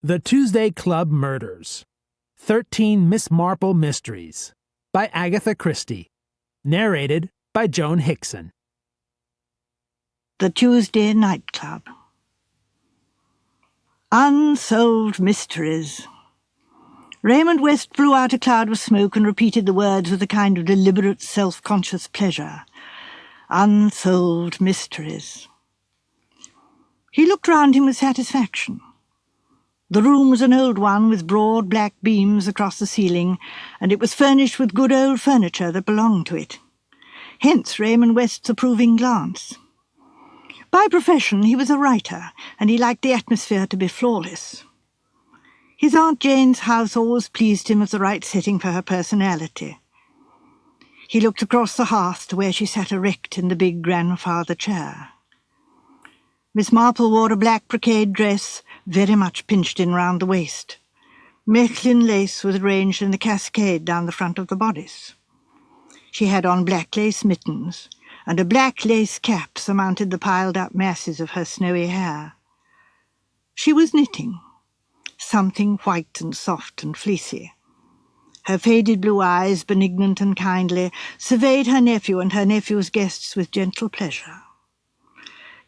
The Tuesday Club Murders. 13 Miss Marple Mysteries by Agatha Christie. Narrated by Joan Hickson. The Tuesday Night Club. Unsolved mysteries. Raymond West blew out a cloud of smoke and repeated the words with a kind of deliberate, self-conscious pleasure. Unsolved mysteries. He looked round him with satisfaction. The room was an old one with broad black beams across the ceiling, and it was furnished with good old furniture that belonged to it. Hence Raymond West's approving glance. By profession he was a writer, and he liked the atmosphere to be flawless. His Aunt Jane's house always pleased him as the right setting for her personality. He looked across the hearth to where she sat erect in the big grandfather chair. Miss Marple wore a black brocade dress, very much pinched in round the waist. Mechlin lace was arranged in the cascade down the front of the bodice. She had on black lace mittens, and a black lace cap surmounted the piled-up masses of her snowy hair. She was knitting, something white and soft and fleecy. Her faded blue eyes, benignant and kindly, surveyed her nephew and her nephew's guests with gentle pleasure.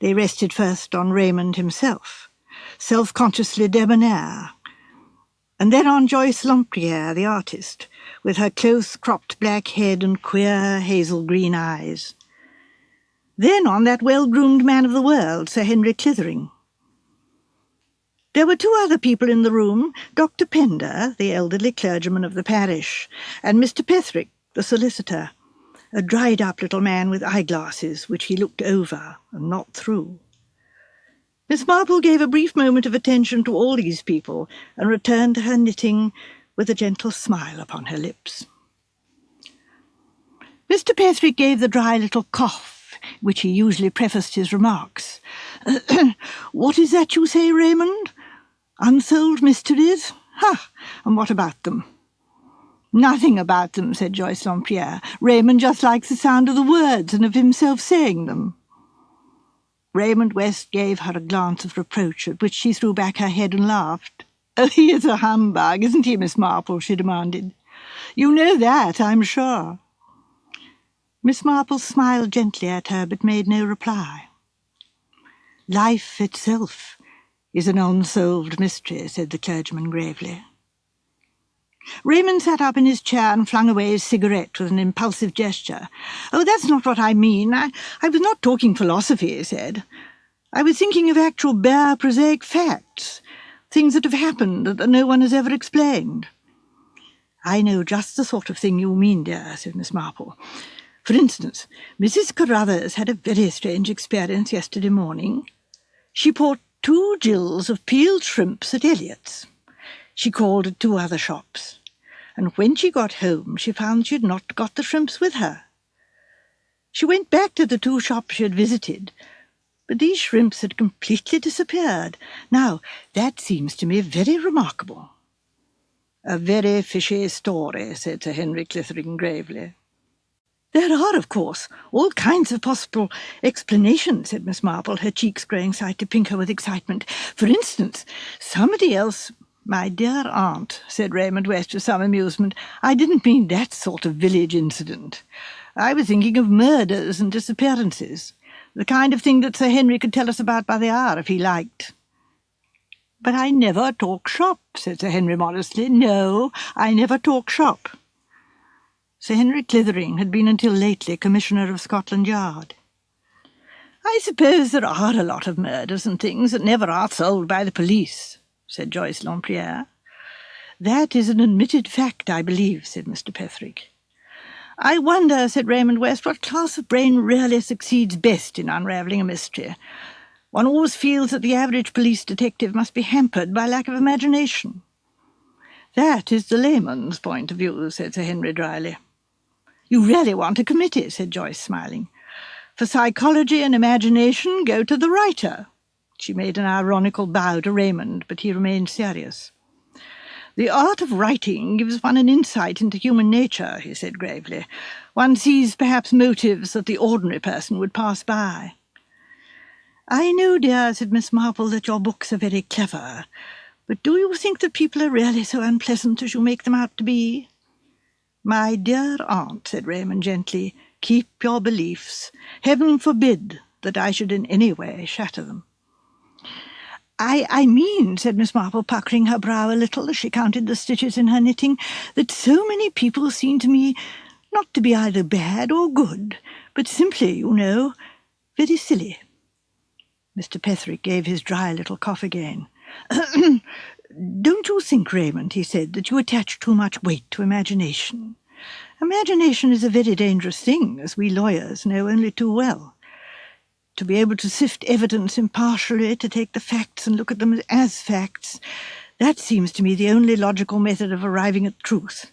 They rested first on Raymond himself, self-consciously debonair, and then on Joyce Lempriere, the artist, with her close-cropped black head and queer hazel-green eyes. Then on that well-groomed man of the world, Sir Henry Clithering. There were two other people in the room, Dr. Pender, the elderly clergyman of the parish, and Mr. Petherick, the solicitor, a dried-up little man with eyeglasses, which he looked over and not through. Miss Marple gave a brief moment of attention to all these people and returned to her knitting with a gentle smile upon her lips. Mr. Petherick gave the dry little cough which he usually prefaced his remarks. "What is that you say, Raymond? Unsolved mysteries? Ha! And what about them?" "Nothing about them," said Joyce Lempriere. "Raymond just likes the sound of the words and of himself saying them." Raymond West gave her a glance of reproach, at which she threw back her head and laughed. "Oh, he is a humbug, isn't he, Miss Marple?" she demanded. "You know that, I'm sure." Miss Marple smiled gently at her, but made no reply. "Life itself is an unsolved mystery," said the clergyman gravely. Raymond sat up in his chair and flung away his cigarette with an impulsive gesture. "Oh, that's not what I mean. I was not talking philosophy," he said. "I was thinking of actual bare, prosaic facts, things that have happened that no one has ever explained." "I know just the sort of thing you mean, dear," said Miss Marple. "For instance, Mrs. Carruthers had a very strange experience yesterday morning. She bought 2 gills of peeled shrimps at Elliott's. She called at 2 other shops, and when she got home she found she had not got the shrimps with her. She went back to the 2 shops she had visited, but these shrimps had completely disappeared. Now, that seems to me very remarkable." "A very fishy story," said Sir Henry Clithering gravely. "There are, of course, all kinds of possible explanations," said Miss Marple, her cheeks growing slightly pinker with excitement. "For instance, somebody else—" "My dear aunt," said Raymond West with some amusement, "I didn't mean that sort of village incident. I was thinking of murders and disappearances, the kind of thing that Sir Henry could tell us about by the hour if he liked." "But I never talk shop," said Sir Henry modestly. "No, I never talk shop." Sir Henry Clithering had been until lately Commissioner of Scotland Yard. "I suppose there are a lot of murders and things that never are solved by the police," said Joyce Lempriere. "That is an admitted fact, I believe," said Mr. Petherick. "I wonder," said Raymond West, "what class of brain really succeeds best in unravelling a mystery. One always feels that the average police detective must be hampered by lack of imagination." "That is the layman's point of view," said Sir Henry dryly. "You really want a committee," said Joyce, smiling. "For psychology and imagination, go to the writer." She made an ironical bow to Raymond, but he remained serious. "The art of writing gives one an insight into human nature," he said gravely. "One sees perhaps motives that the ordinary person would pass by." "I know, dear," said Miss Marple, "that your books are very clever, But do you think that people are really so unpleasant as you make them out to be?" "My dear aunt," said Raymond gently, "keep your beliefs. Heaven forbid that I should in any way shatter them." I mean," said Miss Marple, puckering her brow a little as she counted the stitches in her knitting, "that so many people seem to me not to be either bad or good, but simply, you know, very silly." Mr. Petherick gave his dry little cough again. "Don't you think, Raymond," he said, "that you attach too much weight to imagination? Imagination is a very dangerous thing, as we lawyers know only too well. To be able to sift evidence impartially, to take the facts and look at them as facts, that seems to me the only logical method of arriving at truth.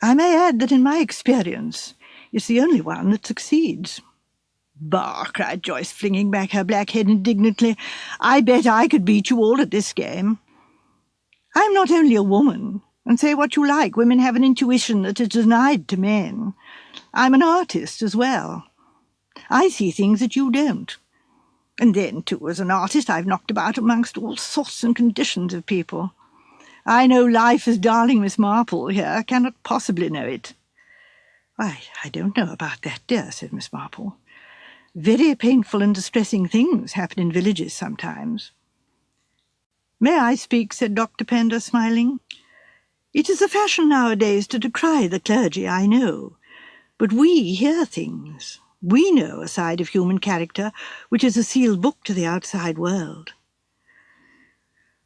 I may add that in my experience it's the only one that succeeds." "Bah!" cried Joyce, flinging back her black head indignantly. "I bet I could beat you all at this game. I'm not only a woman, and say what you like, women have an intuition that is denied to men. I'm an artist as well. I see things that you don't. And then, too, as an artist, I've knocked about amongst all sorts and conditions of people. I know life as darling Miss Marple here cannot possibly know it." "Why, I don't know about that, dear," said Miss Marple. "Very painful and distressing things happen in villages sometimes." "May I speak?" said Dr. Pender, smiling. "It is the fashion nowadays to decry the clergy, I know. But we hear things. We know a side of human character which is a sealed book to the outside world."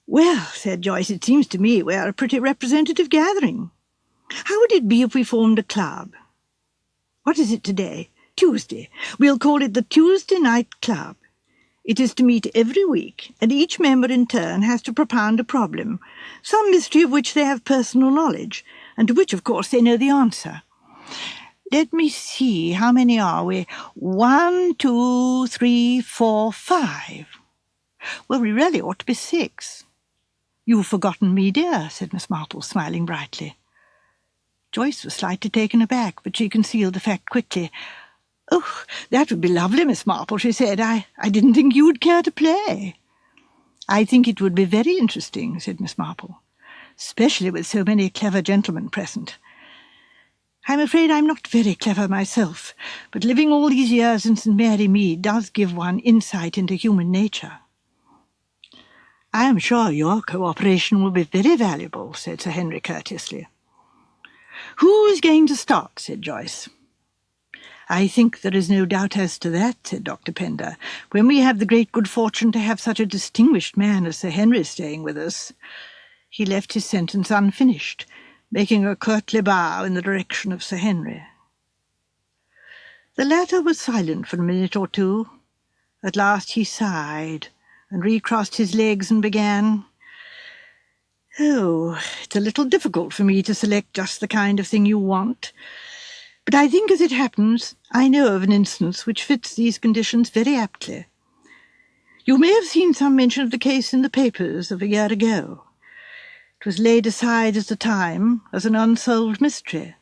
"Well," said Joyce, "it seems to me we are a pretty representative gathering. How would it be if we formed a club? What is it today? Tuesday. We'll call it the Tuesday Night Club. It is to meet every week, and each member in turn has to propound a problem, some mystery of which they have personal knowledge, and to which, of course, they know the answer. Let me see, how many are we? 1, 2, 3, 4, 5. Well, we really ought to be 6. "You've forgotten me, dear," said Miss Marple, smiling brightly. Joyce was slightly taken aback, but she concealed the fact quickly. "Oh, that would be lovely, Miss Marple," she said. I didn't think you would care to play." "I think it would be very interesting," said Miss Marple, "especially with so many clever gentlemen present. I'm afraid I'm not very clever myself, but living all these years in St. Mary Mead does give one insight into human nature." "I am sure your cooperation will be very valuable," said Sir Henry courteously. "Who is going to start?" said Joyce. "I think there is no doubt as to that," said Dr. Pender. "When we have the great good fortune to have such a distinguished man as Sir Henry staying with us—" He left his sentence unfinished, making a courtly bow in the direction of Sir Henry. The latter was silent for a minute or two. At last he sighed and recrossed his legs and began, "Oh, it's a little difficult for me to select just the kind of thing you want. But I think, as it happens, I know of an instance which fits these conditions very aptly. You may have seen some mention of the case in the papers of a year ago. It was laid aside at the time as an unsolved mystery.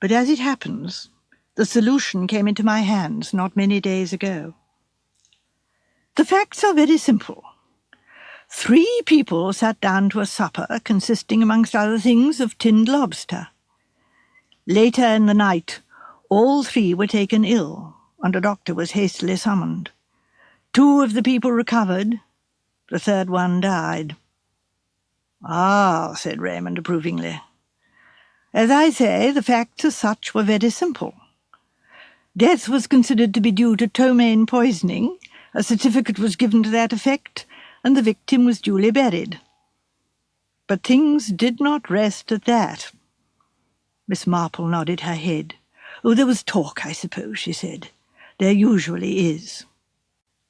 But as it happens, the solution came into my hands not many days ago. The facts are very simple. 3 people sat down to a supper consisting, amongst other things, of tinned lobster. Later in the night, all 3 were taken ill, and a doctor was hastily summoned. 2 of the people recovered. The 3rd one died." "Ah," said Raymond approvingly. "As I say, the facts as such were very simple. Death was considered to be due to ptomaine poisoning, a certificate was given to that effect, and the victim was duly buried. But things did not rest at that." Miss Marple nodded her head. "Oh, there was talk, I suppose," she said. "There usually is.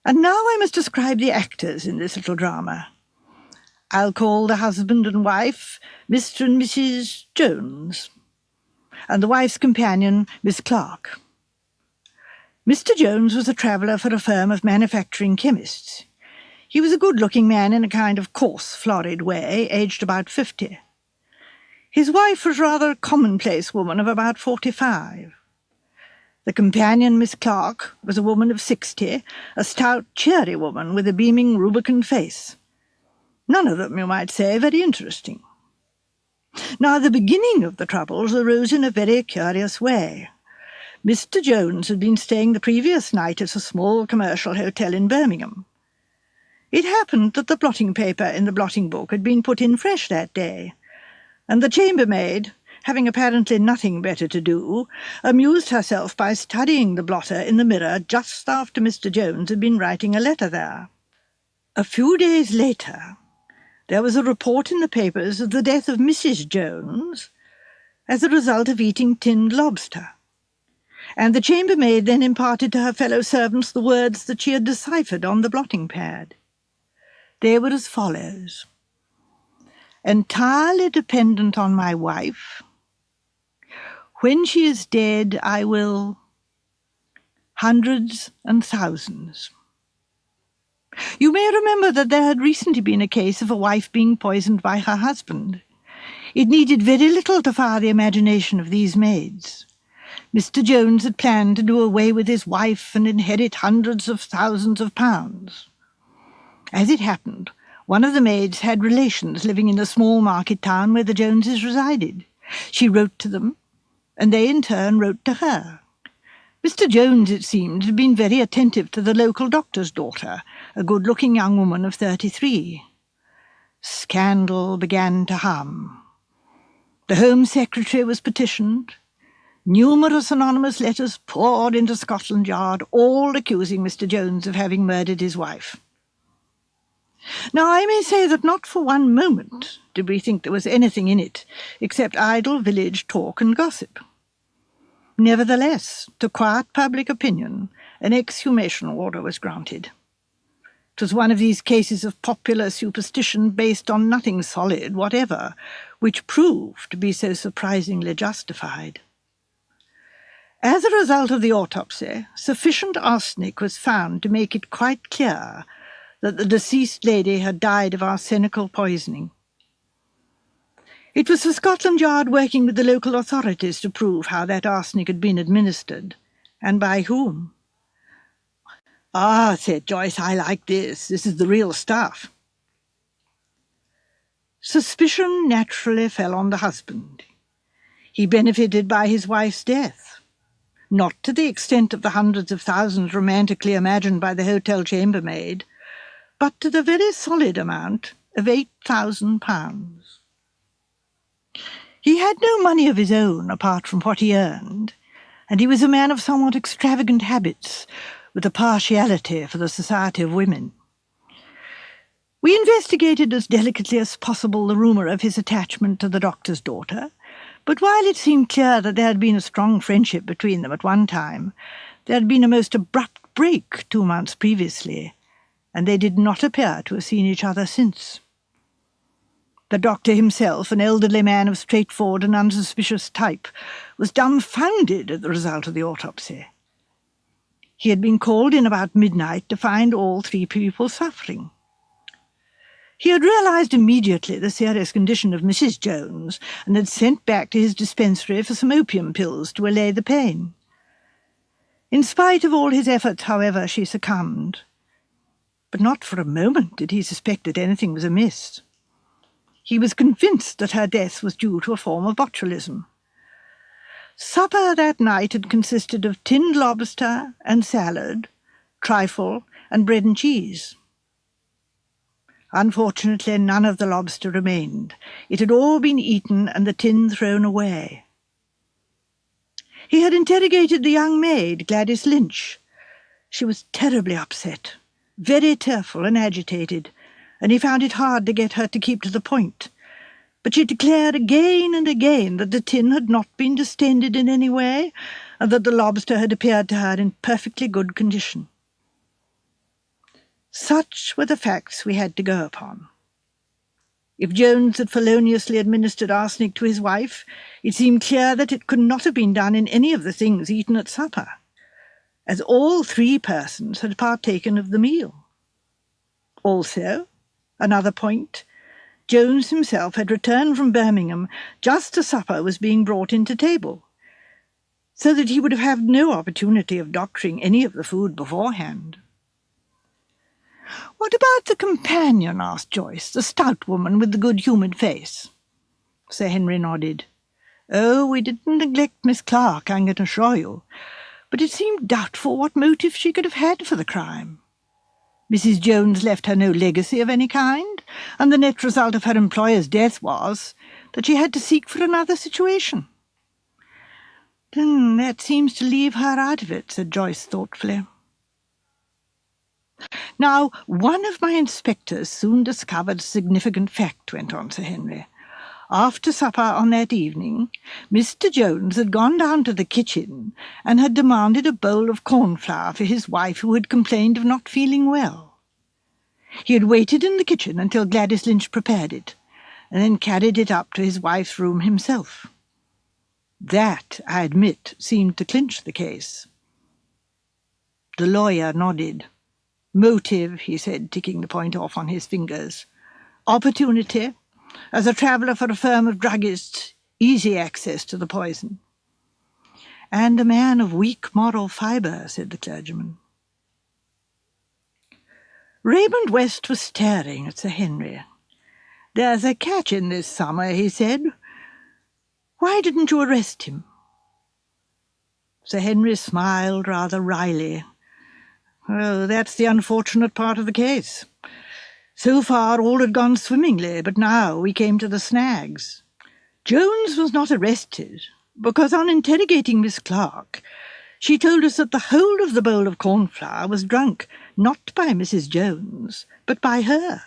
And now I must describe the actors in this little drama. I'll call the husband and wife Mr. and Mrs. Jones, and the wife's companion Miss Clark. Mr. Jones was a traveller for a firm of manufacturing chemists. He was a good-looking man in a kind of coarse, florid way, aged about 50. His wife was rather a commonplace woman of about 45. The companion, Miss Clark, was a woman of 60, a stout, cheery woman with a beaming, rubicund face. None of them, you might say, very interesting. Now, the beginning of the troubles arose in a very curious way. Mr. Jones had been staying the previous night at a small commercial hotel in Birmingham. It happened that the blotting paper in the blotting book had been put in fresh that day, and the chambermaid, having apparently nothing better to do, amused herself by studying the blotter in the mirror just after Mr. Jones had been writing a letter there. A few days later, there was a report in the papers of the death of Mrs. Jones as a result of eating tinned lobster, and the chambermaid then imparted to her fellow servants the words that she had deciphered on the blotting pad. They were as follows: "Entirely dependent on my wife. When she is dead, I will... hundreds and thousands." You may remember that there had recently been a case of a wife being poisoned by her husband. It needed very little to fire the imagination of these maids. Mr. Jones had planned to do away with his wife and inherit hundreds of thousands of pounds. As it happened, one of the maids had relations living in the small market town where the Joneses resided. She wrote to them, and they in turn wrote to her. Mr. Jones, it seemed, had been very attentive to the local doctor's daughter, a good-looking young woman of 33. Scandal began to hum. The Home Secretary was petitioned. Numerous anonymous letters poured into Scotland Yard, all accusing Mr. Jones of having murdered his wife. Now, I may say that not for one moment did we think there was anything in it except idle village talk and gossip. Nevertheless, to quiet public opinion, an exhumation order was granted. It was one of these cases of popular superstition based on nothing solid whatever, which proved to be so surprisingly justified. As a result of the autopsy, sufficient arsenic was found to make it quite clear that the deceased lady had died of arsenical poisoning. It was for Scotland Yard working with the local authorities to prove how that arsenic had been administered, and by whom. "Ah," said Joyce, "I like this. This is the real stuff." Suspicion naturally fell on the husband. He benefited by his wife's death, not to the extent of the hundreds of thousands romantically imagined by the hotel chambermaid, but to the very solid amount of £8,000. He had no money of his own apart from what he earned, and he was a man of somewhat extravagant habits, with a partiality for the society of women. We investigated as delicately as possible the rumour of his attachment to the doctor's daughter, but while it seemed clear that there had been a strong friendship between them at one time, there had been a most abrupt break 2 months previously, and they did not appear to have seen each other since. The doctor himself, an elderly man of straightforward and unsuspicious type, was dumbfounded at the result of the autopsy. He had been called in about midnight to find all 3 people suffering. He had realised immediately the serious condition of Mrs. Jones and had sent back to his dispensary for some opium pills to allay the pain. In spite of all his efforts, however, she succumbed. But not for a moment did he suspect that anything was amiss. He was convinced that her death was due to a form of botulism. Supper that night had consisted of tinned lobster and salad, trifle, and bread and cheese. Unfortunately, none of the lobster remained. It had all been eaten and the tin thrown away. He had interrogated the young maid, Gladys Lynch. She was terribly upset, very tearful and agitated, and he found it hard to get her to keep to the point. But she declared again and again that the tin had not been distended in any way, and that the lobster had appeared to her in perfectly good condition. Such were the facts we had to go upon. If Jones had feloniously administered arsenic to his wife, it seemed clear that it could not have been done in any of the things eaten at supper, as all 3 persons had partaken of the meal. Also, another point, Jones himself had returned from Birmingham just as supper was being brought into table, so that he would have had no opportunity of doctoring any of the food beforehand. "What about the companion?" asked Joyce, "the stout woman with the good-humoured face?" Sir Henry nodded. "Oh, we didn't neglect Miss Clark, I can assure you, but it seemed doubtful what motive she could have had for the crime. Mrs. Jones left her no legacy of any kind, and the net result of her employer's death was that she had to seek for another situation." "Then that seems to leave her out of it," said Joyce thoughtfully. "Now, one of my inspectors soon discovered a significant fact," went on Sir Henry. "After supper on that evening, Mr. Jones had gone down to the kitchen and had demanded a bowl of cornflour for his wife, who had complained of not feeling well. He had waited in the kitchen until Gladys Lynch prepared it, and then carried it up to his wife's room himself. That, I admit, seemed to clinch the case." The lawyer nodded. "Motive," he said, ticking the point off on his fingers. "Opportunity. As a traveller for a firm of druggists, easy access to the poison." "And a man of weak moral fibre," said the clergyman. Raymond West was staring at Sir Henry. "There's a catch in this summer," he said. "Why didn't you arrest him?" Sir Henry smiled rather wryly. "Oh, that's the unfortunate part of the case. So far all had gone swimmingly, but now we came to the snags. Jones was not arrested because, on interrogating Miss Clark, she told us that the whole of the bowl of cornflour was drunk not by Mrs. Jones, but by her.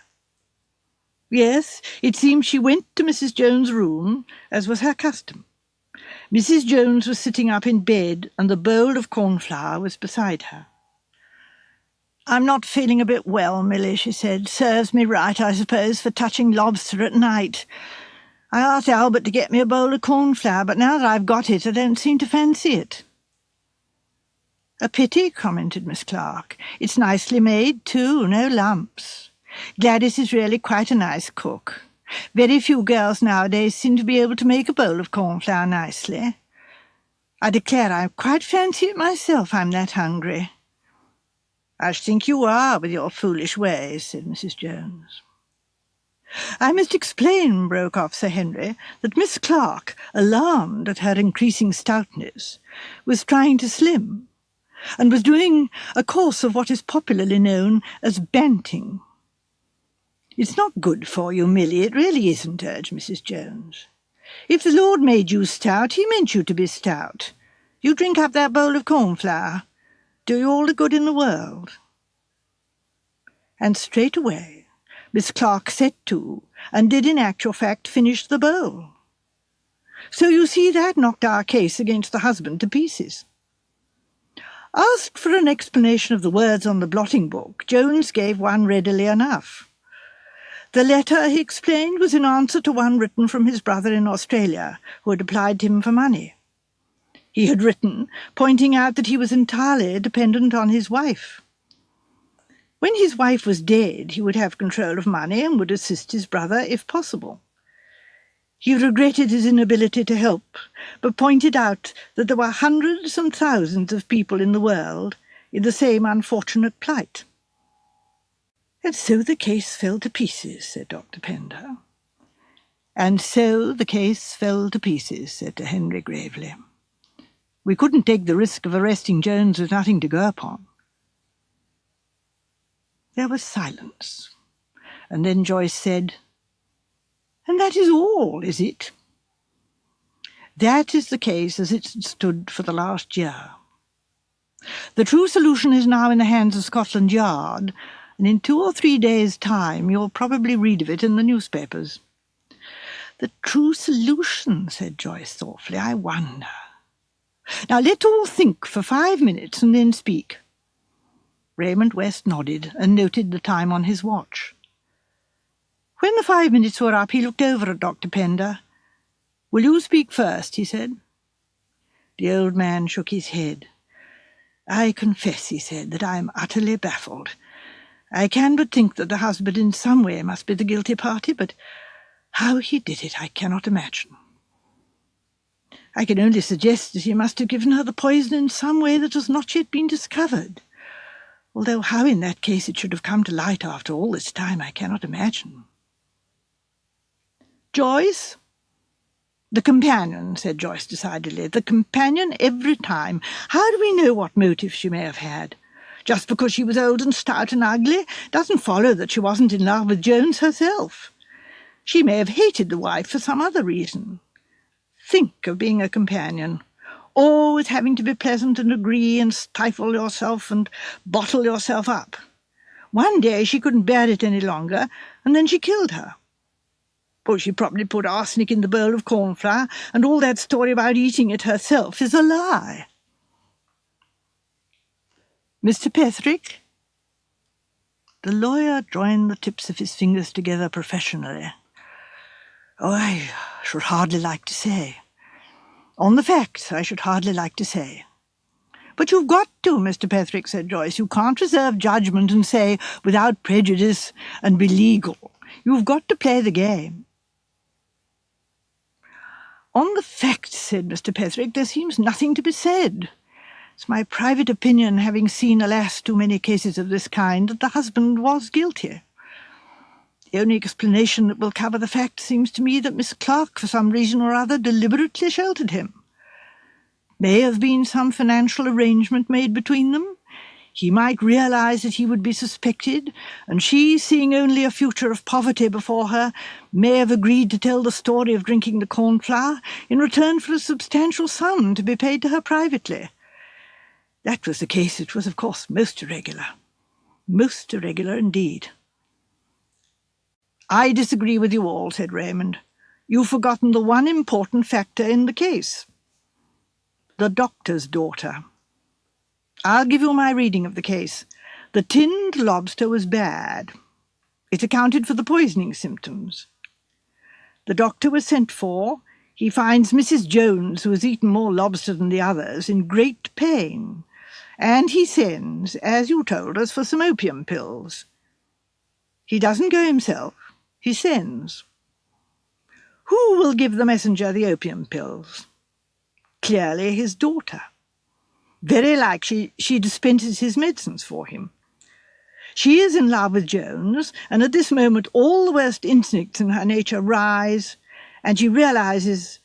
Yes, it seems she went to Mrs. Jones' room, as was her custom. Mrs. Jones was sitting up in bed, and the bowl of cornflour was beside her. "I'm not feeling a bit well, Milly," she said. "Serves me right, I suppose, for touching lobster at night. I asked Albert to get me a bowl of cornflour, but now that I've got it, I don't seem to fancy it." "A pity," commented Miss Clark. "It's nicely made, too, no lumps. Gladys is really quite a nice cook. Very few girls nowadays seem to be able to make a bowl of cornflour nicely. I declare I quite fancy it myself, I'm that hungry." "I should think you are, with your foolish ways," said Mrs. Jones. "I must explain," broke off Sir Henry, "that Miss Clark, alarmed at her increasing stoutness, was trying to slim, and was doing a course of what is popularly known as banting." "It's not good for you, Milly, it really isn't," urged Mrs. Jones. "If the Lord made you stout, he meant you to be stout. You drink up that bowl of cornflour. Do you all the good in the world." And straight away Miss Clark set to, and did in actual fact finish the bowl. So you see that knocked our case against the husband to pieces. Asked for an explanation of the words on the blotting book, Jones gave one readily enough. The letter, he explained, was in answer to one written from his brother in Australia, who had applied to him for money. He had written, pointing out that he was entirely dependent on his wife. When his wife was dead, he would have control of money and would assist his brother if possible. He regretted his inability to help, but pointed out that there were hundreds and thousands of people in the world in the same unfortunate plight. "And so the case fell to pieces," said Dr. Pender. "And so the case fell to pieces," said Sir Henry gravely. "We couldn't take the risk of arresting Jones with nothing to go upon." There was silence, and then Joyce said, "And that is all, is it?" "That is the case as it stood for the last year. The true solution is now in the hands of Scotland Yard, and in 2 or 3 days' time you'll probably read of it in the newspapers." "The true solution," said Joyce thoughtfully. "I wonder. Now let's all think for 5 minutes and then speak." Raymond West nodded and noted the time on his watch. When the 5 minutes were up, he looked over at Dr. Pender. "Will you speak first?" he said. The old man shook his head. "I confess," he said, "that I am utterly baffled. I can but think that the husband in some way must be the guilty party, but how he did it I cannot imagine. I can only suggest that he must have given her the poison in some way that has not yet been discovered. although how in that case it should have come to light after all this time I cannot imagine. Joyce? The companion, said Joyce decidedly. The companion every time. How do we know what motive she may have had? Just because she was old and stout and ugly doesn't follow that she wasn't in love with Jones herself. She may have hated the wife for some other reason. Think of being a companion, always having to be pleasant and agree and stifle yourself and bottle yourself up. One day she couldn't bear it any longer, and then she killed her. Oh, she probably put arsenic in the bowl of cornflour, and all that story about eating it herself is a lie. Mr. Petherick? The lawyer joined the tips of his fingers together professionally. Oh, I should hardly like to say. On the facts, I should hardly like to say. But you've got to, Mr. Petherick, said Joyce. You can't reserve judgment and say, without prejudice, and be legal. You've got to play the game. On the facts, said Mr. Petherick, there seems nothing to be said. It's my private opinion, having seen, alas, too many cases of this kind, that the husband was guilty. The only explanation that will cover the fact seems to me that Miss Clark, for some reason or other, deliberately sheltered him. May have been some financial arrangement made between them. He might realize that he would be suspected, and she, seeing only a future of poverty before her, may have agreed to tell the story of drinking the cornflour in return for a substantial sum to be paid to her privately. That was the case. It was, of course, most irregular. Most irregular indeed. I disagree with you all, said Raymond. You've forgotten the one important factor in the case. The doctor's daughter. I'll give you my reading of the case. The tinned lobster was bad. It accounted for the poisoning symptoms. The doctor was sent for. He finds Mrs. Jones, who has eaten more lobster than the others, in great pain, and he sends, as you told us, for some opium pills. He doesn't go himself. He sends. Who will give the messenger the opium pills? Clearly his daughter. Very likely she dispenses his medicines for him. She is in love with Jones, and at this moment all the worst instincts in her nature rise, and she realizes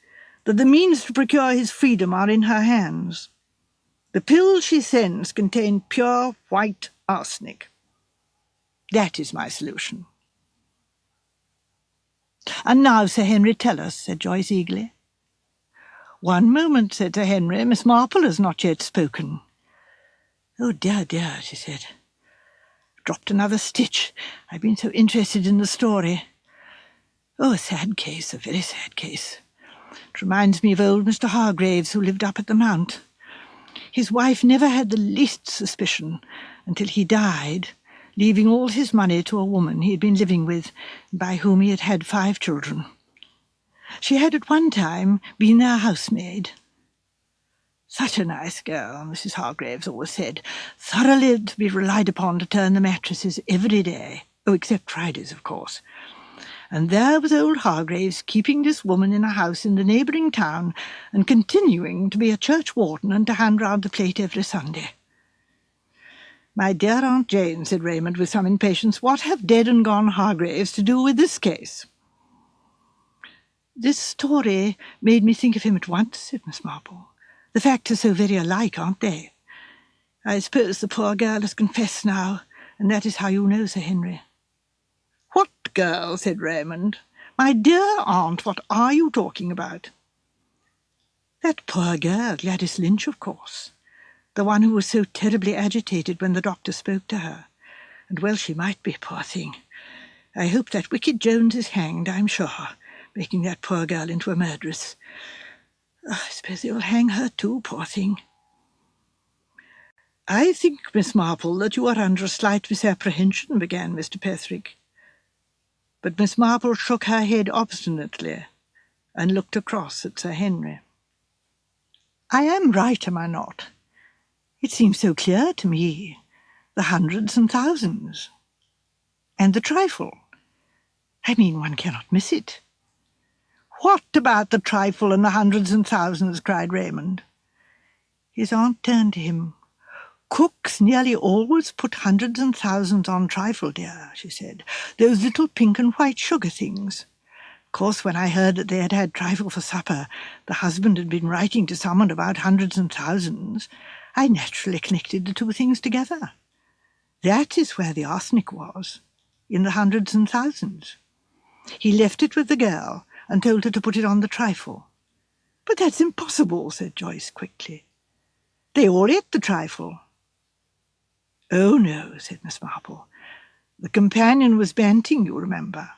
that the means to procure his freedom are in her hands. The pills she sends contain pure white arsenic. That is my solution. And now, Sir Henry, tell us, said Joyce eagerly. One moment, said Sir Henry. Miss Marple has not yet spoken. Oh, dear, dear, she said. Dropped another stitch. I've been so interested in the story. Oh, a sad case, a very sad case. It reminds me of old Mr. Hargraves, who lived up at the Mount. His wife never had the least suspicion until he died, leaving all his money to a woman he had been living with, by whom he had had 5 children. She had at one time been their housemaid. Such a nice girl, Mrs. Hargraves always said, thoroughly to be relied upon to turn the mattresses every day. Oh, except Fridays, of course. And there was old Hargraves keeping this woman in a house in the neighbouring town and continuing to be a churchwarden and to hand round the plate every Sunday. My dear Aunt Jane, said Raymond with some impatience, what have dead and gone Hargraves to do with this case? This story made me think of him at once, said Miss Marple. The facts are so very alike, aren't they? I suppose the poor girl has confessed now, and that is how you know Sir Henry. What girl? Said Raymond. My dear aunt, what are you talking about? That poor girl, Gladys Lynch, of course. The one who was so terribly agitated when the doctor spoke to her. And well she might be, poor thing. I hope that wicked Jones is hanged, I'm sure, making that poor girl into a murderess. I suppose they will hang her too, poor thing. I think, Miss Marple, that you are under a slight misapprehension, began Mr. Petherick. But Miss Marple shook her head obstinately and looked across at Sir Henry. I am right, am I not? It seems so clear to me. The hundreds and thousands. And the trifle. I mean, one cannot miss it. What about the trifle and the hundreds and thousands? Cried Raymond. His aunt turned to him. Cooks nearly always put hundreds and thousands on trifle, dear, she said. Those little pink and white sugar things. Of course, when I heard that they had had trifle for supper, the husband had been writing to someone about hundreds and thousands, I naturally connected the two things together. That is where the arsenic was, in the hundreds and thousands. He left it with the girl and told her to put it on the trifle. But that's impossible, said Joyce quickly. They all ate the trifle. Oh, no, said Miss Marple. The companion was Banting, you remember.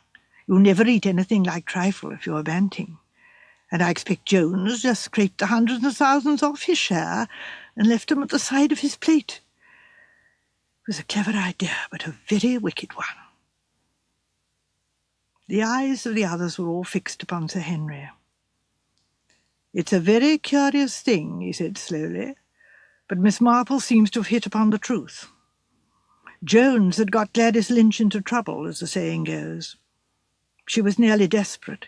You never eat anything like trifle if you're Banting. And I expect Jones just scraped the hundreds of thousands off his share and left them at the side of his plate. It was a clever idea, but a very wicked one. The eyes of the others were all fixed upon Sir Henry. It's a very curious thing, he said slowly, but Miss Marple seems to have hit upon the truth. Jones had got Gladys Lynch into trouble, as the saying goes. She was nearly desperate.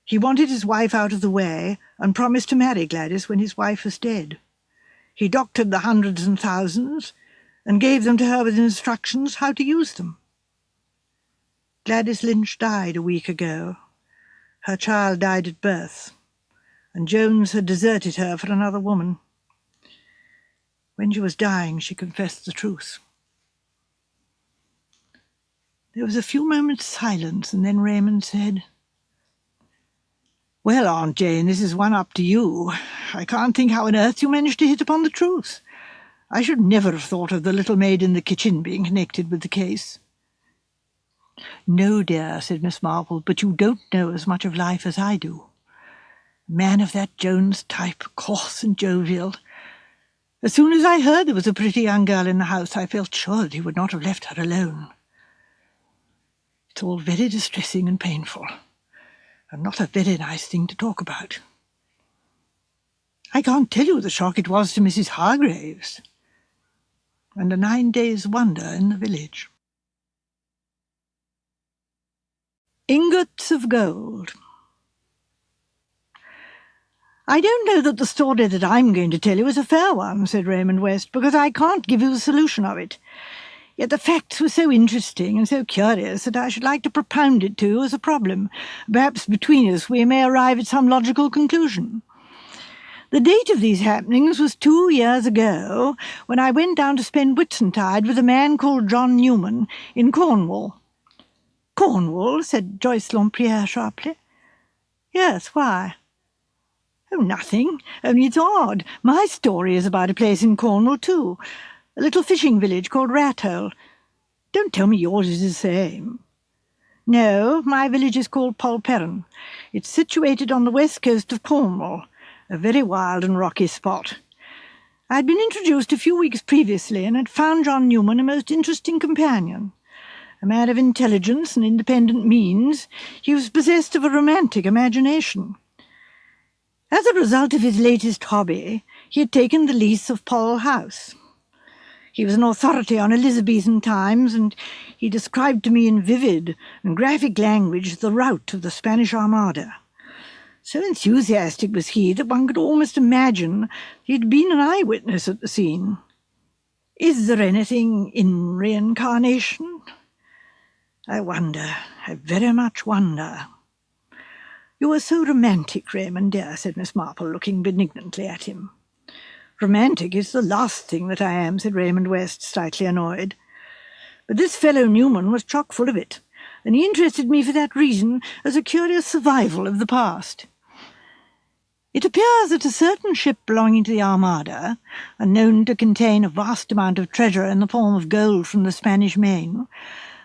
He wanted his wife out of the way and promised to marry Gladys when his wife was dead. He doctored the hundreds and thousands and gave them to her with instructions how to use them. Gladys Lynch died a week ago. Her child died at birth, and Jones had deserted her for another woman. When she was dying, she confessed the truth. There was a few moments' silence, and then Raymond said, "Well, Aunt Jane, this is one up to you. I can't think how on earth you managed to hit upon the truth. I should never have thought of the little maid in the kitchen being connected with the case." "No, dear," said Miss Marple, "but you don't know as much of life as I do. A man of that Jones type, coarse and jovial. As soon as I heard there was a pretty young girl in the house, I felt sure that he would not have left her alone. It's all very distressing and painful, and not a very nice thing to talk about. I can't tell you the shock it was to Mrs. Hargraves, and a 9 days' wonder in the village." Ingots of gold. "I don't know that the story that I'm going to tell you is a fair one," said Raymond West, "because I can't give you the solution of it. Yet the facts were so interesting and so curious that I should like to propound it to you as a problem. Perhaps between us we may arrive at some logical conclusion. The date of these happenings was 2 years ago, when I went down to spend Whitsuntide with a man called John Newman in Cornwall." "Cornwall?" said Joyce Lempriere sharply. "Yes, why?" "Oh, nothing. Only it's odd. My story is about a place in Cornwall, too. A little fishing village called Rathole. Don't tell me yours is the same." "No, my village is called Polperron. It's situated on the west coast of Cornwall, a very wild and rocky spot. I had been introduced a few weeks previously and had found John Newman a most interesting companion. A man of intelligence and independent means, he was possessed of a romantic imagination. As a result of his latest hobby, he had taken the lease of Pol House. He was an authority on Elizabethan times, and he described to me in vivid and graphic language the rout of the Spanish Armada. So enthusiastic was he that one could almost imagine he had been an eyewitness at the scene. Is there anything in reincarnation? I wonder, I very much wonder." "You are so romantic, Raymond, dear," said Miss Marple, looking benignantly at him. "Romantic is the last thing that I am," said Raymond West, slightly annoyed. "But this fellow Newman was chock full of it, and he interested me for that reason as a curious survival of the past. It appears that a certain ship belonging to the Armada, and known to contain a vast amount of treasure in the form of gold from the Spanish Main,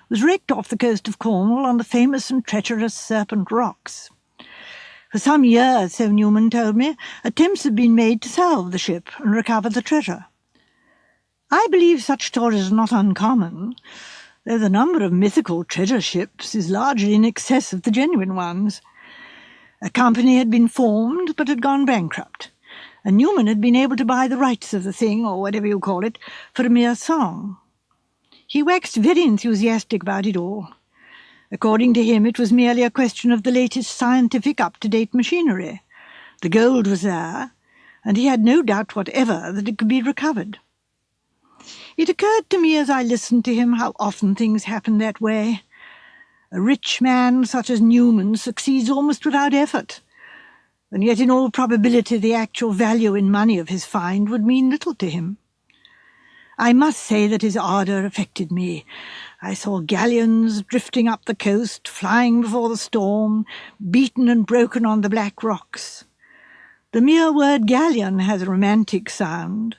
was wrecked off the coast of Cornwall on the famous and treacherous Serpent Rocks. For some years, so Newman told me, attempts had been made to salve the ship and recover the treasure. I believe such stories are not uncommon, though the number of mythical treasure ships is largely in excess of the genuine ones. A company had been formed, but had gone bankrupt, and Newman had been able to buy the rights of the thing, or whatever you call it, for a mere song. He waxed very enthusiastic about it all. According to him, it was merely a question of the latest scientific up-to-date machinery. The gold was there, and he had no doubt whatever that it could be recovered. It occurred to me as I listened to him how often things happen that way. A rich man such as Newman succeeds almost without effort, and yet in all probability the actual value in money of his find would mean little to him. I must say that his ardour affected me. I saw galleons drifting up the coast, flying before the storm, beaten and broken on the black rocks. The mere word galleon has a romantic sound.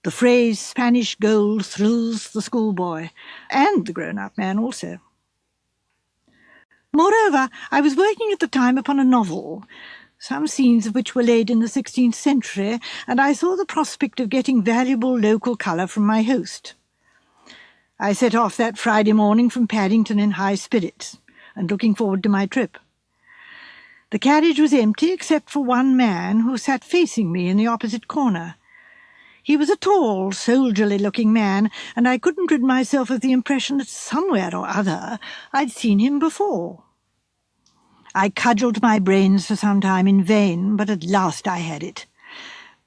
The phrase Spanish gold thrills the schoolboy, and the grown-up man also. Moreover, I was working at the time upon a novel, some scenes of which were laid in the 16th century, and I saw the prospect of getting valuable local colour from my host. I set off that Friday morning from Paddington in high spirits, and looking forward to my trip. The carriage was empty except for one man who sat facing me in the opposite corner. He was a tall, soldierly-looking man, and I couldn't rid myself of the impression that somewhere or other I'd seen him before. I cudgelled my brains for some time in vain, but at last I had it.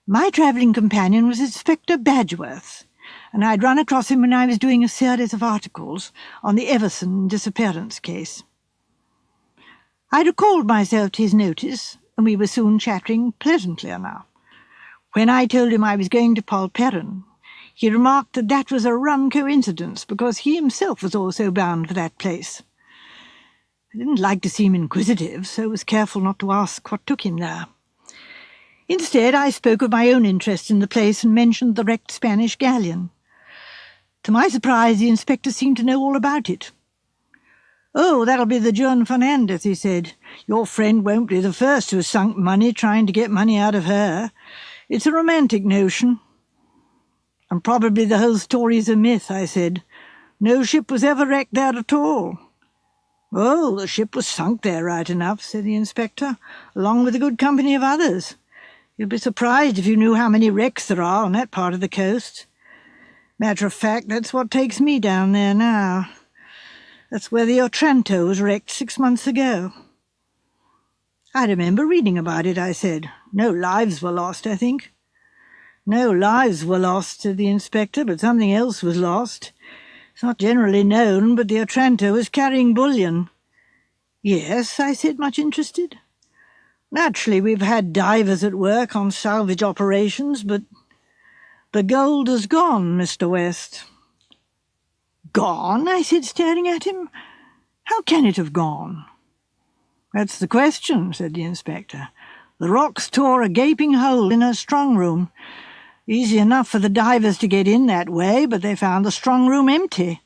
My travelling companion was Inspector Badgeworth, and I'd run across him when I was doing a series of articles on the Everson disappearance case. I recalled myself to his notice, and we were soon chattering pleasantly enough. When I told him I was going to Polperron, he remarked that that was a rum coincidence, because he himself was also bound for that place. I didn't like to seem inquisitive, so was careful not to ask what took him there. Instead, I spoke of my own interest in the place and mentioned the wrecked Spanish galleon. To my surprise, the inspector seemed to know all about it. "Oh, that'll be the Juan Fernandez," he said. "Your friend won't be the first who has sunk money trying to get money out of her. It's a romantic notion." "And probably the whole story's a myth," I said. "No ship was ever wrecked there at all." "Oh, the ship was sunk there right enough," said the inspector, "along with a good company of others. You'd be surprised if you knew how many wrecks there are on that part of the coast. Matter of fact, that's what takes me down there now. That's where the Otranto was wrecked 6 months ago." "I remember reading about it," I said. "No lives were lost, I think." "No lives were lost," said the inspector, "but something else was lost. It's not generally known, but the Otranto was carrying bullion." "Yes," I said, much interested. "Naturally, we've had divers at work on salvage operations, but the gold is gone, Mr. West." "Gone?" I said, staring at him. "How can it have gone?" "That's the question," said the inspector. "The rocks tore a gaping hole in her strong room. Easy enough for the divers to get in that way, but they found the strong room empty.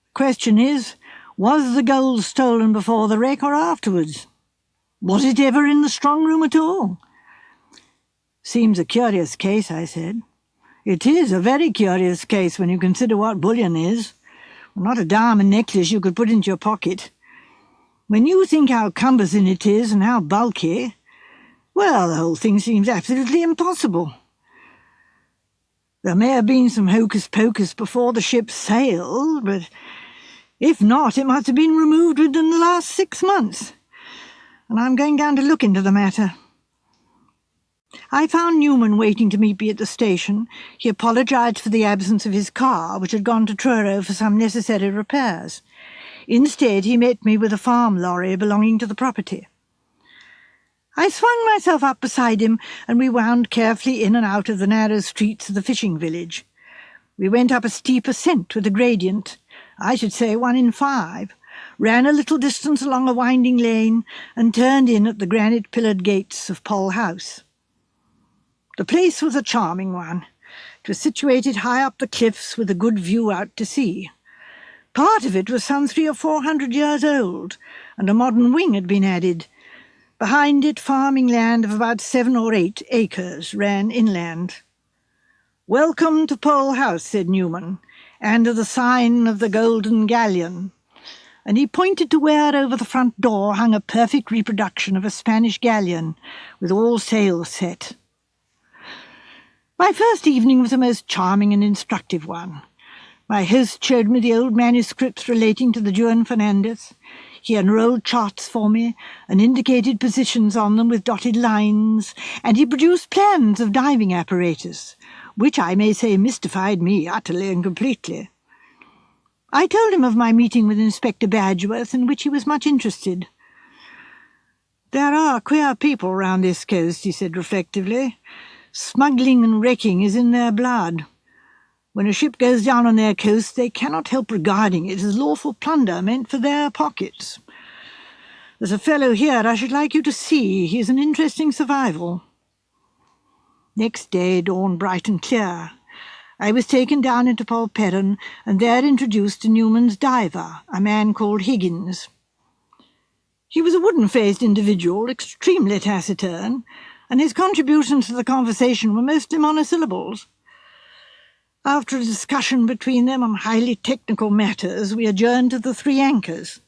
The question is, was the gold stolen before the wreck or afterwards? Was it ever in the strong room at all?" "Seems a curious case," I said. "It is a very curious case when you consider what bullion is. Not a diamond necklace you could put into your pocket. When you think how cumbersome it is and how bulky, well, the whole thing seems absolutely impossible. There may have been some hocus-pocus before the ship sailed, but if not, it must have been removed within the last 6 months, and I'm going down to look into the matter." I found Newman waiting to meet me at the station. He apologised for the absence of his car, which had gone to Truro for some necessary repairs. Instead, he met me with a farm lorry belonging to the property. I swung myself up beside him, and we wound carefully in and out of the narrow streets of the fishing village. We went up a steep ascent with a gradient, I should say 1 in 5, ran a little distance along a winding lane, and turned in at the granite-pillared gates of Pole House. The place was a charming one. It was situated high up the cliffs with a good view out to sea. Part of it was some 300 or 400 years old, and a modern wing had been added. Behind it, farming land of about 7 or 8 acres ran inland. "Welcome to Pole House," said Newman, "and to the sign of the Golden Galleon." And he pointed to where over the front door hung a perfect reproduction of a Spanish galleon, with all sails set. My first evening was a most charming and instructive one. My host showed me the old manuscripts relating to the Juan Fernandez. He unrolled charts for me and indicated positions on them with dotted lines, and he produced plans of diving apparatus, which I may say mystified me utterly and completely. I told him of my meeting with Inspector Badgeworth, in which he was much interested. "There are queer people round this coast," he said reflectively. "Smuggling and wrecking is in their blood. When a ship goes down on their coast, they cannot help regarding it as lawful plunder meant for their pockets. There's a fellow here I should like you to see. He's an interesting survival." Next day dawned bright and clear. I was taken down into Polperron and there introduced to Newman's diver, a man called Higgins. He was a wooden-faced individual, extremely taciturn, and his contributions to the conversation were mostly monosyllables. After a discussion between them on highly technical matters, we adjourned to the Three Anchors.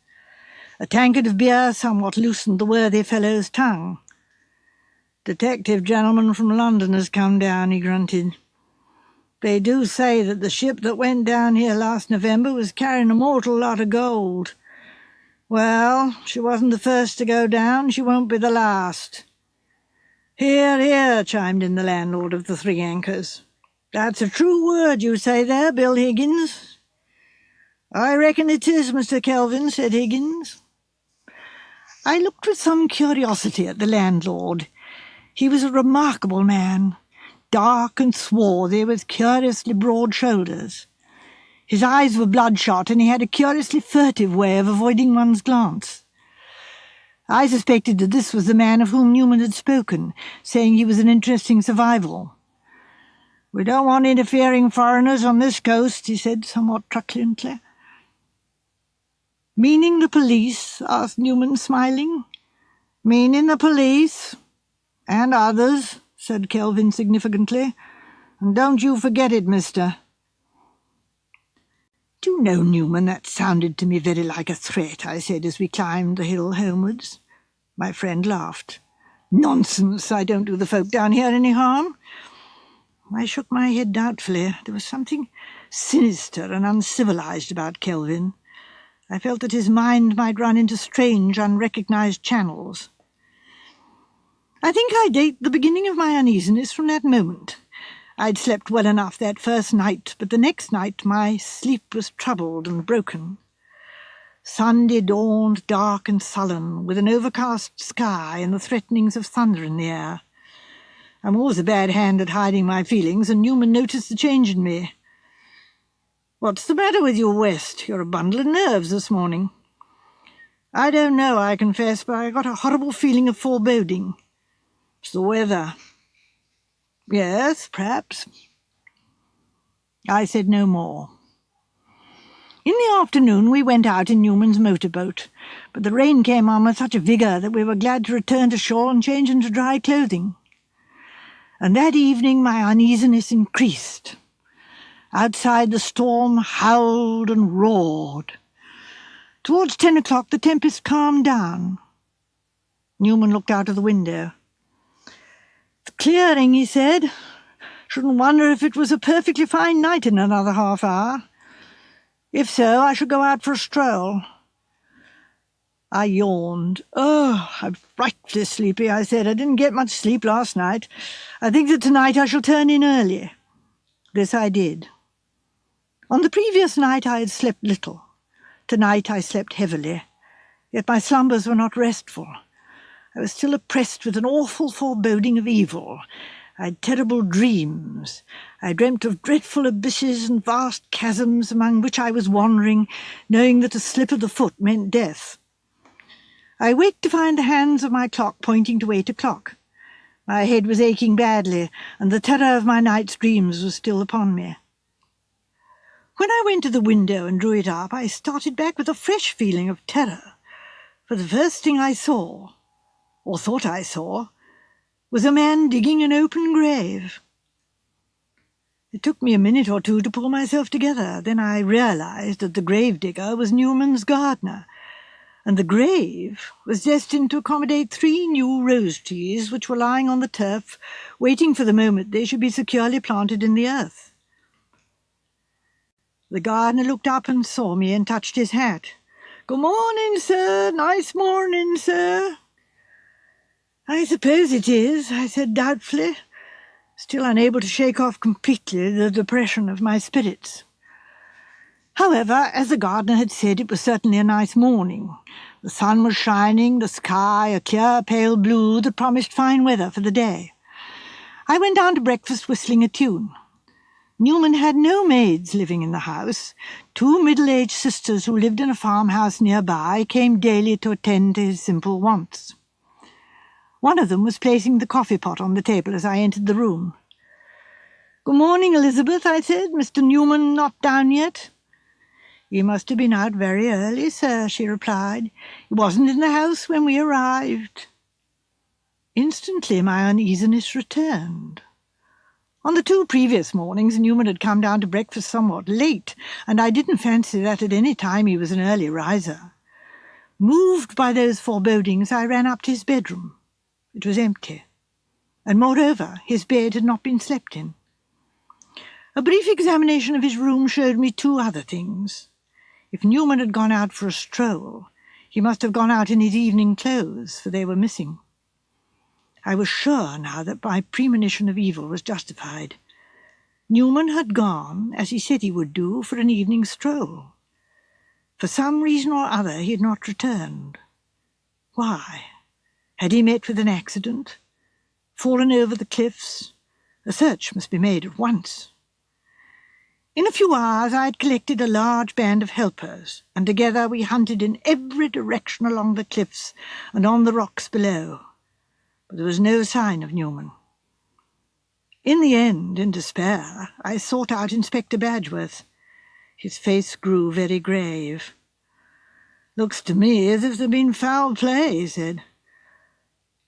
A tankard of beer somewhat loosened the worthy fellow's tongue. "Detective gentleman from London has come down," he grunted. "They do say that the ship that went down here last November was carrying a mortal lot of gold. Well, she wasn't the first to go down, she won't be the last." "Hear, hear," chimed in the landlord of the Three Anchors. "That's a true word you say there, Bill Higgins." "I reckon it is, Mr. Kelvin," said Higgins. I looked with some curiosity at the landlord. He was a remarkable man, dark and swarthy, with curiously broad shoulders. His eyes were bloodshot, and he had a curiously furtive way of avoiding one's glance. I suspected that this was the man of whom Newman had spoken, saying he was an interesting survival. "We don't want interfering foreigners on this coast," he said somewhat truculently. "Meaning the police?" asked Newman, smiling. "Meaning the police. And others," said Kelvin significantly. "And don't you forget it, mister." "Do you know, Newman, that sounded to me very like a threat," I said as we climbed the hill homewards. My friend laughed. "Nonsense, I don't do the folk down here any harm." I shook my head doubtfully. There was something sinister and uncivilized about Kelvin. I felt that his mind might run into strange, unrecognised channels. I think I date the beginning of my uneasiness from that moment. I'd slept well enough that first night, but the next night my sleep was troubled and broken. Sunday dawned dark and sullen, with an overcast sky and the threatenings of thunder in the air. I'm always a bad hand at hiding my feelings, and Newman noticed the change in me. "What's the matter with you, West? You're a bundle of nerves this morning." "I don't know, I confess, but I got a horrible feeling of foreboding." "It's the weather." "Yes, perhaps." I said no more. In the afternoon we went out in Newman's motorboat, but the rain came on with such a vigour that we were glad to return to shore and change into dry clothing. And that evening my uneasiness increased. Outside the storm howled and roared. Towards 10 o'clock the tempest calmed down. Newman looked out of the window. "It's clearing," he said. "Shouldn't wonder if it was a perfectly fine night in another half hour. If so, I should go out for a stroll." I yawned. "Oh, I'm frightfully sleepy," I said. "I didn't get much sleep last night. I think that tonight I shall turn in early." This I did. On the previous night I had slept little. Tonight I slept heavily, yet my slumbers were not restful. I was still oppressed with an awful foreboding of evil. I had terrible dreams. I dreamt of dreadful abysses and vast chasms among which I was wandering, knowing that a slip of the foot meant death. I waked to find the hands of my clock pointing to 8 o'clock. My head was aching badly, and the terror of my night's dreams was still upon me. When I went to the window and drew it up, I started back with a fresh feeling of terror, for the first thing I saw, or thought I saw, was a man digging an open grave. It took me a minute or two to pull myself together. Then I realized that the grave-digger was Newman's gardener, and the grave was destined to accommodate 3 new rose trees which were lying on the turf, waiting for the moment they should be securely planted in the earth. The gardener looked up and saw me and touched his hat. "Good morning, sir. Nice morning, sir." "I suppose it is," I said doubtfully. still unable to shake off completely the depression of my spirits. However, as the gardener had said, it was certainly a nice morning. The sun was shining, the sky a clear pale blue that promised fine weather for the day. I went down to breakfast whistling a tune. Newman had no maids living in the house. 2 middle-aged sisters who lived in a farmhouse nearby came daily to attend to his simple wants. One of them was placing the coffee pot on the table as I entered the room. "Good morning, Elizabeth," I said. "Mr. Newman not down yet?" "He must have been out very early, sir," she replied. "He wasn't in the house when we arrived." Instantly my uneasiness returned. On the 2 previous mornings Newman had come down to breakfast somewhat late, and I didn't fancy that at any time he was an early riser. Moved by those forebodings, I ran up to his bedroom. It was empty, and moreover, his bed had not been slept in. A brief examination of his room showed me 2 other things. If Newman had gone out for a stroll, he must have gone out in his evening clothes, for they were missing. I was sure now that my premonition of evil was justified. Newman had gone, as he said he would do, for an evening stroll. For some reason or other he had not returned. Why? Had he met with an accident? Fallen over the cliffs? A search must be made at once. In a few hours I had collected a large band of helpers, and together we hunted in every direction along the cliffs and on the rocks below. But there was no sign of Newman. In the end, in despair, I sought out Inspector Badgeworth. His face grew very grave. "Looks to me as if there'd been foul play," he said.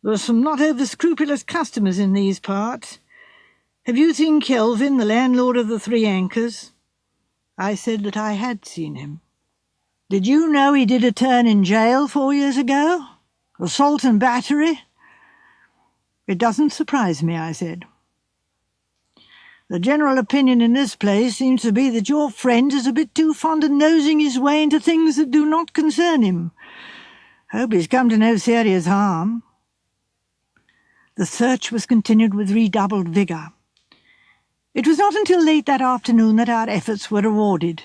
"There are some not over-scrupulous customers in these parts. Have you seen Kelvin, the landlord of the 3 Anchors?" I said that I had seen him. "Did you know he did a turn in jail 4 years ago? Assault and battery?" "It doesn't surprise me," I said. "The general opinion in this place seems to be that your friend is a bit too fond of nosing his way into things that do not concern him. Hope he's come to no serious harm." The search was continued with redoubled vigour. It was not until late that afternoon that our efforts were rewarded.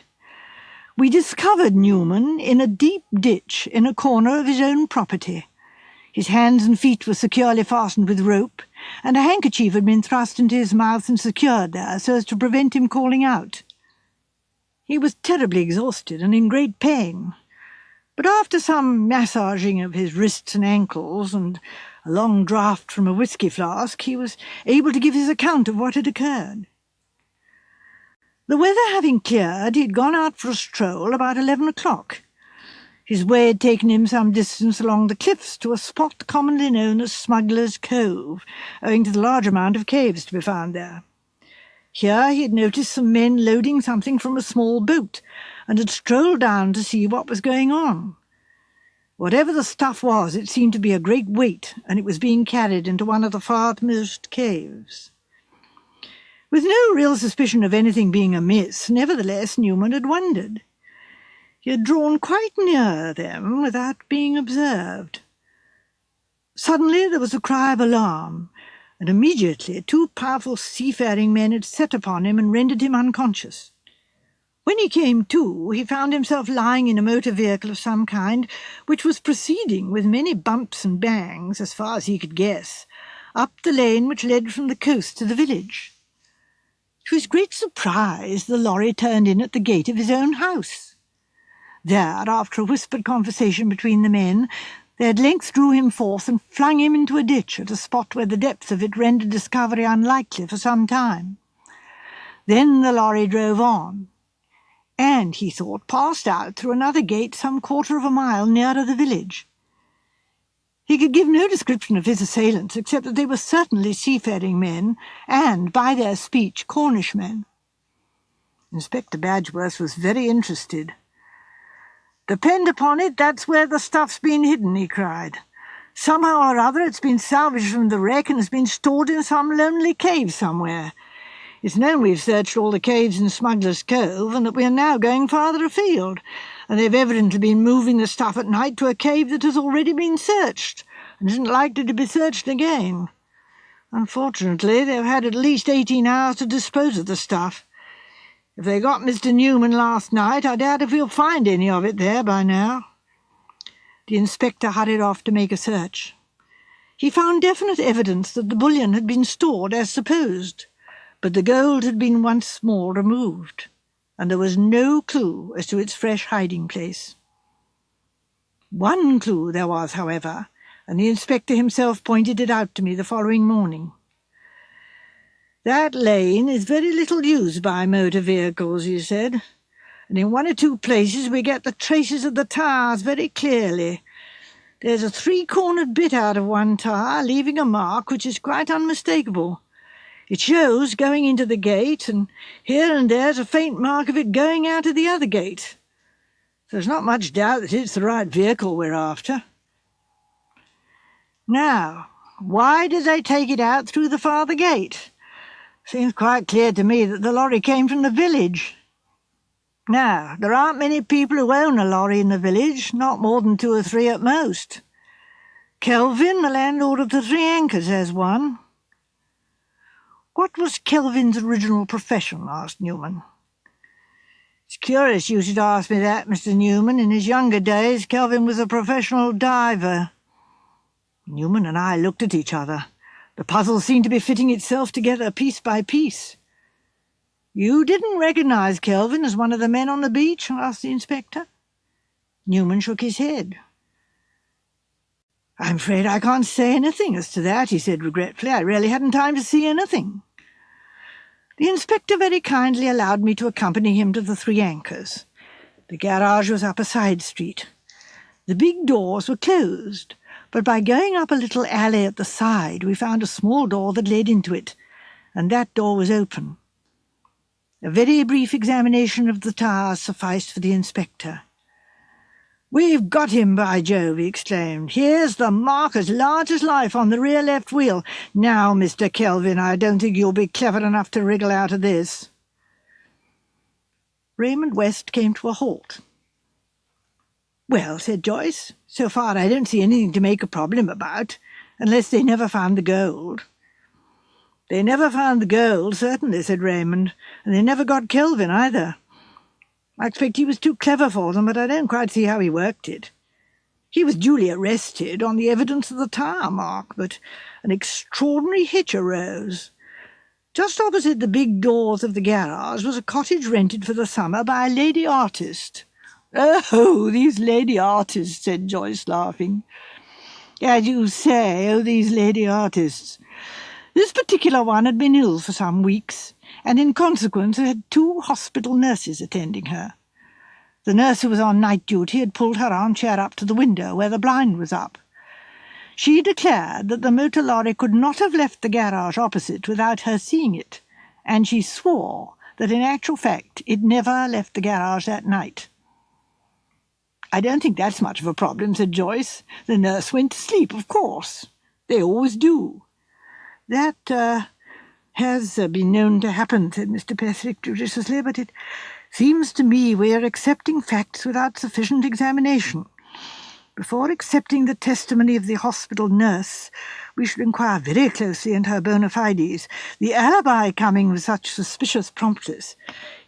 We discovered Newman in a deep ditch in a corner of his own property. His hands and feet were securely fastened with rope, and a handkerchief had been thrust into his mouth and secured there so as to prevent him calling out. He was terribly exhausted and in great pain, but after some massaging of his wrists and ankles and a long draught from a whisky flask, he was able to give his account of what had occurred. The weather having cleared, he had gone out for a stroll about 11 o'clock. His way had taken him some distance along the cliffs to a spot commonly known as Smuggler's Cove, owing to the large amount of caves to be found there. Here he had noticed some men loading something from a small boat, and had strolled down to see what was going on. Whatever the stuff was, it seemed to be a great weight, and it was being carried into one of the farthest caves. With no real suspicion of anything being amiss, nevertheless Newman had wondered. He had drawn quite near them without being observed. Suddenly there was a cry of alarm, and immediately 2 powerful seafaring men had set upon him and rendered him unconscious. When he came to, he found himself lying in a motor vehicle of some kind, which was proceeding with many bumps and bangs, as far as he could guess, up the lane which led from the coast to the village. To his great surprise, the lorry turned in at the gate of his own house. There, after a whispered conversation between the men, they at length drew him forth and flung him into a ditch at a spot where the depth of it rendered discovery unlikely for some time. Then the lorry drove on, and, he thought, passed out through another gate some 1/4 of a mile nearer the village. He could give no description of his assailants, except that they were certainly seafaring men, and, by their speech, Cornishmen. Inspector Badgeworth was very interested. "Depend upon it, that's where the stuff's been hidden," he cried. "Somehow or other it's been salvaged from the wreck and has been stored in some lonely cave somewhere. It's known we've searched all the caves in Smuggler's Cove, and that we are now going farther afield, and they've evidently been moving the stuff at night to a cave that has already been searched, and isn't likely to be searched again. Unfortunately, they've had at least 18 hours to dispose of the stuff. If they got Mr. Newman last night, I doubt if we'll find any of it there by now." The inspector hurried off to make a search. He found definite evidence that the bullion had been stored as supposed, but the gold had been once more removed, and there was no clue as to its fresh hiding place. One clue there was, however, and the inspector himself pointed it out to me the following morning. "That lane is very little used by motor vehicles," he said, "and in one or two places we get the traces of the tires very clearly. There's a three-cornered bit out of one tire, leaving a mark which is quite unmistakable. It shows going into the gate, and here and there's a faint mark of it going out of the other gate. There's not much doubt that it's the right vehicle we're after. Now, why did they take it out through the farther gate? Seems quite clear to me that the lorry came from the village. Now, there aren't many people who own a lorry in the village, not more than 2 or 3 at most. Kelvin, the landlord of the Three Anchors, has one." "What was Kelvin's original profession?" asked Newman. "It's curious you should ask me that, Mr. Newman. In his younger days, Kelvin was a professional diver." Newman and I looked at each other. The puzzle seemed to be fitting itself together piece by piece. "You didn't recognize Kelvin as one of the men on the beach?" asked the inspector. Newman shook his head. "I'm afraid I can't say anything as to that," he said regretfully. "I really hadn't time to see anything." The inspector very kindly allowed me to accompany him to the Three Anchors. The garage was up a side street. The big doors were closed, but by going up a little alley at the side we found a small door that led into it, and that door was open. A very brief examination of the tires sufficed for the inspector. "We've got him, by Jove!" he exclaimed. "Here's the mark as large as life on the rear left wheel. Now, Mr. Kelvin, I don't think you'll be clever enough to wriggle out of this." Raymond West came to a halt. "Well," said Joyce, "so far I don't see anything to make a problem about, unless they never found the gold." "They never found the gold, certainly," said Raymond, "and they never got Kelvin either. I expect he was too clever for them, but I don't quite see how he worked it. He was duly arrested on the evidence of the tire mark, but an extraordinary hitch arose. Just opposite the big doors of the garage was a cottage rented for the summer by a lady artist." "Oh, these lady artists," said Joyce, laughing. "As you say, oh, these lady artists. This particular one had been ill for some weeks, and in consequence had 2 hospital nurses attending her. The nurse who was on night duty had pulled her armchair up to the window where the blind was up. She declared that the motor lorry could not have left the garage opposite without her seeing it, and she swore that in actual fact it never left the garage that night." "I don't think that's much of a problem," said Joyce. "The nurse went to sleep, of course. They always do." "That has been known to happen," said Mr. Pesrick judiciously, "but it seems to me we are accepting facts without sufficient examination. Before accepting the testimony of the hospital nurse, we should inquire very closely into her bona fides. The alibi coming with such suspicious promptness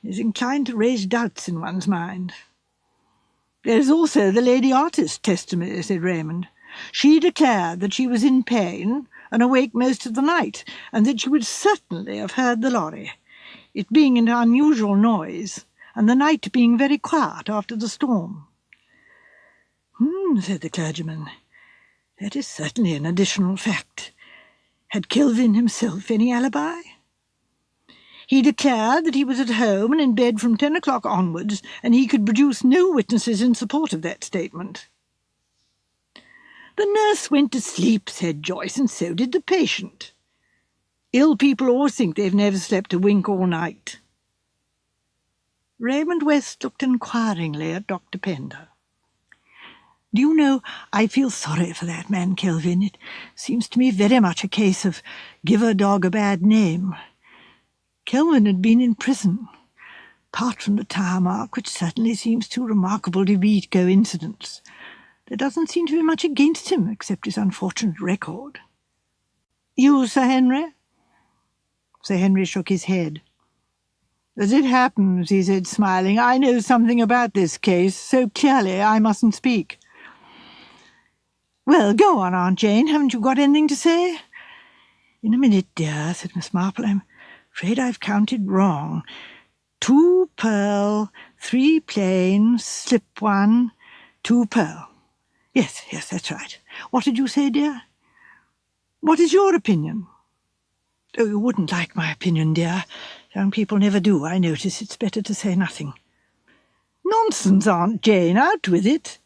is inclined to raise doubts in one's mind." "There is also the lady artist's testimony," said Raymond. "She declared that she was in pain and awake most of the night, and that she would certainly have heard the lorry, it being an unusual noise, and the night being very quiet after the storm." Said the clergyman. "That is certainly an additional fact. Had Kelvin himself any alibi?" "He declared that he was at home and in bed from 10 o'clock onwards, and he could produce no witnesses in support of that statement." "The nurse went to sleep," said Joyce, "and so did the patient. Ill people always think they've never slept a wink all night." Raymond West looked inquiringly at Dr. Pender. "Do you know, I feel sorry for that man Kelvin. It seems to me very much a case of give a dog a bad name. Kelvin had been in prison. Apart from the tire mark, which certainly seems too remarkable to be coincidence, there doesn't seem to be much against him except his unfortunate record." You, Sir Henry?" Sir Henry shook his head. "As it happens," he said, smiling, "I know something about this case, so clearly I mustn't speak." "Well, go on, Aunt Jane. Haven't you got anything to say?" "In a minute, dear," said Miss Marple. "I'm afraid I've counted wrong. 2 pearl, 3 plain, slip 1, 2 pearl. Yes, that's right. What did you say, dear?" "What is your opinion?" "Oh, you wouldn't like my opinion, dear. Young people never do, I notice. It's better to say nothing." "Nonsense, Aunt Jane. Out with it."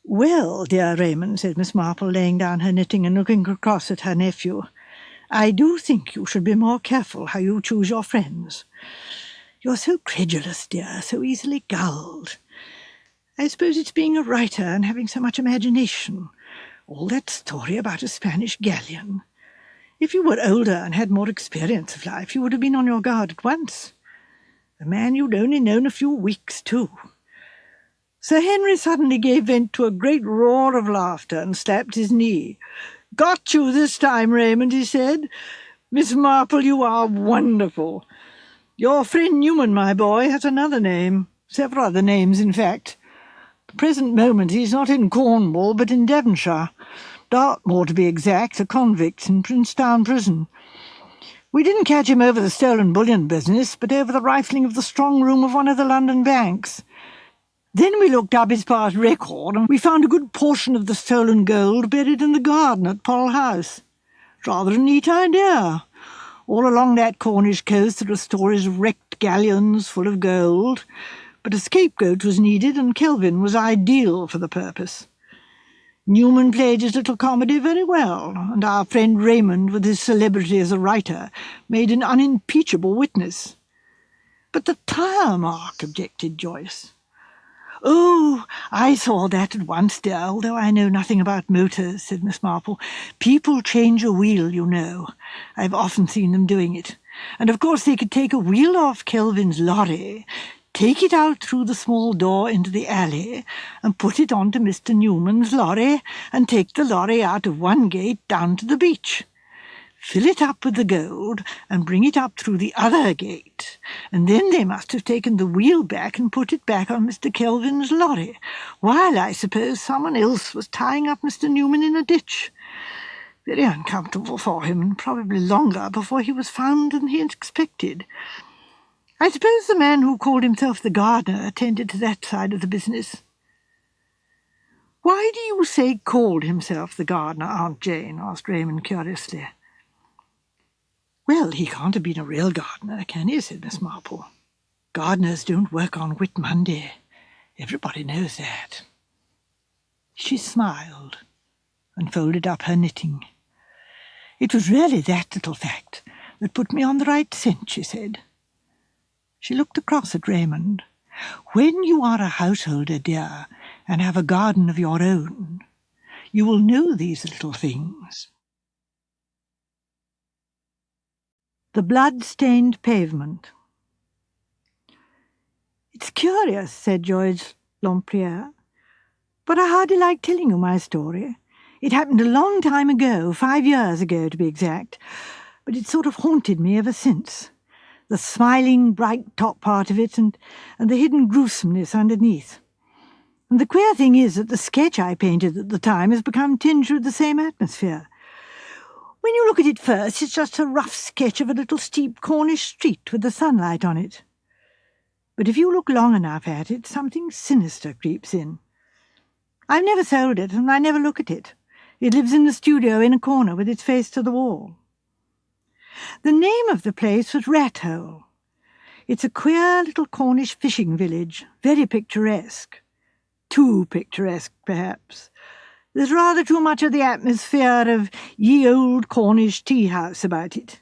"Well, dear Raymond," said Miss Marple, laying down her knitting and looking across at her nephew, "I do think you should be more careful how you choose your friends. You're so credulous, dear, so easily gulled. I suppose it's being a writer and having so much imagination. All that story about a Spanish galleon. If you were older and had more experience of life, you would have been on your guard at once. A man you'd only known a few weeks, too." Sir Henry suddenly gave vent to a great roar of laughter and slapped his knee. "Got you this time, Raymond," he said. "Miss Marple, you are wonderful. Your friend Newman, my boy, has another name. Several other names, in fact. At the present moment he's not in Cornwall, but in Devonshire. Dartmoor, to be exact, a convict in Princetown Prison. We didn't catch him over the stolen bullion business, but over the rifling of the strong room of one of the London banks. Then we looked up his past record, and we found a good portion of the stolen gold buried in the garden at Poll House. It's rather a neat idea. All along that Cornish coast there are stories of wrecked galleons full of gold, but a scapegoat was needed, and Kelvin was ideal for the purpose. Newman played his little comedy very well, and our friend Raymond, with his celebrity as a writer, made an unimpeachable witness." "But the tire mark," objected Joyce. "Oh, I saw that at once, dear, although I know nothing about motors," said Miss Marple. "People change a wheel, you know. I've often seen them doing it. And of course they could take a wheel off Kelvin's lorry, take it out through the small door into the alley, and put it onto Mr. Newman's lorry, and take the lorry out of one gate down to the beach. Fill it up with the gold, and bring it up through the other gate, and then they must have taken the wheel back and put it back on Mr. Kelvin's lorry, while I suppose someone else was tying up Mr. Newman in a ditch. Very uncomfortable for him, and probably longer before he was found than he had expected. I suppose the man who called himself the gardener attended to that side of the business." "Why do you say called himself the gardener, Aunt Jane?" asked Raymond curiously. "Well, he can't have been a real gardener, can he?" said Miss Marple. "Gardeners don't work on Whit Monday. Everybody knows that." She smiled and folded up her knitting. "It was really that little fact that put me on the right scent," she said. She looked across at Raymond. "When you are a householder, dear, and have a garden of your own, you will know these little things." The blood-stained pavement. "It's curious," said George Lempriere, "but I hardly like telling you my story. It happened a long time ago, 5 years ago to be exact, but it's sort of haunted me ever since. The smiling, bright top part of it, and the hidden gruesomeness underneath. And the queer thing is that the sketch I painted at the time has become tinged with the same atmosphere. When you look at it first, it's just a rough sketch of a little steep Cornish street with the sunlight on it. But if you look long enough at it, something sinister creeps in. I've never sold it, and I never look at it. It lives in the studio in a corner with its face to the wall. The name of the place was Rat Hole. It's a queer little Cornish fishing village, very picturesque. Too picturesque, perhaps. There's rather too much of the atmosphere of ye old Cornish tea-house about it.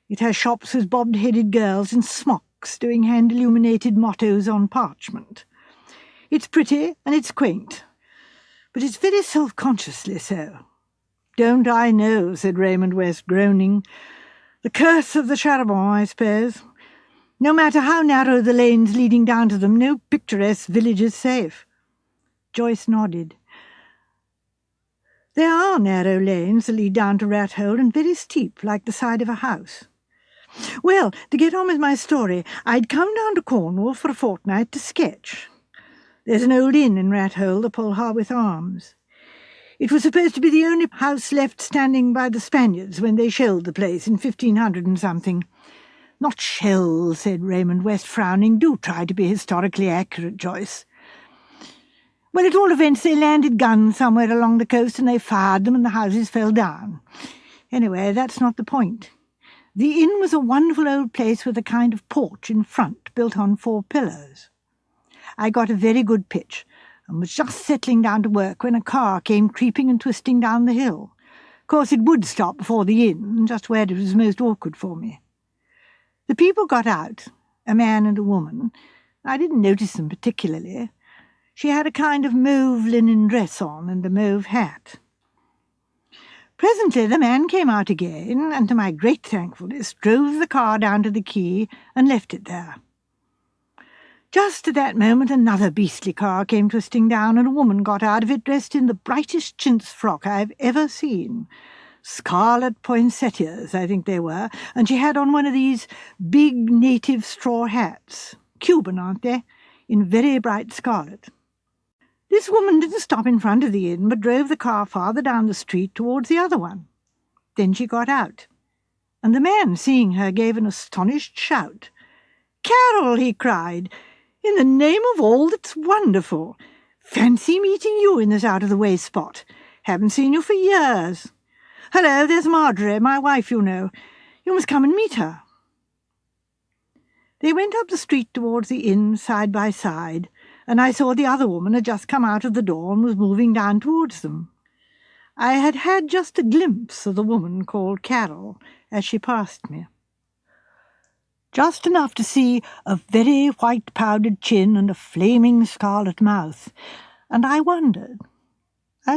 It has shops with bobbed-headed girls in smocks doing hand-illuminated mottos on parchment. It's pretty and it's quaint, but it's very self-consciously so. "Don't I know," said Raymond West, groaning. "The curse of the Charbon, I suppose. No matter how narrow the lanes leading down to them, no picturesque village is safe." Joyce nodded. There are narrow lanes that lead down to Rat Hole and very steep, like the side of a house. Well, to get on with my story, I'd come down to Cornwall for a fortnight to sketch. There's an old inn in Rat Hole, the Polharwyth Arms. It was supposed to be the only house left standing by the Spaniards when they shelled the place in 1500 and something. Not shell, said Raymond West, frowning. Do try to be historically accurate, Joyce. Well, at all events, they landed guns somewhere along the coast and they fired them and the houses fell down. Anyway, that's not the point. The inn was a wonderful old place with a kind of porch in front, built on 4 pillars. I got a very good pitch and was just settling down to work when a car came creeping and twisting down the hill. Of course, it would stop before the inn, just where it was most awkward for me. The people got out, a man and a woman. I didn't notice them particularly. She had a kind of mauve linen dress on and a mauve hat. Presently the man came out again, and to my great thankfulness drove the car down to the quay and left it there. Just at that moment another beastly car came twisting down, and a woman got out of it dressed in the brightest chintz frock I've ever seen. Scarlet poinsettias, I think they were, and she had on one of these big native straw hats. Cuban, aren't they? In very bright scarlet. This woman didn't stop in front of the inn, but drove the car farther down the street towards the other one. Then she got out, and the man, seeing her, gave an astonished shout. "Carol!" he cried. "In the name of all that's wonderful! Fancy meeting you in this out-of-the-way spot. Haven't seen you for years. Hello, there's Marjorie, my wife, you know. You must come and meet her." They went up the street towards the inn side by side, and I saw the other woman had just come out of the door and was moving down towards them. I had had just a glimpse of the woman called Carol as she passed me. Just enough to see a very white powdered chin and a flaming scarlet mouth, and I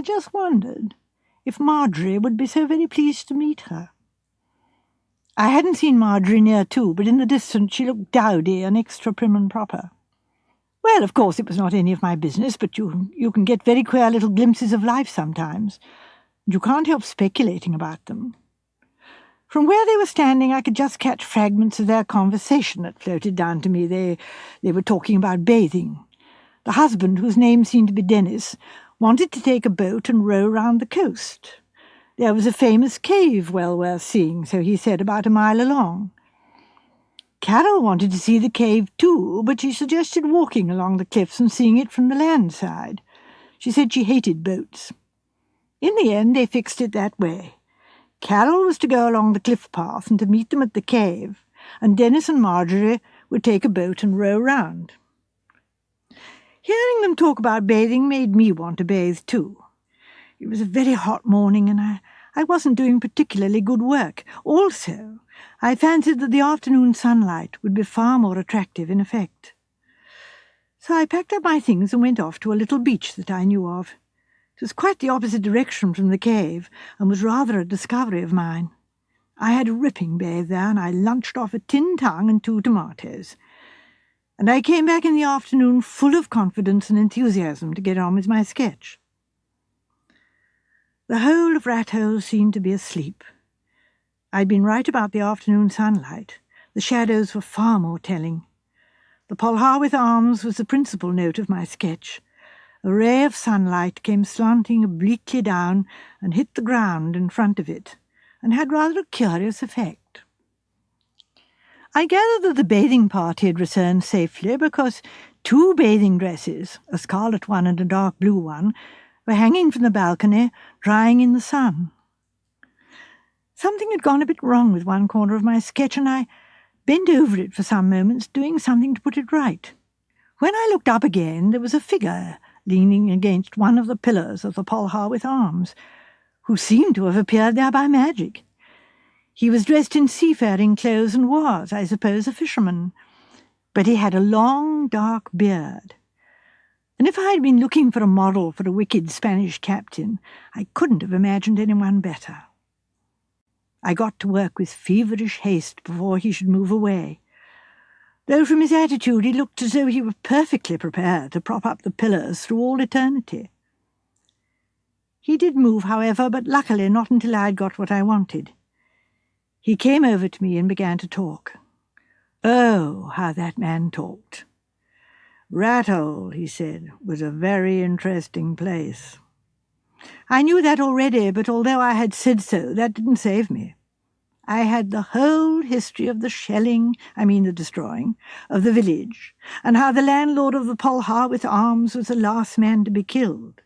just wondered, if Marjorie would be so very pleased to meet her. I hadn't seen Marjorie near to, but in the distance she looked dowdy and extra prim and proper. Well, of course, it was not any of my business, but you can get very queer little glimpses of life sometimes. You can't help speculating about them. From where they were standing, I could just catch fragments of their conversation that floated down to me. They were talking about bathing. The husband, whose name seemed to be Dennis, wanted to take a boat and row round the coast. There was a famous cave well worth seeing, so he said, about a mile along. Carol wanted to see the cave too, but she suggested walking along the cliffs and seeing it from the land side. She said she hated boats. In the end, they fixed it that way. Carol was to go along the cliff path and to meet them at the cave, and Dennis and Marjorie would take a boat and row round. Hearing them talk about bathing made me want to bathe too. It was a very hot morning, and I wasn't doing particularly good work. Also, I fancied that the afternoon sunlight would be far more attractive in effect. So I packed up my things and went off to a little beach that I knew of. It was quite the opposite direction from the cave, and was rather a discovery of mine. I had a ripping bathe there, and I lunched off a tin tongue and 2 tomatoes. And I came back in the afternoon full of confidence and enthusiasm to get on with my sketch. The whole of Rat Hole seemed to be asleep. I'd been right about the afternoon sunlight. The shadows were far more telling. The Polharwyth Arms was the principal note of my sketch. A ray of sunlight came slanting obliquely down and hit the ground in front of it, and had rather a curious effect. I gathered that the bathing party had returned safely because 2 bathing dresses, a scarlet one and a dark blue one, were hanging from the balcony, drying in the sun. Something had gone a bit wrong with one corner of my sketch, and I bent over it for some moments, doing something to put it right. When I looked up again, there was a figure leaning against one of the pillars of the Polharwyth Arms, who seemed to have appeared there by magic. He was dressed in seafaring clothes and was, I suppose, a fisherman, but he had a long, dark beard. And if I had been looking for a model for a wicked Spanish captain, I couldn't have imagined anyone better. I got to work with feverish haste before he should move away, though from his attitude he looked as though he were perfectly prepared to prop up the pillars through all eternity. He did move, however, but luckily not until I had got what I wanted. He came over to me and began to talk. Oh, how that man talked. Rathole, he said, was a very interesting place. I knew that already, but although I had said so, that didn't save me. I had the whole history of the the destroying, of the village, and how the landlord of the Polha with Arms was the last man to be killed,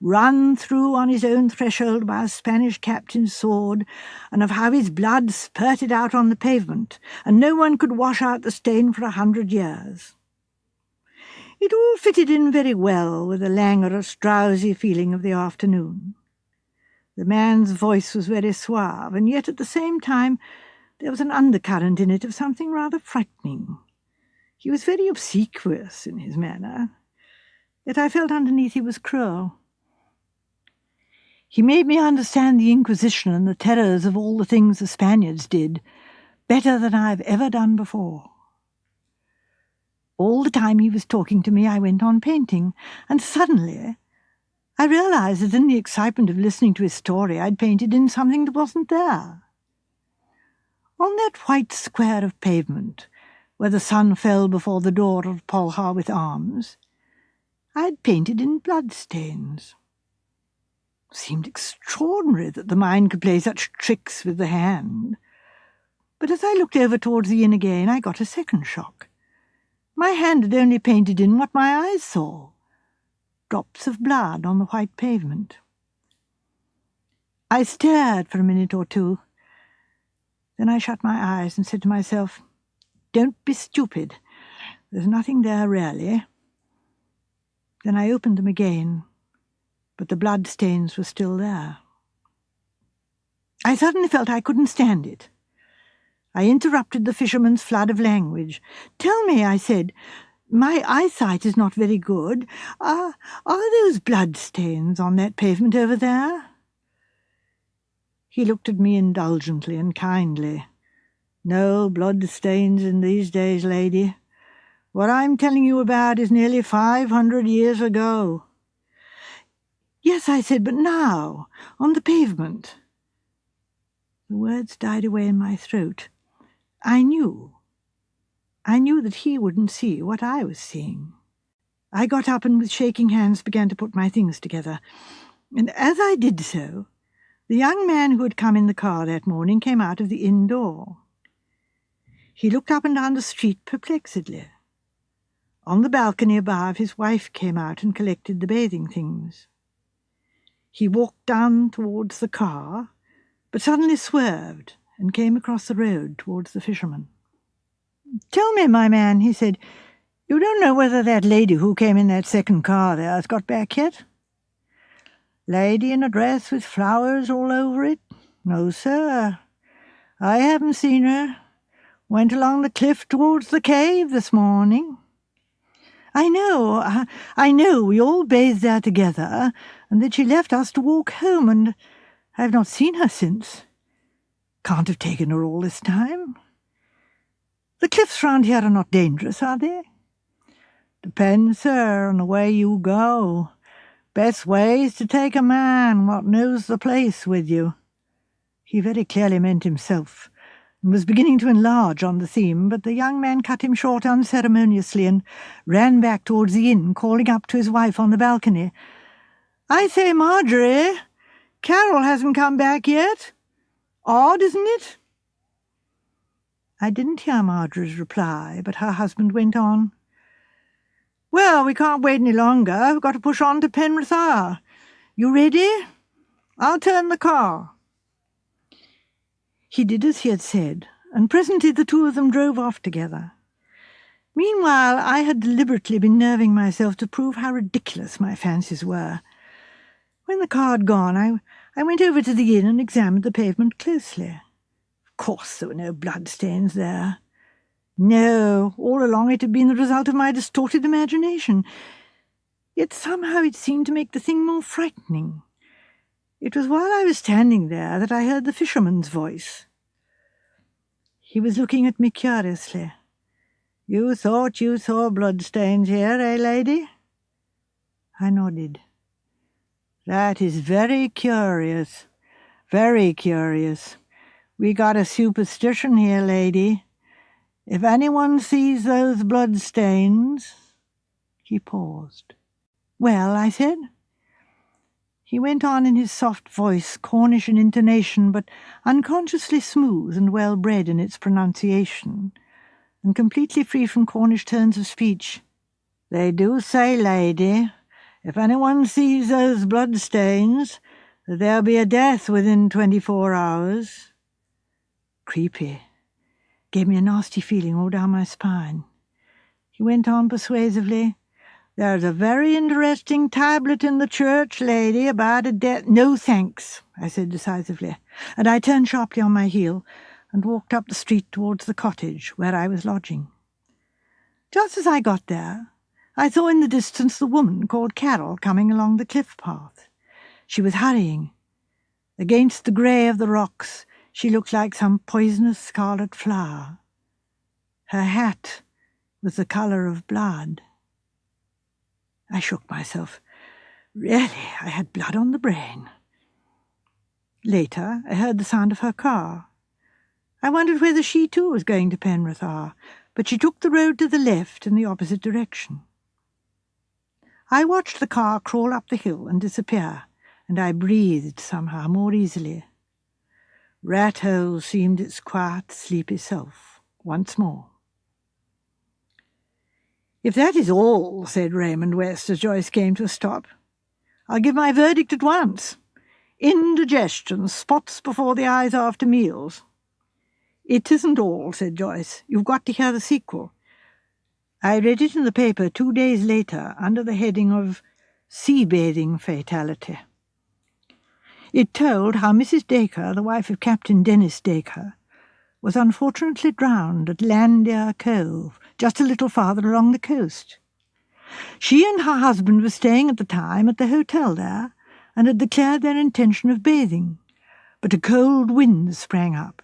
run through on his own threshold by a Spanish captain's sword, and of how his blood spurted out on the pavement, and no one could wash out the stain for 100 years. It all fitted in very well with the languorous, drowsy feeling of the afternoon. The man's voice was very suave, and yet at the same time there was an undercurrent in it of something rather frightening. He was very obsequious in his manner, yet I felt underneath he was cruel. He made me understand the Inquisition and the terrors of all the things the Spaniards did better than I have ever done before. All the time he was talking to me I went on painting, and suddenly I realized that in the excitement of listening to his story I'd painted in something that wasn't there. On that white square of pavement, where the sun fell before the door of Polha with Arms, I'd painted in bloodstains. It seemed extraordinary that the mind could play such tricks with the hand. But as I looked over towards the inn again, I got a second shock. My hand had only painted in what my eyes saw, drops of blood on the white pavement. I stared for a minute or two. Then I shut my eyes and said to myself, "Don't be stupid. There's nothing there really." Then I opened them again, but the blood stains were still there. I suddenly felt I couldn't stand it. I interrupted the fisherman's flood of language. "Tell me," I said, "my eyesight is not very good. Are those blood-stains on that pavement over there?" He looked at me indulgently and kindly. "No blood-stains in these days, lady. What I'm telling you about is nearly 500 years ago." "Yes," I said, "but now, on the pavement." The words died away in my throat. I knew that he wouldn't see what I was seeing. I got up and with shaking hands began to put my things together. And as I did so, the young man who had come in the car that morning came out of the inn door. He looked up and down the street perplexedly. On the balcony above, his wife came out and collected the bathing things. He walked down towards the car, but suddenly swerved and came across the road towards the fisherman. "Tell me, my man," he said, "you don't know whether that lady who came in that second car there has got back yet?" "Lady in a dress with flowers all over it? No, sir. I haven't seen her. Went along the cliff towards the cave this morning." I know, we all bathed there together, and then she left us to walk home, and I have not seen her since. Can't have taken her all this time. The cliffs round here are not dangerous, are they?" "Depends, sir, on the way you go. Best way is to take a man what knows the place with you." He very clearly meant himself, and was beginning to enlarge on the theme, but the young man cut him short unceremoniously and ran back towards the inn, calling up to his wife on the balcony, "I say, Marjorie, Carol hasn't come back yet. Odd, isn't it?" I didn't hear Marjorie's reply, but her husband went on, "Well, we can't wait any longer. We've got to push on to Penrith Hour. You ready? I'll turn the car." He did as he had said, and presently the two of them drove off together. Meanwhile, I had deliberately been nerving myself to prove how ridiculous my fancies were. When the car had gone, I went over to the inn and examined the pavement closely. Of course there were no bloodstains there. No, all along it had been the result of my distorted imagination. Yet somehow it seemed to make the thing more frightening. It was while I was standing there that I heard the fisherman's voice. He was looking at me curiously. "You thought you saw bloodstains here, eh, lady?" I nodded. That is very curious. Very curious. We got a superstition here, lady. If anyone sees those bloodstains—" He paused. "Well," I said. He went on in his soft voice, Cornish in intonation, but unconsciously smooth and well-bred in its pronunciation, and completely free from Cornish turns of speech. "They do say, lady, if anyone sees those bloodstains, that there'll be a death within 24 hours. Creepy. Gave me a nasty feeling all down my spine. He went on persuasively. "There's a very interesting tablet in the church, lady, about a death—" "No, thanks," I said decisively, and I turned sharply on my heel and walked up the street towards the cottage where I was lodging. Just as I got there, I saw in the distance the woman called Carol coming along the cliff path. She was hurrying. Against the grey of the rocks, she looked like some poisonous scarlet flower. Her hat was the colour of blood. I shook myself. Really, I had blood on the brain. Later, I heard the sound of her car. I wondered whether she too was going to Penrith R, but she took the road to the left in the opposite direction. I watched the car crawl up the hill and disappear, and I breathed somehow more easily. Rat-hole seemed its quiet, sleepy self once more. "If that is all," said Raymond West as Joyce came to a stop, "I'll give my verdict at once. Indigestion, spots before the eyes after meals." "It isn't all," said Joyce. "You've got to hear the sequel. I read it in the paper 2 days later under the heading of sea-bathing fatality. It told how Mrs. Dacre, the wife of Captain Dennis Dacre, was unfortunately drowned at Landier Cove, just a little farther along the coast. She and her husband were staying at the time at the hotel there and had declared their intention of bathing, but a cold wind sprang up.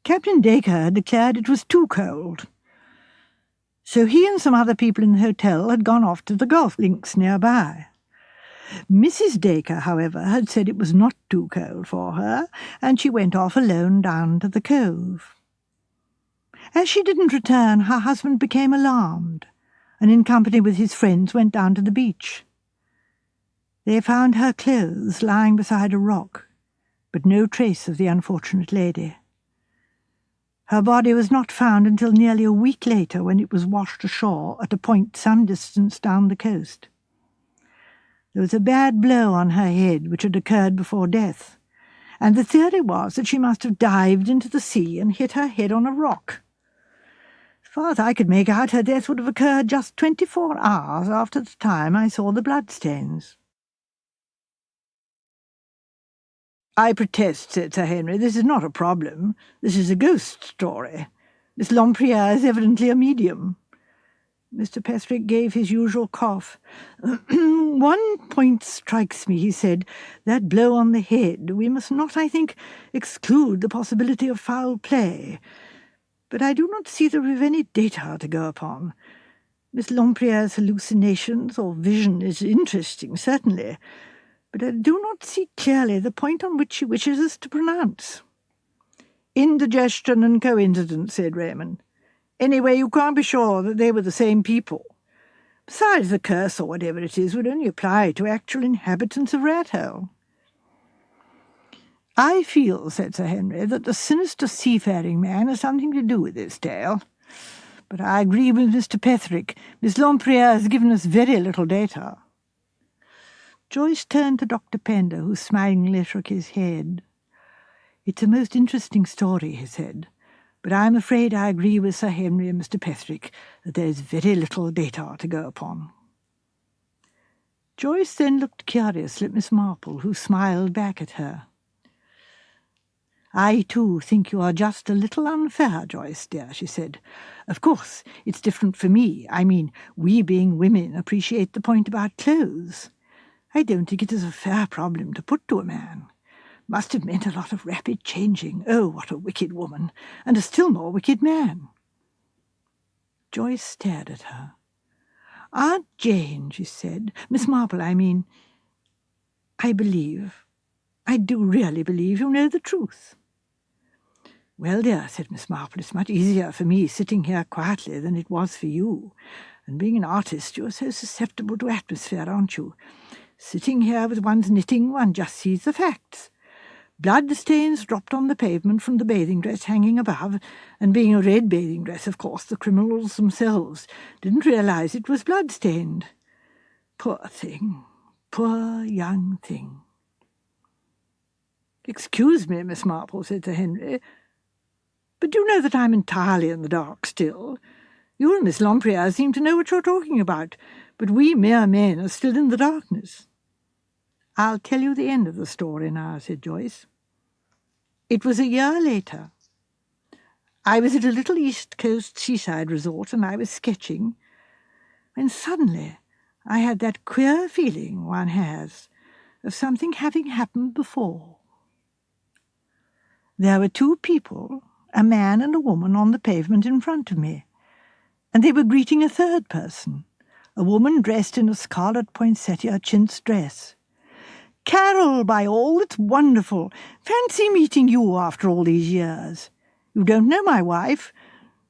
Captain Dacre had declared it was too cold. So he and some other people in the hotel had gone off to the golf links nearby. Mrs. Dacre, however, had said it was not too cold for her, and she went off alone down to the cove. As she didn't return, her husband became alarmed, and in company with his friends went down to the beach. They found her clothes lying beside a rock, but no trace of the unfortunate lady. Her body was not found until nearly a week later, when it was washed ashore at a point some distance down the coast. There was a bad blow on her head which had occurred before death, and the theory was that she must have dived into the sea and hit her head on a rock. As far as I could make out, her death would have occurred just 24 hours after the time I saw the bloodstains. "I protest," said Sir Henry, "this is not a problem. This is a ghost story. Miss Lempriere is evidently a medium." Mr. Petherick gave his usual cough. "One point strikes me," he said. "That blow on the head. We must not, I think, exclude the possibility of foul play. But I do not see that we have any data to go upon. Miss Lempriere's hallucinations or vision is interesting, certainly, but I do not see clearly the point on which she wishes us to pronounce." "Indigestion and coincidence," said Raymond. "Anyway, you can't be sure that they were the same people. Besides, the curse, or whatever it is, would only apply to actual inhabitants of Rat-hole." "I feel," said Sir Henry, "that the sinister seafaring man has something to do with this tale. But I agree with Mr. Petherick. Miss Lempriere has given us very little data." Joyce turned to Dr. Pender, who smilingly shook his head. "It's a most interesting story," he said, "but I'm afraid I agree with Sir Henry and Mr. Petherick that there is very little data to go upon." Joyce then looked curiously at Miss Marple, who smiled back at her. "I, too, think you are just a little unfair, Joyce, dear," she said. "Of course, it's different for me. I mean, we being women appreciate the point about clothes. I don't think it is a fair problem to put to a man. Must have meant a lot of rapid changing. Oh, what a wicked woman, and a still more wicked man." Joyce stared at her. "Aunt Jane," she said, "Miss Marple, I mean." I do really believe you know the truth." "Well, dear," said Miss Marple, "it's much easier for me sitting here quietly than it was for you. And being an artist, you're so susceptible to atmosphere, aren't you? Sitting here with one's knitting, one just sees the facts. Blood stains dropped on the pavement from the bathing dress hanging above, and being a red bathing dress, of course, the criminals themselves didn't realise it was blood-stained. Poor thing, poor young thing." "Excuse me, Miss Marple," said Sir Henry, "but do you know that I'm entirely in the dark still? You and Miss Lempriere seem to know what you're talking about, but we mere men are still in the darkness." "I'll tell you the end of the story now," said Joyce. "It was a year later. I was at a little East Coast seaside resort, and I was sketching, when suddenly I had that queer feeling one has of something having happened before. There were two people, a man and a woman, on the pavement in front of me, and they were greeting a third person, a woman dressed in a scarlet poinsettia chintz dress. 'Carol, by all that's wonderful! Fancy meeting you after all these years. You don't know my wife.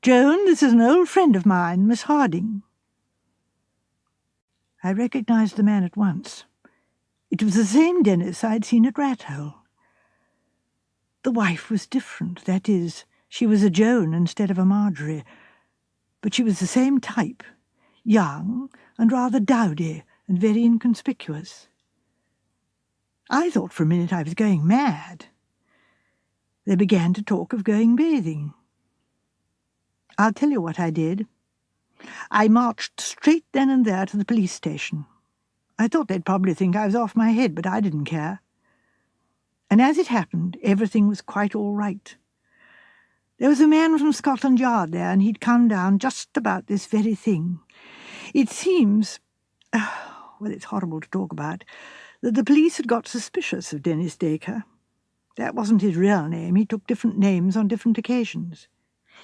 Joan, this is an old friend of mine, Miss Harding.' I recognised the man at once. It was the same Dennis I'd seen at Rathole. The wife was different, that is, she was a Joan instead of a Marjorie, but she was the same type, young and rather dowdy and very inconspicuous. I thought for a minute I was going mad. They began to talk of going bathing. I'll tell you what I did. I marched straight then and there to the police station. I thought they'd probably think I was off my head, but I didn't care. And as it happened, everything was quite all right. There was a man from Scotland Yard there, and he'd come down just about this very thing. It seems, well, it's horrible to talk about, that the police had got suspicious of Dennis Dacre. That wasn't his real name. He took different names on different occasions.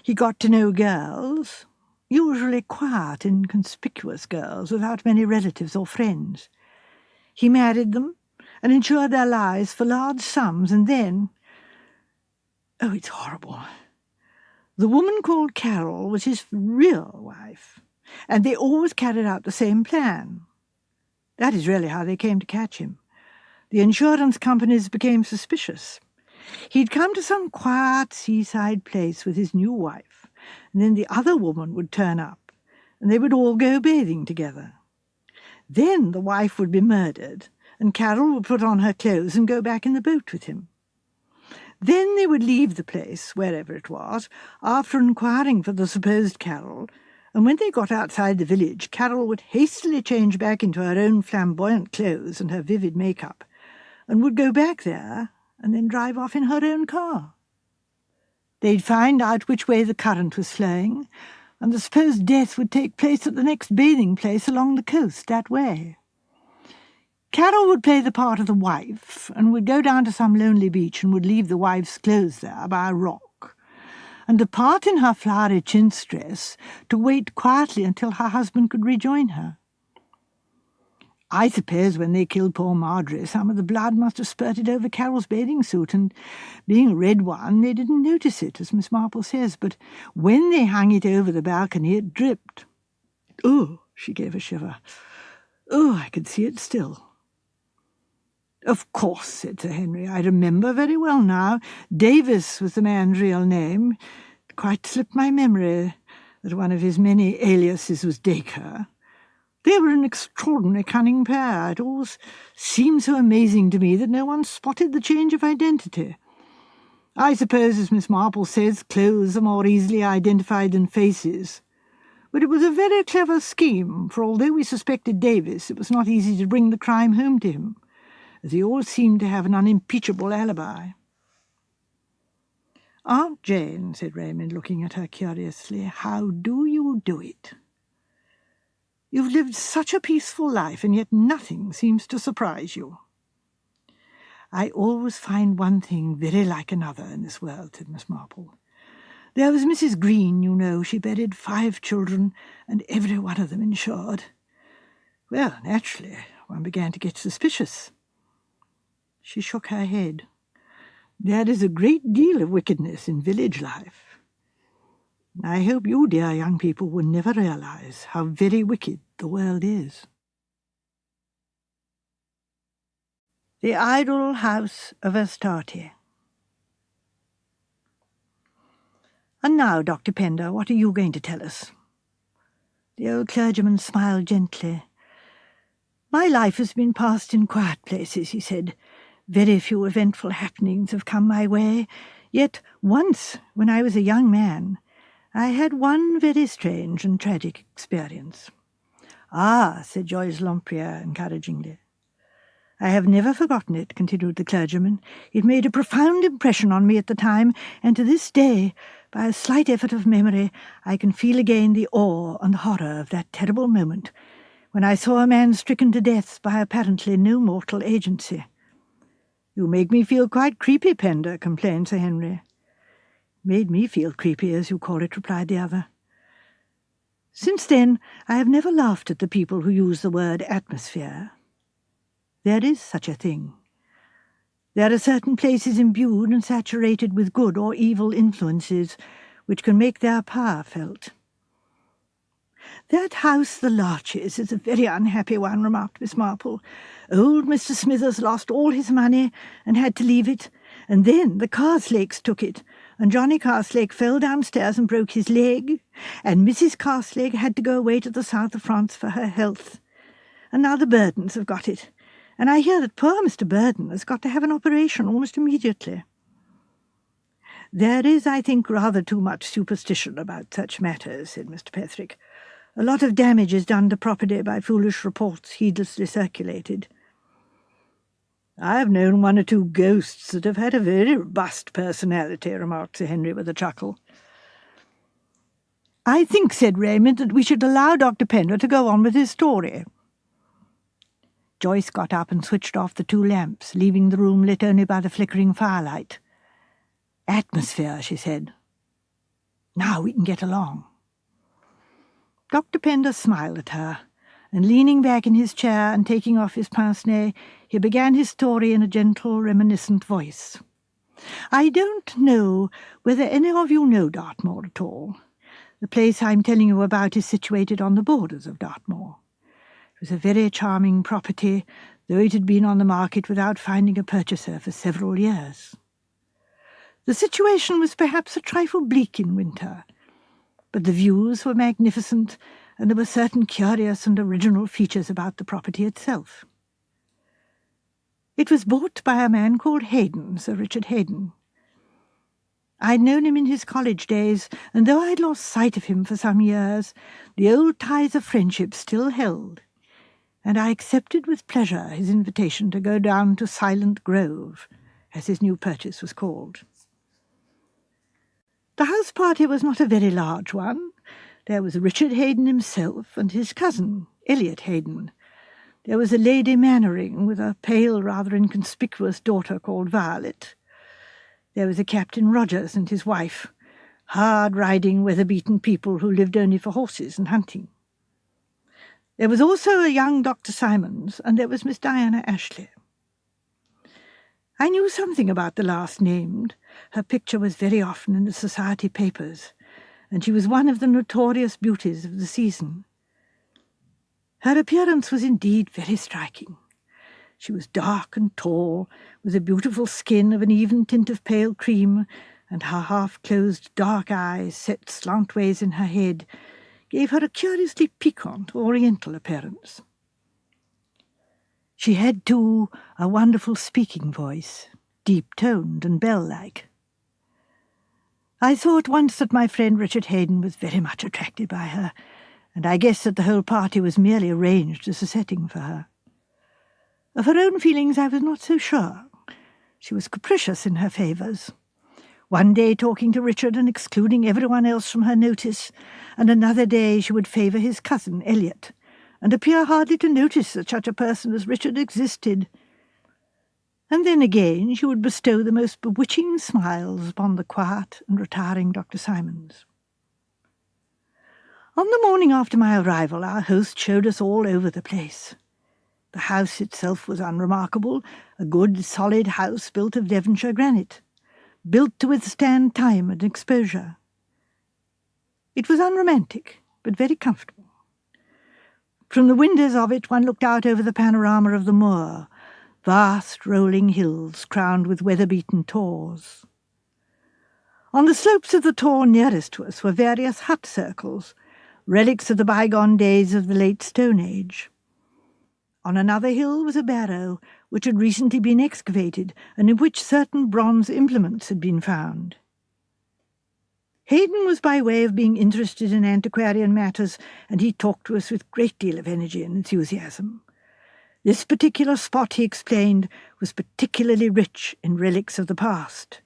He got to know girls, usually quiet, inconspicuous girls without many relatives or friends. He married them and insured their lives for large sums, and then... Oh, it's horrible. The woman called Carol was his real wife, and they always carried out the same plan. That is really how they came to catch him. The insurance companies became suspicious. He'd come to some quiet seaside place with his new wife, and then the other woman would turn up, and they would all go bathing together. Then the wife would be murdered, and Carol would put on her clothes and go back in the boat with him. Then they would leave the place, wherever it was, after inquiring for the supposed Carol, and when they got outside the village, Carol would hastily change back into her own flamboyant clothes and her vivid makeup, and would go back there and then drive off in her own car. They'd find out which way the current was flowing, and the supposed death would take place at the next bathing place along the coast that way. Carol would play the part of the wife, and would go down to some lonely beach and would leave the wife's clothes there by a rock, and depart in her flowery chintz dress to wait quietly until her husband could rejoin her. I suppose when they killed poor Marjorie, some of the blood must have spurted over Carol's bathing suit, and being a red one, they didn't notice it, as Miss Marple says, but when they hung it over the balcony, it dripped. Oh, she gave a shiver. Oh, I could see it still. Of course, said Sir Henry, I remember very well now. Davis was the man's real name. It quite slipped my memory that one of his many aliases was Dacre. They were an extraordinary cunning pair. It always seemed so amazing to me that no one spotted the change of identity. I suppose, as Miss Marple says, clothes are more easily identified than faces. But it was a very clever scheme, for although we suspected Davis, it was not easy to bring the crime home to him, as he always seemed to have an unimpeachable alibi. Aunt Jane, said Raymond, looking at her curiously, how do you do it? You've lived such a peaceful life, and yet nothing seems to surprise you. I always find one thing very like another in this world, said Miss Marple. There was Mrs. Green, you know. She buried 5 children, and every one of them insured. Well, naturally, one began to get suspicious. She shook her head. "There is a great deal of wickedness in village life. I hope you, dear young people, will never realize how very wicked the world is." The Idle House of Astarte. "And now, Dr. Pender, what are you going to tell us?" The old clergyman smiled gently. "My life has been passed in quiet places," he said. "Very few eventful happenings have come my way, yet once, when I was a young man, I had one very strange and tragic experience." "Ah," said Joyce Lempriere encouragingly. "I have never forgotten it," continued the clergyman. "It made a profound impression on me at the time, and to this day, by a slight effort of memory, I can feel again the awe and horror of that terrible moment when I saw a man stricken to death by apparently no mortal agency." "You make me feel quite creepy, Pender," complained Sir Henry. "Made me feel creepy, as you call it," replied the other. "Since then, I have never laughed at the people who use the word atmosphere. There is such a thing. There are certain places imbued and saturated with good or evil influences which can make their power felt." "That house, the Larches, is a very unhappy one," remarked Miss Marple. "Old Mr. Smithers lost all his money and had to leave it, and then the Carslakes took it, and Johnny Carslake fell downstairs and broke his leg, and Mrs. Carslake had to go away to the south of France for her health. And now the Burdens have got it, and I hear that poor Mr. Burden has got to have an operation almost immediately." "There is, I think, rather too much superstition about such matters," said Mr. Petherick. "A lot of damage is done to property by foolish reports heedlessly circulated." "I have known one or two ghosts that have had a very robust personality," remarked Sir Henry with a chuckle. "I think," said Raymond, "that we should allow Dr. Pender to go on with his story." Joyce got up and switched off the 2 lamps, leaving the room lit only by the flickering firelight. "Atmosphere," she said. "Now we can get along." Dr. Pender smiled at her, and leaning back in his chair and taking off his pince-nez, he began his story in a gentle, reminiscent voice. "I don't know whether any of you know Dartmoor at all. The place I'm telling you about is situated on the borders of Dartmoor. It was a very charming property, though it had been on the market without finding a purchaser for several years. The situation was perhaps a trifle bleak in winter, but the views were magnificent, and there were certain curious and original features about the property itself. It was bought by a man called Hayden, Sir Richard Hayden. I'd known him in his college days, and though I'd lost sight of him for some years, the old ties of friendship still held, and I accepted with pleasure his invitation to go down to Silent Grove, as his new purchase was called. The house party was not a very large one. There was Richard Hayden himself and his cousin, Elliot Hayden. There was a Lady Mannering with a pale, rather inconspicuous daughter called Violet. There was a Captain Rogers and his wife, hard-riding, weather-beaten people who lived only for horses and hunting. There was also a young Dr. Simons, and there was Miss Diana Ashley. I knew something about the last named. Her picture was very often in the society papers, and she was one of the notorious beauties of the season. Her appearance was indeed very striking. She was dark and tall, with a beautiful skin of an even tint of pale cream, and her half-closed dark eyes, set slantways in her head, gave her a curiously piquant, oriental appearance. She had, too, a wonderful speaking voice, deep-toned and bell-like. I saw at once that my friend Richard Hayden was very much attracted by her, and I guessed that the whole party was merely arranged as a setting for her. Of her own feelings I was not so sure. She was capricious in her favours. One day talking to Richard and excluding everyone else from her notice, and another day she would favour his cousin, Elliot, and appear hardly to notice that such a person as Richard existed. And then again she would bestow the most bewitching smiles upon the quiet and retiring Dr. Simons. On the morning after my arrival, our host showed us all over the place. The house itself was unremarkable, a good, solid house built of Devonshire granite, built to withstand time and exposure. It was unromantic, but very comfortable. From the windows of it one looked out over the panorama of the moor, vast rolling hills crowned with weather-beaten tors. On the slopes of the tor nearest to us were various hut circles, relics of the bygone days of the late Stone Age. On another hill was a barrow, which had recently been excavated, and in which certain bronze implements had been found. Haydon was by way of being interested in antiquarian matters, and he talked to us with a great deal of energy and enthusiasm. This particular spot, he explained, was particularly rich in relics of the past.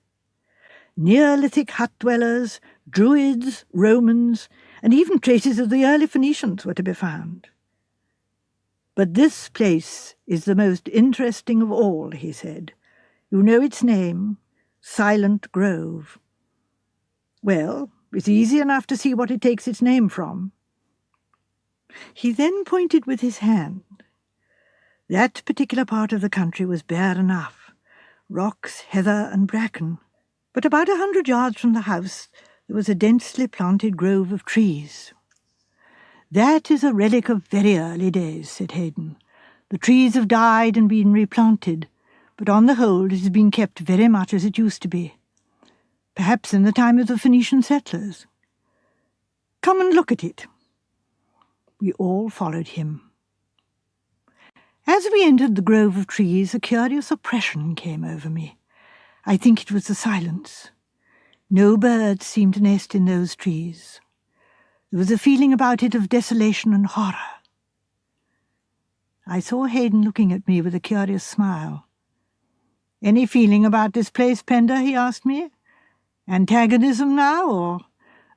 Neolithic hut-dwellers, Druids, Romans, and even traces of the early Phoenicians were to be found. "But this place is the most interesting of all," he said. "You know its name, Silent Grove. Well, it's easy enough to see what it takes its name from." He then pointed with his hand. That particular part of the country was bare enough, rocks, heather, and bracken, but about 100 yards from the house there was a densely planted grove of trees. "That is a relic of very early days," said Haydon. "The trees have died and been replanted, but on the whole it has been kept very much as it used to be. Perhaps in the time of the Phoenician settlers. Come and look at it." We all followed him. As we entered the grove of trees, a curious oppression came over me. I think it was the silence. No birds seemed to nest in those trees. There was a feeling about it of desolation and horror. I saw Haydon looking at me with a curious smile. "Any feeling about this place, Pender?" he asked me. "Antagonism now, or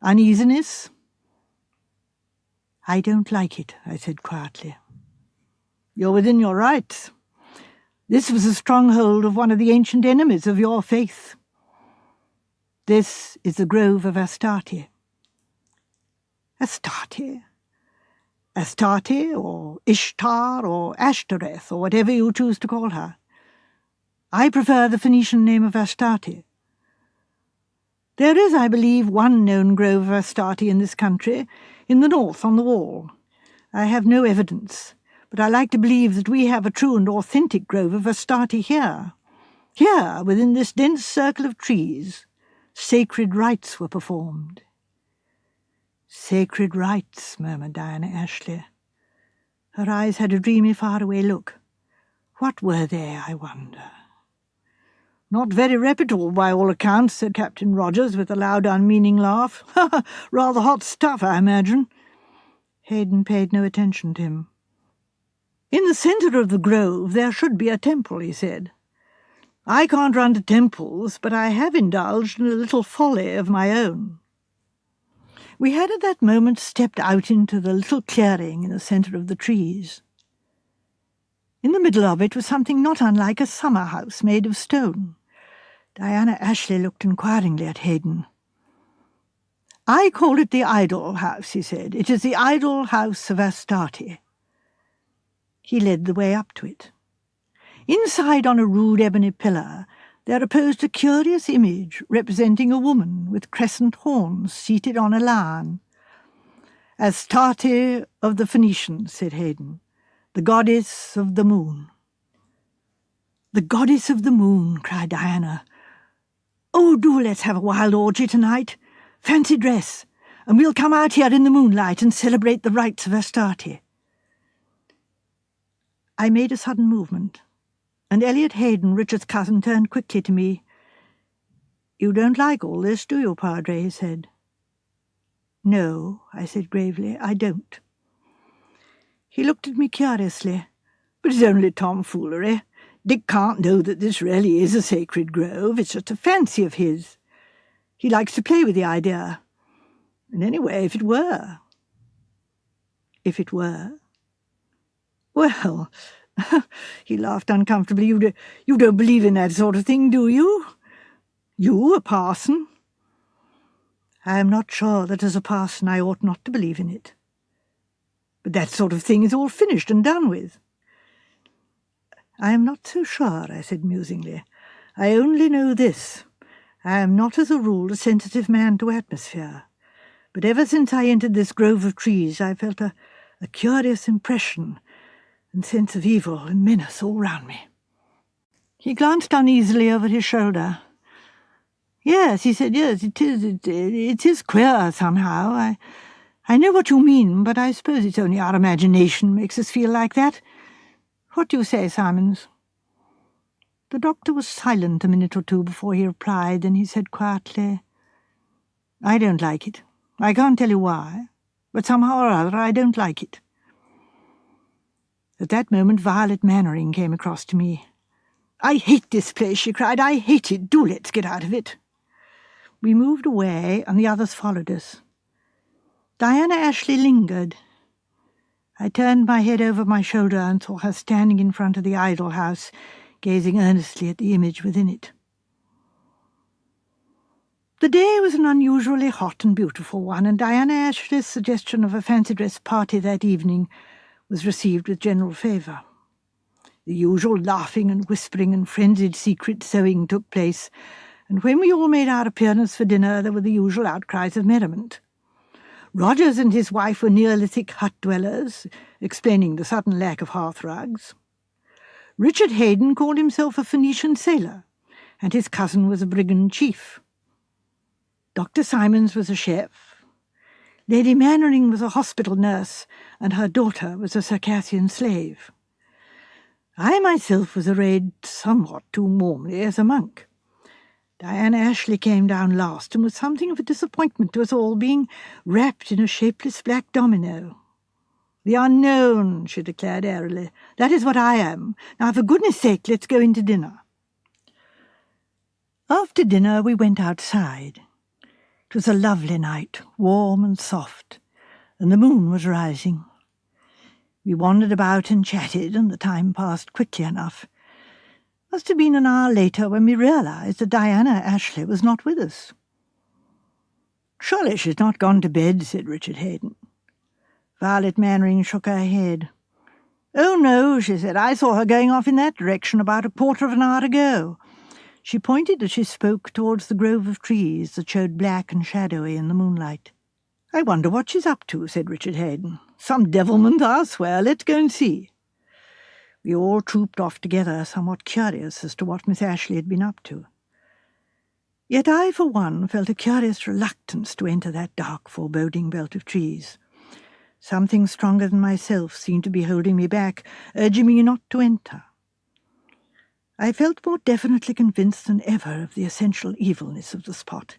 uneasiness?" "I don't like it," I said quietly. "You're within your rights. This was a stronghold of one of the ancient enemies of your faith. This is the grove of Astarte." "Astarte? Astarte, or Ishtar, or Ashtoreth, or whatever you choose to call her. I prefer the Phoenician name of Astarte. There is, I believe, one known grove of Astarte in this country, in the north on the wall. I have no evidence, but I like to believe that we have a true and authentic grove of Astarte here. Here, within this dense circle of trees, sacred rites were performed." "Sacred rites," murmured Diana Ashley. Her eyes had a dreamy, faraway look. What were they, I wonder? "Not very reputable by all accounts," said Captain Rogers with a loud, unmeaning laugh. "Rather hot stuff, I imagine." Haydon paid no attention to him. "In the centre of the grove there should be a temple," he said. "I can't run to temples, but I have indulged in a little folly of my own." We had at that moment stepped out into the little clearing in the centre of the trees. In the middle of it was something not unlike a summer house made of stone. Diana Ashley looked inquiringly at Haydon. "I call it the Idol House," he said. "It is the Idol House of Astarte." He led the way up to it. Inside, on a rude ebony pillar, there reposed a curious image representing a woman with crescent horns seated on a lion. "Astarte of the Phoenicians," said Haydon, "the goddess of the moon." "The goddess of the moon," cried Diana. "Oh, do let's have a wild orgy tonight. Fancy dress, and we'll come out here in the moonlight and celebrate the rites of Astarte." I made a sudden movement, and Elliot Haydon, Richard's cousin, turned quickly to me. "You don't like all this, do you, Padre?" he said. "No," I said gravely, "I don't." He looked at me curiously. "But it's only tomfoolery. Dick can't know that this really is a sacred grove. It's just a fancy of his. He likes to play with the idea. And anyway, if it were..." "If it were?" "Well," he laughed uncomfortably, you don't believe in that sort of thing, do you? You, a parson?" "I am not sure that as a parson I ought not to believe in it." "But that sort of thing is all finished and done with." "I am not so sure," I said musingly. "I only know this. I am not as a rule a sensitive man to atmosphere, but ever since I entered this grove of trees I felt a curious impression and sense of evil and menace all round me." He glanced uneasily over his shoulder. "Yes," he said, "yes, it is queer somehow. I know what you mean, but I suppose it's only our imagination makes us feel like that. What do you say, Simons?" The doctor was silent a minute or two before he replied, then he said quietly, "I don't like it. I can't tell you why, but somehow or other I don't like it." At that moment Violet Mannering came across to me. "I hate this place," she cried. "I hate it. Do let's get out of it." We moved away, and the others followed us. Diana Ashley lingered. I turned my head over my shoulder and saw her standing in front of the idol house, gazing earnestly at the image within it. The day was an unusually hot and beautiful one, and Diana Ashley's suggestion of a fancy dress party that evening was received with general favour. The usual laughing and whispering and frenzied secret sewing took place, and when we all made our appearance for dinner there were the usual outcries of merriment. Rogers and his wife were Neolithic hut-dwellers, explaining the sudden lack of hearthrugs. Richard Haydn called himself a Phoenician sailor, and his cousin was a brigand chief. Dr. Simons was a chef. Lady Mannering was a hospital nurse, and her daughter was a Circassian slave. I myself was arrayed somewhat too warmly as a monk. Diana Ashley came down last, and was something of a disappointment to us all, being wrapped in a shapeless black domino. "The unknown," she declared airily. "That is what I am. Now, for goodness' sake, let's go into dinner." After dinner we went outside. It was a lovely night, warm and soft, and the moon was rising. We wandered about and chatted, and the time passed quickly enough. Must have been an hour later when we realized that Diana Ashley was not with us. "Surely she's not gone to bed," said Richard Haydn. Violet Mannering shook her head. "Oh, no," she said. "I saw her going off in that direction about a quarter of an hour ago." She pointed as she spoke towards the grove of trees that showed black and shadowy in the moonlight. "I wonder what she's up to," said Richard Haydn. "Some devilment, I'll swear. Let's go and see." We all trooped off together, somewhat curious as to what Miss Ashley had been up to. Yet I, for one, felt a curious reluctance to enter that dark, foreboding belt of trees. Something stronger than myself seemed to be holding me back, urging me not to enter. I felt more definitely convinced than ever of the essential evilness of the spot.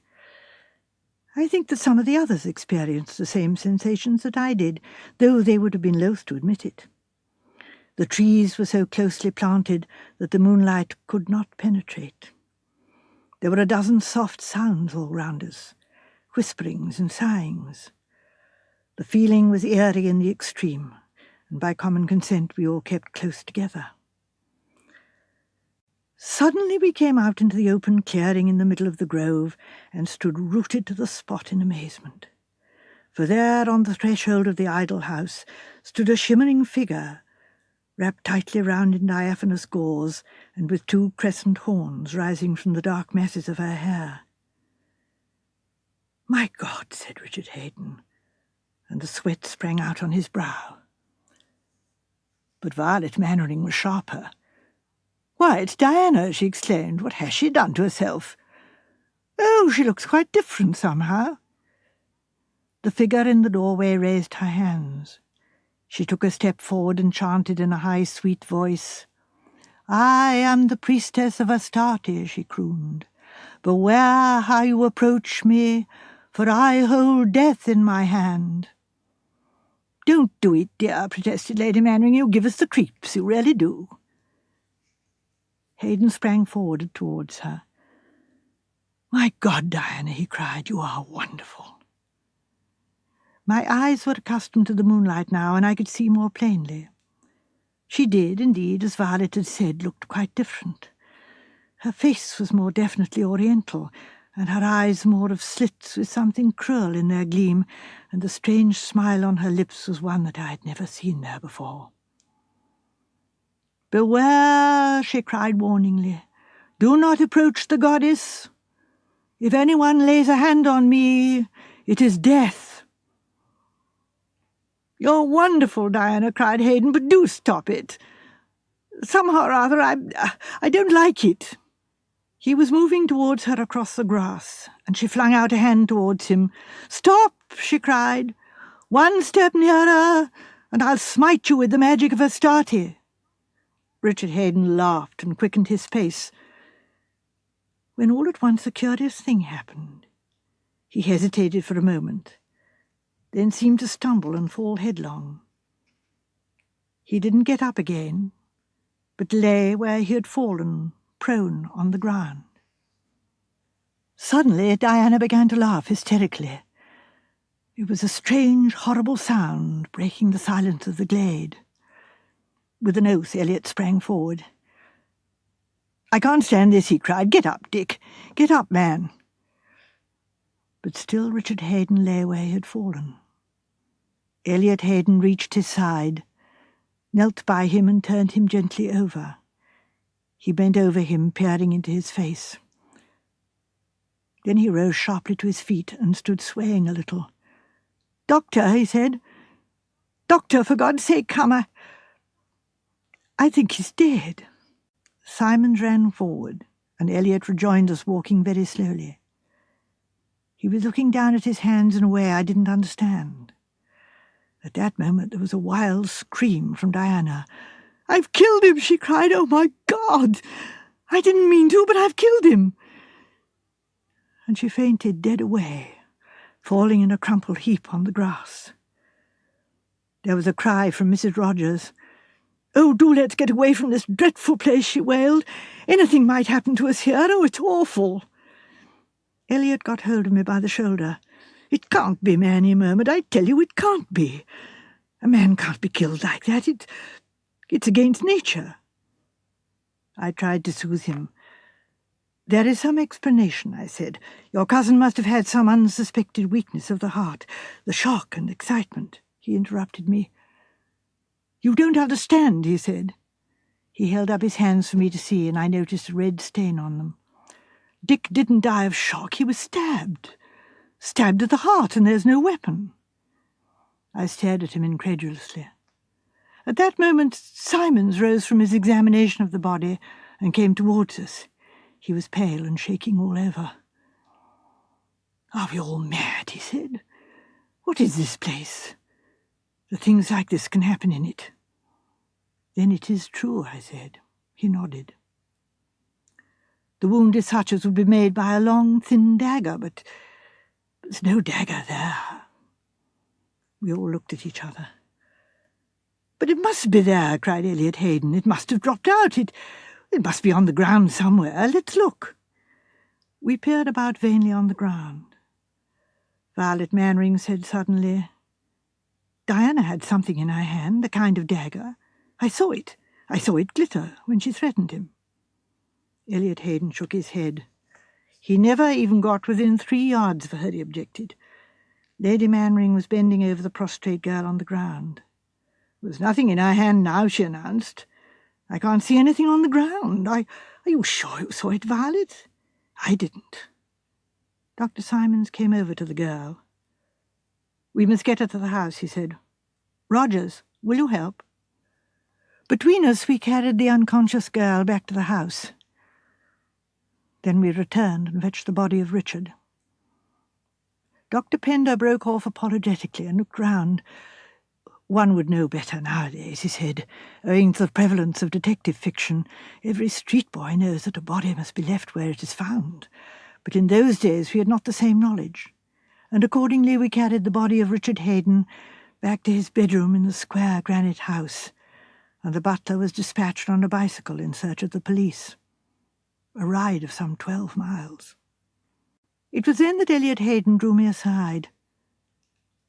I think that some of the others experienced the same sensations that I did, though they would have been loath to admit it. The trees were so closely planted that the moonlight could not penetrate. There were a dozen soft sounds all round us, whisperings and sighings. The feeling was eerie in the extreme, and by common consent we all kept close together. Suddenly we came out into the open clearing in the middle of the grove and stood rooted to the spot in amazement. For there, on the threshold of the idol house, stood a shimmering figure, wrapped tightly round in diaphanous gauze, and with two crescent horns rising from the dark masses of her hair. "My God," said Richard Haydn, and the sweat sprang out on his brow. But Violet Mannering was sharper. "Why, it's Diana," she exclaimed. "What has she done to herself?" "Oh, she looks quite different somehow." The figure in the doorway raised her hands. She took a step forward and chanted in a high, sweet voice. "I am the priestess of Astarte," she crooned. "Beware how you approach me, for I hold death in my hand." "Don't do it, dear," protested Lady Mannering. "You give us the creeps, you really do." Haydn sprang forward towards her. "My God, Diana," he cried, "you are wonderful." My eyes were accustomed to the moonlight now, and I could see more plainly. She did, indeed, as Violet had said, looked quite different. Her face was more definitely oriental, and her eyes more of slits with something cruel in their gleam, and the strange smile on her lips was one that I had never seen there before. "Beware," she cried warningly. "Do not approach the goddess. If anyone lays a hand on me, it is death." "You're wonderful, Diana," cried Hayden, "but do stop it. Somehow or other, I don't like it." He was moving towards her across the grass, and she flung out a hand towards him. "Stop!" she cried. "One step nearer, and I'll smite you with the magic of Astarte." Richard Hayden laughed and quickened his pace, when all at once a curious thing happened. He hesitated for a moment, then seemed to stumble and fall headlong. He didn't get up again, but lay where he had fallen, prone on the ground. Suddenly Diana began to laugh hysterically. It was a strange, horrible sound breaking the silence of the glade. With an oath, Elliot sprang forward. "I can't stand this," he cried. "Get up, Dick. Get up, man." But still Richard Hayden lay where he had fallen. Elliot Hayden reached his side, knelt by him and turned him gently over. He bent over him, peering into his face. Then he rose sharply to his feet and stood swaying a little. "Doctor," he said. "Doctor, for God's sake, come. I think he's dead." Simons ran forward, and Elliot rejoined us, walking very slowly. He was looking down at his hands in a way I didn't understand. At that moment there was a wild scream from Diana. "I've killed him!" she cried. "Oh, my God! I didn't mean to, but I've killed him!" And she fainted dead away, falling in a crumpled heap on the grass. There was a cry from Mrs. Rogers. "Oh, do let's get away from this dreadful place," she wailed. "Anything might happen to us here. Oh, it's awful." Elliot got hold of me by the shoulder. "It can't be, man," he murmured. "I tell you, it can't be. A man can't be killed like that. It's against nature." I tried to soothe him. "There is some explanation," I said. "Your cousin must have had some unsuspected weakness of the heart. The shock and excitement." He interrupted me. "You don't understand," he said. He held up his hands for me to see, and I noticed a red stain on them. "Dick didn't die of shock. He was stabbed. Stabbed at the heart, and there's no weapon." I stared at him incredulously. At that moment Simons rose from his examination of the body and came towards us. He was pale and shaking all over. "Are we all mad?" he said. "What is this place? The things like this can happen in it." "Then it is true," I said. He nodded. "The wound is such as would be made by a long, thin dagger, but there's no dagger there." We all looked at each other. "But it must be there," cried Elliot Hayden. "It must have dropped out. It must be on the ground somewhere. Let's look." We peered about vainly on the ground. Violet Mannering said suddenly, "Diana had something in her hand, a kind of dagger. I saw it. I saw it glitter when she threatened him." Elliot Hayden shook his head. "He never even got within 3 yards of her," he objected. Lady Mannering was bending over the prostrate girl on the ground. "There's nothing in her hand now," she announced. "I can't see anything on the ground. Are you sure you saw it, Violet?" "I didn't." Dr. Simons came over to the girl. "We must get her to the house," he said. "Rogers, will you help?" Between us we carried the unconscious girl back to the house. Then we returned and fetched the body of Richard. Dr. Pender broke off apologetically and looked round. "One would know better nowadays," he said. "Owing to the prevalence of detective fiction, every street boy knows that a body must be left where it is found. But in those days we had not the same knowledge, and accordingly we carried the body of Richard Hayden back to his bedroom in the square granite house, and the butler was dispatched on a bicycle in search of the police. A ride of some 12 miles. It was then that Elliot Hayden drew me aside.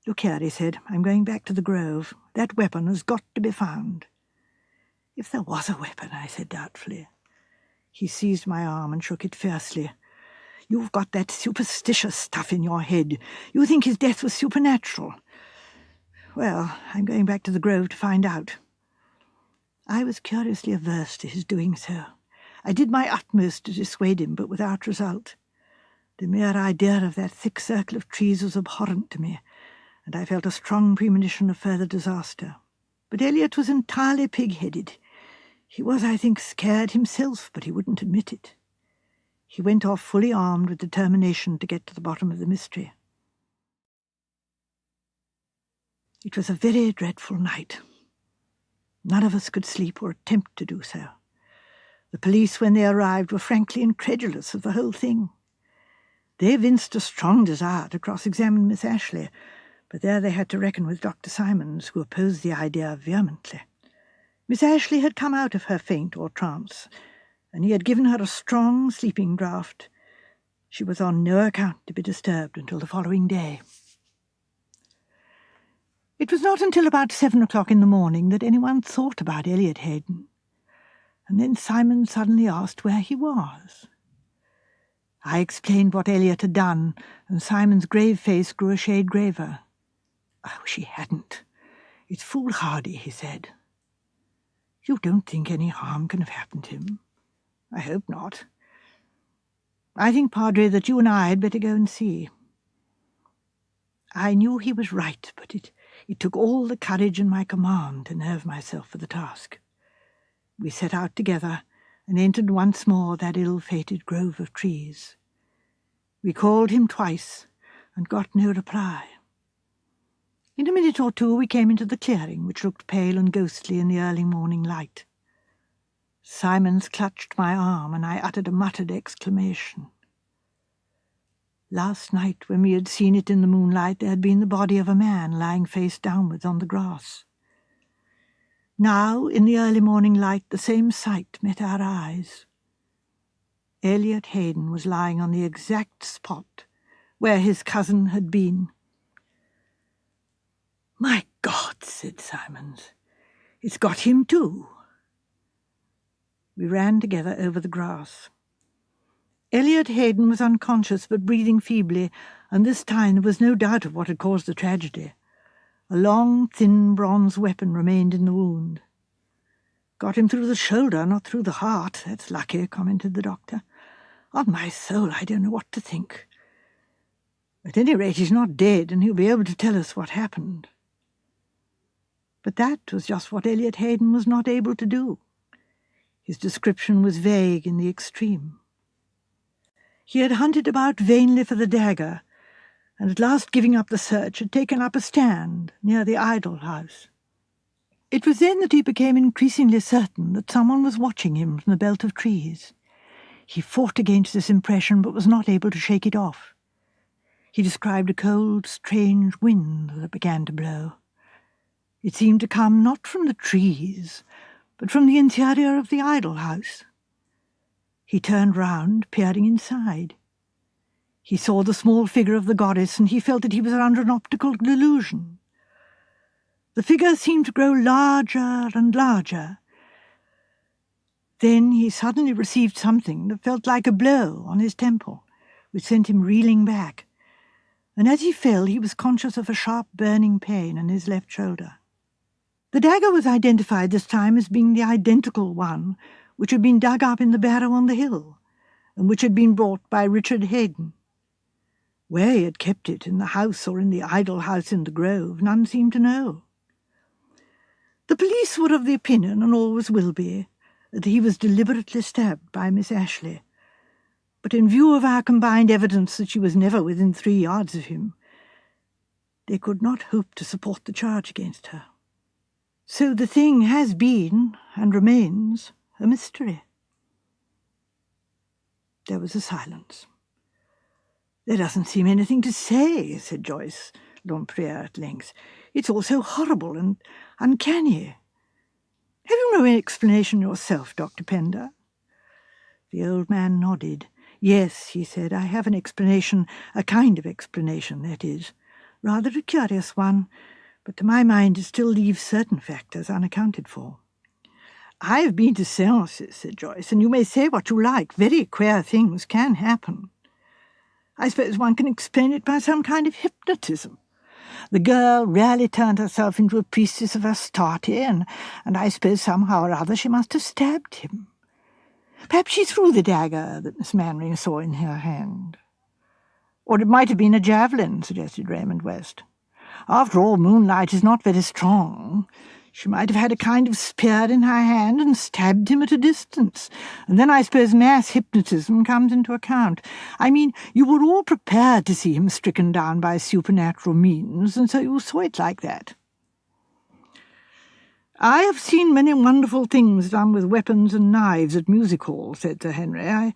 "Look here," he said, "I'm going back to the Grove. That weapon has got to be found." "If there was a weapon," I said doubtfully. He seized my arm and shook it fiercely. "You've got that superstitious stuff in your head. You think his death was supernatural. Well, I'm going back to the Grove to find out." I was curiously averse to his doing so. I did my utmost to dissuade him, but without result. The mere idea of that thick circle of trees was abhorrent to me, and I felt a strong premonition of further disaster. But Elliot was entirely pig-headed. He was, I think, scared himself, but he wouldn't admit it. He went off fully armed with determination to get to the bottom of the mystery. It was a very dreadful night. None of us could sleep or attempt to do so. The police, when they arrived, were frankly incredulous of the whole thing. They evinced a strong desire to cross-examine Miss Ashley, but there they had to reckon with Dr. Simons, who opposed the idea vehemently. Miss Ashley had come out of her faint or trance, and he had given her a strong sleeping draught. She was on no account to be disturbed until the following day. It was not until about 7 o'clock in the morning that anyone thought about Elliot Hayden, and then Simon suddenly asked where he was. I explained what Elliot had done, and Simon's grave face grew a shade graver. I wish he hadn't. It's foolhardy, he said. You don't think any harm can have happened to him? I hope not. I think, Padre, that you and I had better go and see. I knew he was right, but it took all the courage in my command to nerve myself for the task. We set out together and entered once more that ill-fated grove of trees. We called him twice and got no reply. In a minute or two we came into the clearing, which looked pale and ghostly in the early morning light. Simons clutched my arm, and I uttered a muttered exclamation. Last night, when we had seen it in the moonlight, there had been the body of a man lying face downwards on the grass. Now, in the early morning light, the same sight met our eyes. Elliot Hayden was lying on the exact spot where his cousin had been. "My God," said Simons, "it's got him too." We ran together over the grass. Elliot Hayden was unconscious but breathing feebly, and this time there was no doubt of what had caused the tragedy. A long, thin bronze weapon remained in the wound. "Got him through the shoulder, not through the heart. That's lucky," commented the doctor. "On my soul, I don't know what to think. At any rate, he's not dead, and he'll be able to tell us what happened." But that was just what Elliot Hayden was not able to do. His description was vague in the extreme. He had hunted about vainly for the dagger, and at last, giving up the search, had taken up a stand near the idol house. It was then that he became increasingly certain that someone was watching him from the belt of trees. He fought against this impression, but was not able to shake it off. He described a cold, strange wind that began to blow. It seemed to come not from the trees, but from the interior of the idol house. He turned round, peering inside. He saw the small figure of the goddess, and he felt that he was under an optical delusion. The figure seemed to grow larger and larger. Then he suddenly received something that felt like a blow on his temple, which sent him reeling back, and as he fell he was conscious of a sharp burning pain in his left shoulder. The dagger was identified this time as being the identical one which had been dug up in the barrow on the hill, and which had been brought by Richard Hayden. Where he had kept it, in the house or in the idol house in the grove, none seemed to know. The police were of the opinion, and always will be, that he was deliberately stabbed by Miss Ashley, but in view of our combined evidence that she was never within 3 yards of him, they could not hope to support the charge against her. So the thing has been, and remains, a mystery. There was a silence. "There doesn't seem anything to say," said Joyce Lempriere at length. "It's all so horrible and uncanny. Have you no explanation yourself, Dr. Pender?" The old man nodded. "Yes," he said, "I have an explanation, a kind of explanation, that is. Rather a curious one, but to my mind it still leaves certain factors unaccounted for." "I have been to seances," said Joyce, "and you may say what you like. Very queer things can happen. I suppose one can explain it by some kind of hypnotism. The girl really turned herself into a priestess of Astarte, and I suppose somehow or other she must have stabbed him. Perhaps she threw the dagger that Miss Mannering saw in her hand. Or it might have been a javelin, suggested Raymond West. After all, moonlight is not very strong. She might have had a kind of spear in her hand and stabbed him at a distance. And then I suppose mass hypnotism comes into account. I mean, you were all prepared to see him stricken down by supernatural means, and so you saw it like that. I have seen many wonderful things done with weapons and knives at music halls, said Sir Henry. I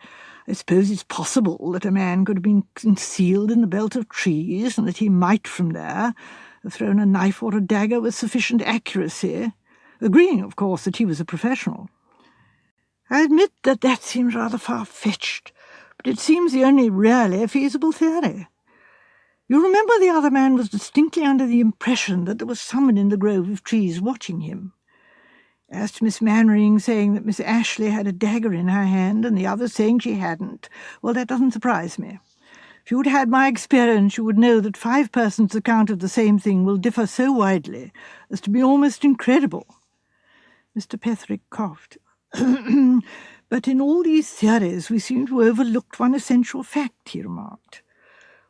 suppose it's possible that a man could have been concealed in the belt of trees, and that he might from there have thrown a knife or a dagger with sufficient accuracy, agreeing, of course, that he was a professional. I admit that seems rather far-fetched, but it seems the only really feasible theory. You remember the other man was distinctly under the impression that there was someone in the grove of trees watching him. As to Miss Mannering saying that Miss Ashley had a dagger in her hand and the other saying she hadn't, well, that doesn't surprise me. If you'd had my experience, you would know that 5 persons' account of the same thing will differ so widely as to be almost incredible. Mr. Petherick coughed. But in all these theories we seem to have overlooked one essential fact, he remarked.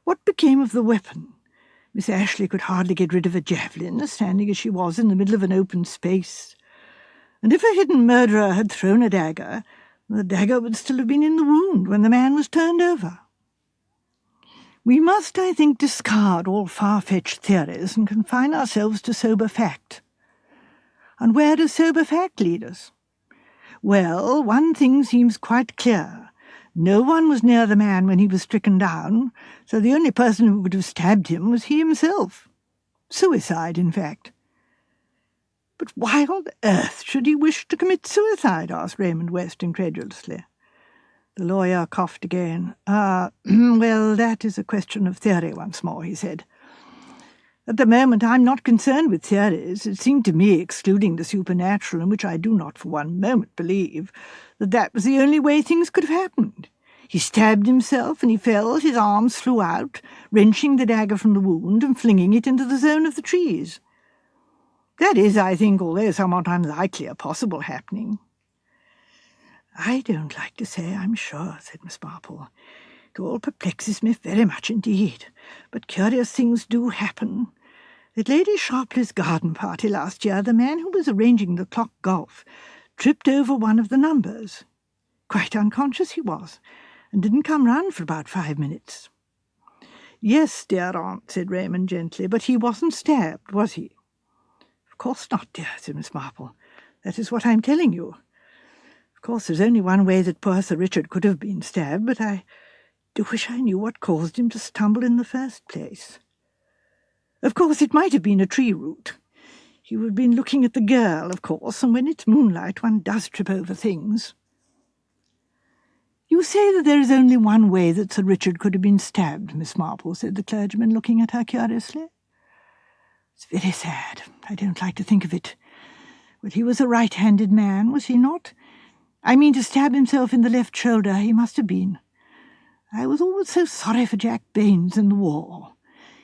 What became of the weapon? Miss Ashley could hardly get rid of a javelin, standing as she was in the middle of an open space. And if a hidden murderer had thrown a dagger, the dagger would still have been in the wound when the man was turned over. We must, I think, discard all far-fetched theories and confine ourselves to sober fact. And where does sober fact lead us? Well, one thing seems quite clear. No one was near the man when he was stricken down, so the only person who would have stabbed him was he himself. Suicide, in fact. But why on earth should he wish to commit suicide? Asked Raymond West incredulously. The lawyer coughed again. Well, that is a question of theory once more, he said. At the moment I'm not concerned with theories. It seemed to me, excluding the supernatural, in which I do not for one moment believe, that was the only way things could have happened. He stabbed himself, and he fell, his arms flew out, wrenching the dagger from the wound and flinging it into the zone of the trees. That is, I think, although somewhat unlikely, a possible happening. I don't like to say I'm sure, said Miss Marple. It all perplexes me very much indeed, but curious things do happen. At Lady Sharpley's garden party last year, the man who was arranging the clock golf tripped over one of the numbers. Quite unconscious he was, and didn't come round for about 5 minutes. Yes, dear aunt, said Raymond gently, but he wasn't stabbed, was he? Of course not, dear, said Miss Marple. That is what I'm telling you. Of course, there's only one way that poor Sir Richard could have been stabbed, but I do wish I knew what caused him to stumble in the first place. Of course, it might have been a tree root. He would have been looking at the girl, of course, and when it's moonlight one does trip over things. You say that there is only one way that Sir Richard could have been stabbed, Miss Marple, said the clergyman, looking at her curiously. It's very sad. I don't like to think of it. But he was a right-handed man, was he not? I mean, to stab himself in the left shoulder, he must have been. I was always so sorry for Jack Baines in the war.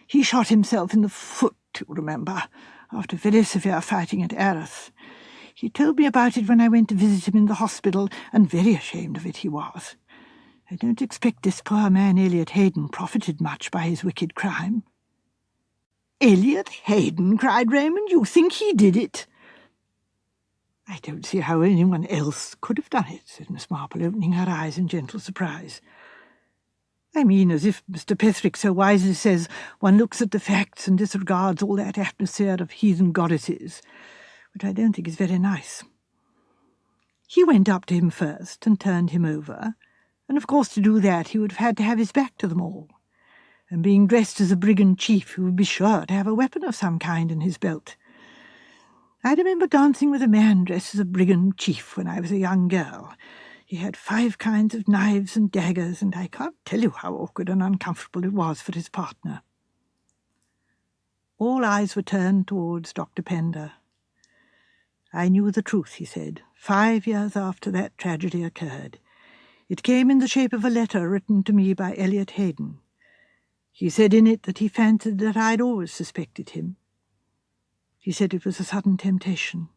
He shot himself in the foot, you remember, after very severe fighting at Erith. He told me about it when I went to visit him in the hospital, and very ashamed of it he was. I don't expect this poor man Elliot Hayden profited much by his wicked crime. Elliot Hayden, cried Raymond. You think he did it? I don't see how anyone else could have done it, said Miss Marple, opening her eyes in gentle surprise. I mean, as if Mr. Petherick so wisely says, one looks at the facts and disregards all that atmosphere of heathen goddesses, which I don't think is very nice. He went up to him first and turned him over, and of course to do that he would have had to have his back to them all, and being dressed as a brigand chief he would be sure to have a weapon of some kind in his belt. I remember dancing with a man dressed as a brigand chief when I was a young girl. He had 5 kinds of knives and daggers, and I can't tell you how awkward and uncomfortable it was for his partner. All eyes were turned towards Dr. Pender. I knew the truth, he said, 5 years after that tragedy occurred. It came in the shape of a letter written to me by Elliot Hayden. He said in it that he fancied that I'd always suspected him. He said it was a sudden temptation.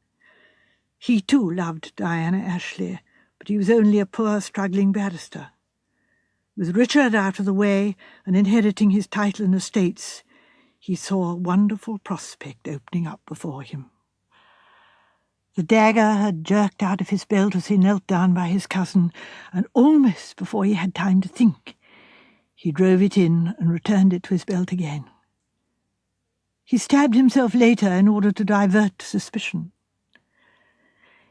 He too loved Diana Ashley, but he was only a poor struggling barrister. With Richard out of the way and inheriting his title and estates, he saw a wonderful prospect opening up before him. The dagger had jerked out of his belt as he knelt down by his cousin, and almost before he had time to think, he drove it in and returned it to his belt again. He stabbed himself later in order to divert suspicion.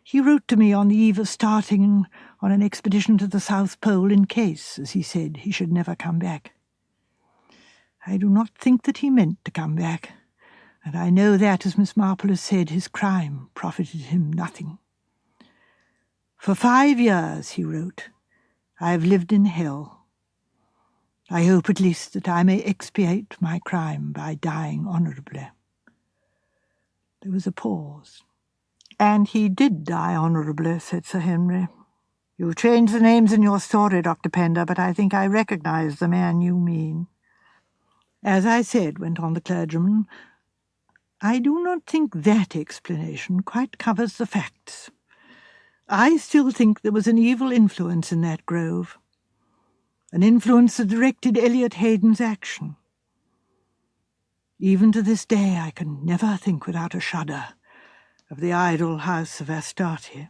He wrote to me on the eve of starting on an expedition to the South Pole in case, as he said, he should never come back. I do not think that he meant to come back, and I know that, as Miss Marple has said, his crime profited him nothing. For 5 years, he wrote, I have lived in hell. I hope at least that I may expiate my crime by dying honourably. There was a pause. And he did die honourably, said Sir Henry. You've changed the names in your story, Dr. Pender, but I think I recognise the man you mean. As I said, went on the clergyman, I do not think that explanation quite covers the facts. I still think there was an evil influence in that grove, an influence that directed Elliot Hayden's action. Even to this day I can never think without a shudder of the idle house of Astarte.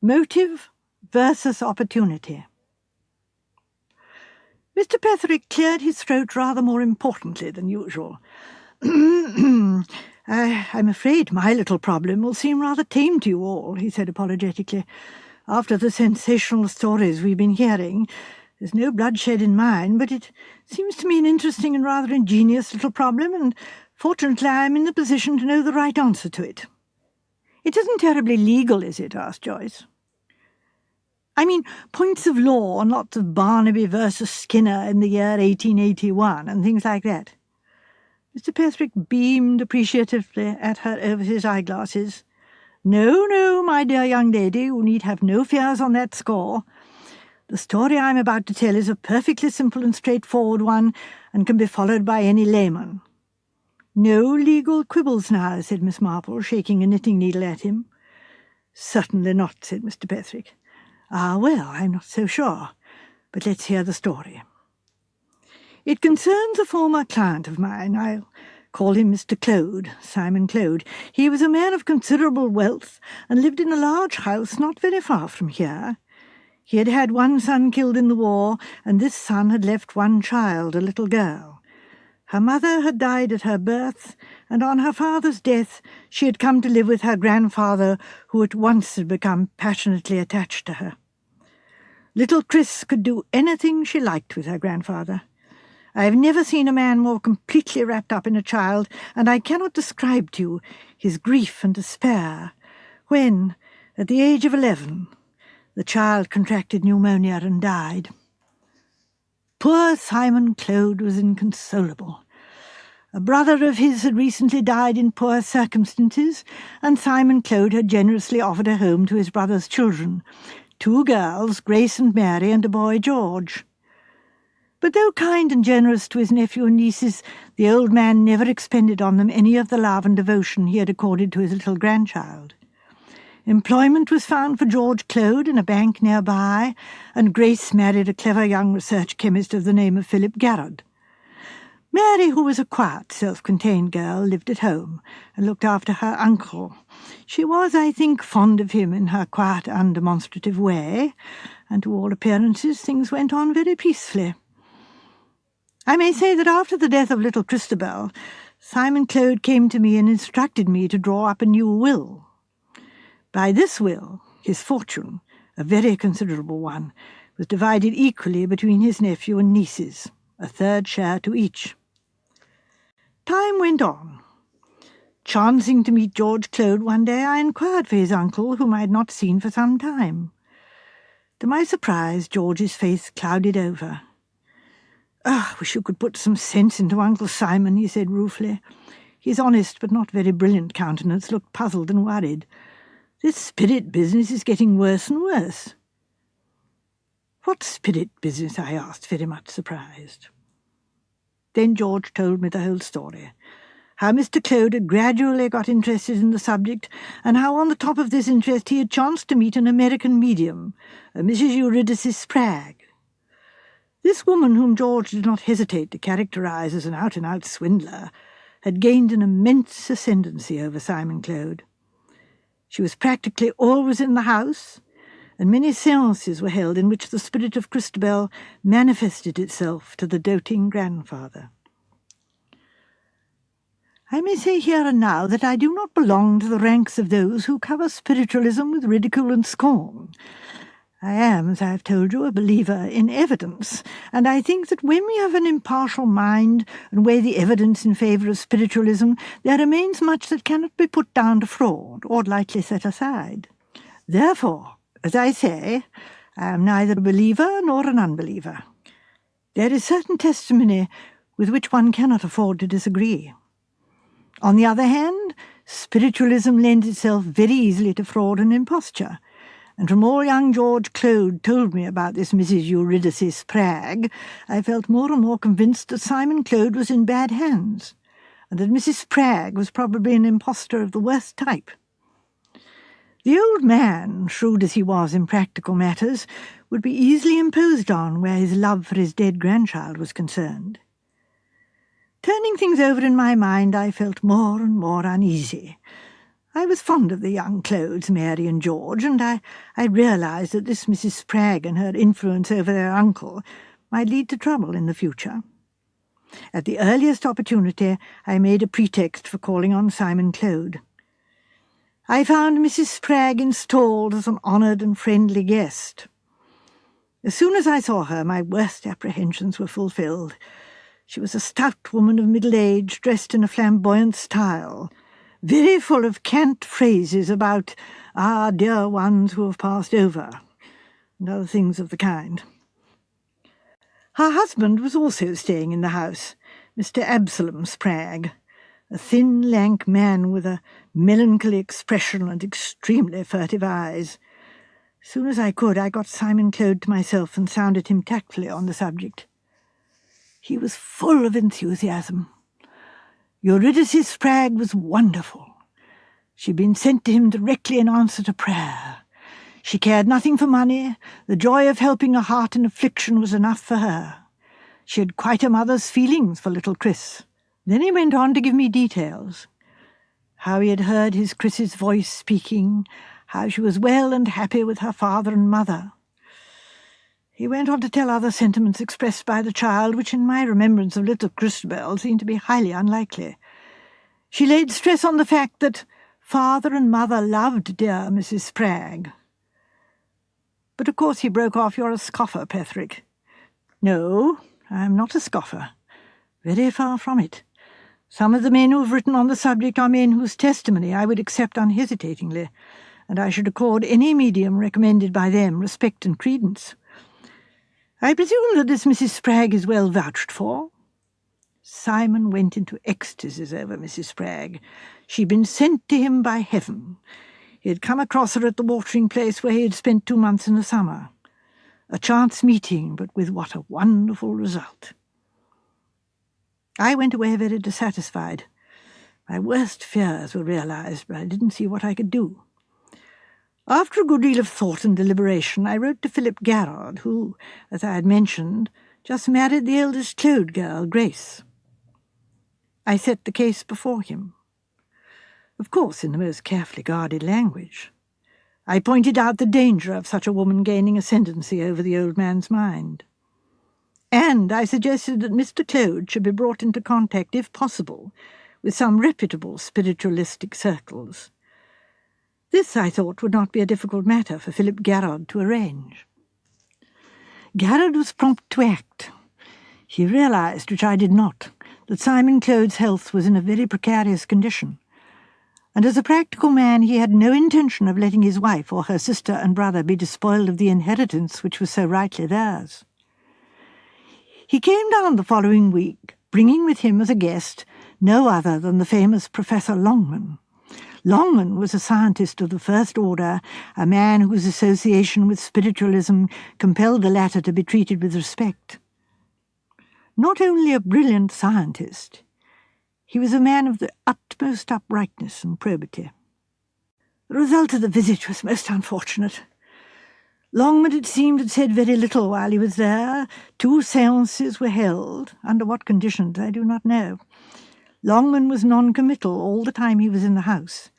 Motive versus opportunity. Mr. Petherick cleared his throat rather more importantly than usual. I'm afraid my little problem will seem rather tame to you all, he said apologetically. After the sensational stories we've been hearing, there's no bloodshed in mine, but it seems to me an interesting and rather ingenious little problem, and fortunately I'm in the position to know the right answer to it. It isn't terribly legal, is it? Asked Joyce. I mean, points of law and lots of Barnaby versus Skinner in the year 1881 and things like that. Mr. Petherick beamed appreciatively at her over his eyeglasses. No, no, my dear young lady, you need have no fears on that score. The story I'm about to tell is a perfectly simple and straightforward one, and can be followed by any layman. No legal quibbles now, said Miss Marple, shaking a knitting needle at him. Certainly not, said Mr. Petherick. Ah, well, I'm not so sure, but let's hear the story. It concerns a former client of mine. I'll call him Mr. Clode, Simon Clode. He was a man of considerable wealth and lived in a large house not very far from here. He had had one son killed in the war, and this son had left one child, a little girl. Her mother had died at her birth, and on her father's death she had come to live with her grandfather, who at once had become passionately attached to her. Little Chris could do anything she liked with her grandfather. I have never seen a man more completely wrapped up in a child, and I cannot describe to you his grief and despair when, at the age of 11, the child contracted pneumonia and died. Poor Simon Clode was inconsolable. A brother of his had recently died in poor circumstances, and Simon Clode had generously offered a home to his brother's children, 2 girls, Grace and Mary, and a boy, George. But though kind and generous to his nephew and nieces, the old man never expended on them any of the love and devotion he had accorded to his little grandchild. Employment was found for George Clode in a bank nearby, and Grace married a clever young research chemist of the name of Philip Garrod. Mary, who was a quiet, self-contained girl, lived at home and looked after her uncle. She was, I think, fond of him in her quiet, undemonstrative way, and to all appearances things went on very peacefully. I may say that after the death of little Christabel, Simon Clode came to me and instructed me to draw up a new will. By this will, his fortune, a very considerable one, was divided equally between his nephew and nieces, a 3rd share to each. Time went on. Chancing to meet George Clode one day, I inquired for his uncle, whom I had not seen for some time. To my surprise, George's face clouded over. "I wish you could put some sense into Uncle Simon," he said ruefully. His honest but not very brilliant countenance looked puzzled and worried. "This spirit business is getting worse and worse." What spirit business?" I asked, very much surprised. Then George told me the whole story. How Mr. Clode had gradually got interested in the subject, and how on the top of this interest he had chanced to meet an American medium, a Mrs. Eurydice Spragg. This woman, whom George did not hesitate to characterize as an out-and-out swindler, had gained an immense ascendancy over Simon Clode. She was practically always in the house, and many séances were held in which the spirit of Christabel manifested itself to the doting grandfather. I may say here and now that I do not belong to the ranks of those who cover spiritualism with ridicule and scorn. I am, as I have told you, a believer in evidence, and I think that when we have an impartial mind and weigh the evidence in favour of spiritualism, there remains much that cannot be put down to fraud or lightly set aside. Therefore, as I say, I am neither a believer nor an unbeliever. There is certain testimony with which one cannot afford to disagree. On the other hand, spiritualism lends itself very easily to fraud and imposture, and from all young George Clode told me about this Mrs. Eurydice Spragg, I felt more and more convinced that Simon Clode was in bad hands, and that Mrs. Spragg was probably an impostor of the worst type. The old man, shrewd as he was in practical matters, would be easily imposed on where his love for his dead grandchild was concerned. Turning things over in my mind, I felt more and more uneasy. I was fond of the young Clodes, Mary and George, and I realized that this Mrs. Spragg and her influence over their uncle might lead to trouble in the future. At the earliest opportunity, I made a pretext for calling on Simon Clode. I found Mrs. Spragg installed as an honoured and friendly guest. As soon as I saw her, my worst apprehensions were fulfilled. She was a stout woman of middle age, dressed in a flamboyant style, very full of cant phrases about our dear ones who have passed over, and other things of the kind. Her husband was also staying in the house, Mr. Absalom Spragg, a thin, lank man with a melancholy expression and extremely furtive eyes. As soon as I could, I got Simon Clode to myself and sounded him tactfully on the subject. He was full of enthusiasm. Eurydice Spragg was wonderful. She'd been sent to him directly in answer to prayer. She cared nothing for money. The joy of helping a heart in affliction was enough for her. She had quite a mother's feelings for little Chris. Then he went on to give me details. How he had heard his Chris's voice speaking, how she was well and happy with her father and mother. He went on to tell other sentiments expressed by the child, which in my remembrance of little Christabel seemed to be highly unlikely. She laid stress on the fact that father and mother loved dear Mrs. Spragg. But of course he broke off. "You're a scoffer, Petherick." "No, I am not a scoffer. Very far from it. Some of the men who have written on the subject are men whose testimony I would accept unhesitatingly, and I should accord any medium recommended by them respect and credence. I presume that this Mrs. Spragg is well vouched for." Simon went into ecstasies over Mrs. Spragg. She'd been sent to him by heaven. He had come across her at the watering place where he had spent 2 months in the summer. A chance meeting, but with what a wonderful result. I went away very dissatisfied. My worst fears were realized, but I didn't see what I could do. After a good deal of thought and deliberation, I wrote to Philip Garrard, who, as I had mentioned, just married the eldest Clode girl, Grace. I set the case before him, of course in the most carefully guarded language. I pointed out the danger of such a woman gaining ascendancy over the old man's mind. And I suggested that Mr. Clode should be brought into contact, if possible, with some reputable spiritualistic circles. This, I thought, would not be a difficult matter for Philip Garrard to arrange. Garrard was prompt to act. He realized, which I did not, that Simon Clode's health was in a very precarious condition, and as a practical man he had no intention of letting his wife or her sister and brother be despoiled of the inheritance which was so rightly theirs. He came down the following week, bringing with him as a guest no other than the famous Professor Longman. Longman was a scientist of the first order, a man whose association with spiritualism compelled the latter to be treated with respect. Not only a brilliant scientist, he was a man of the utmost uprightness and probity. The result of the visit was most unfortunate. Longman, it seemed, had said very little while he was there. 2 séances were held. Under what conditions, I do not know. Longman was non-committal all the time he was in the house,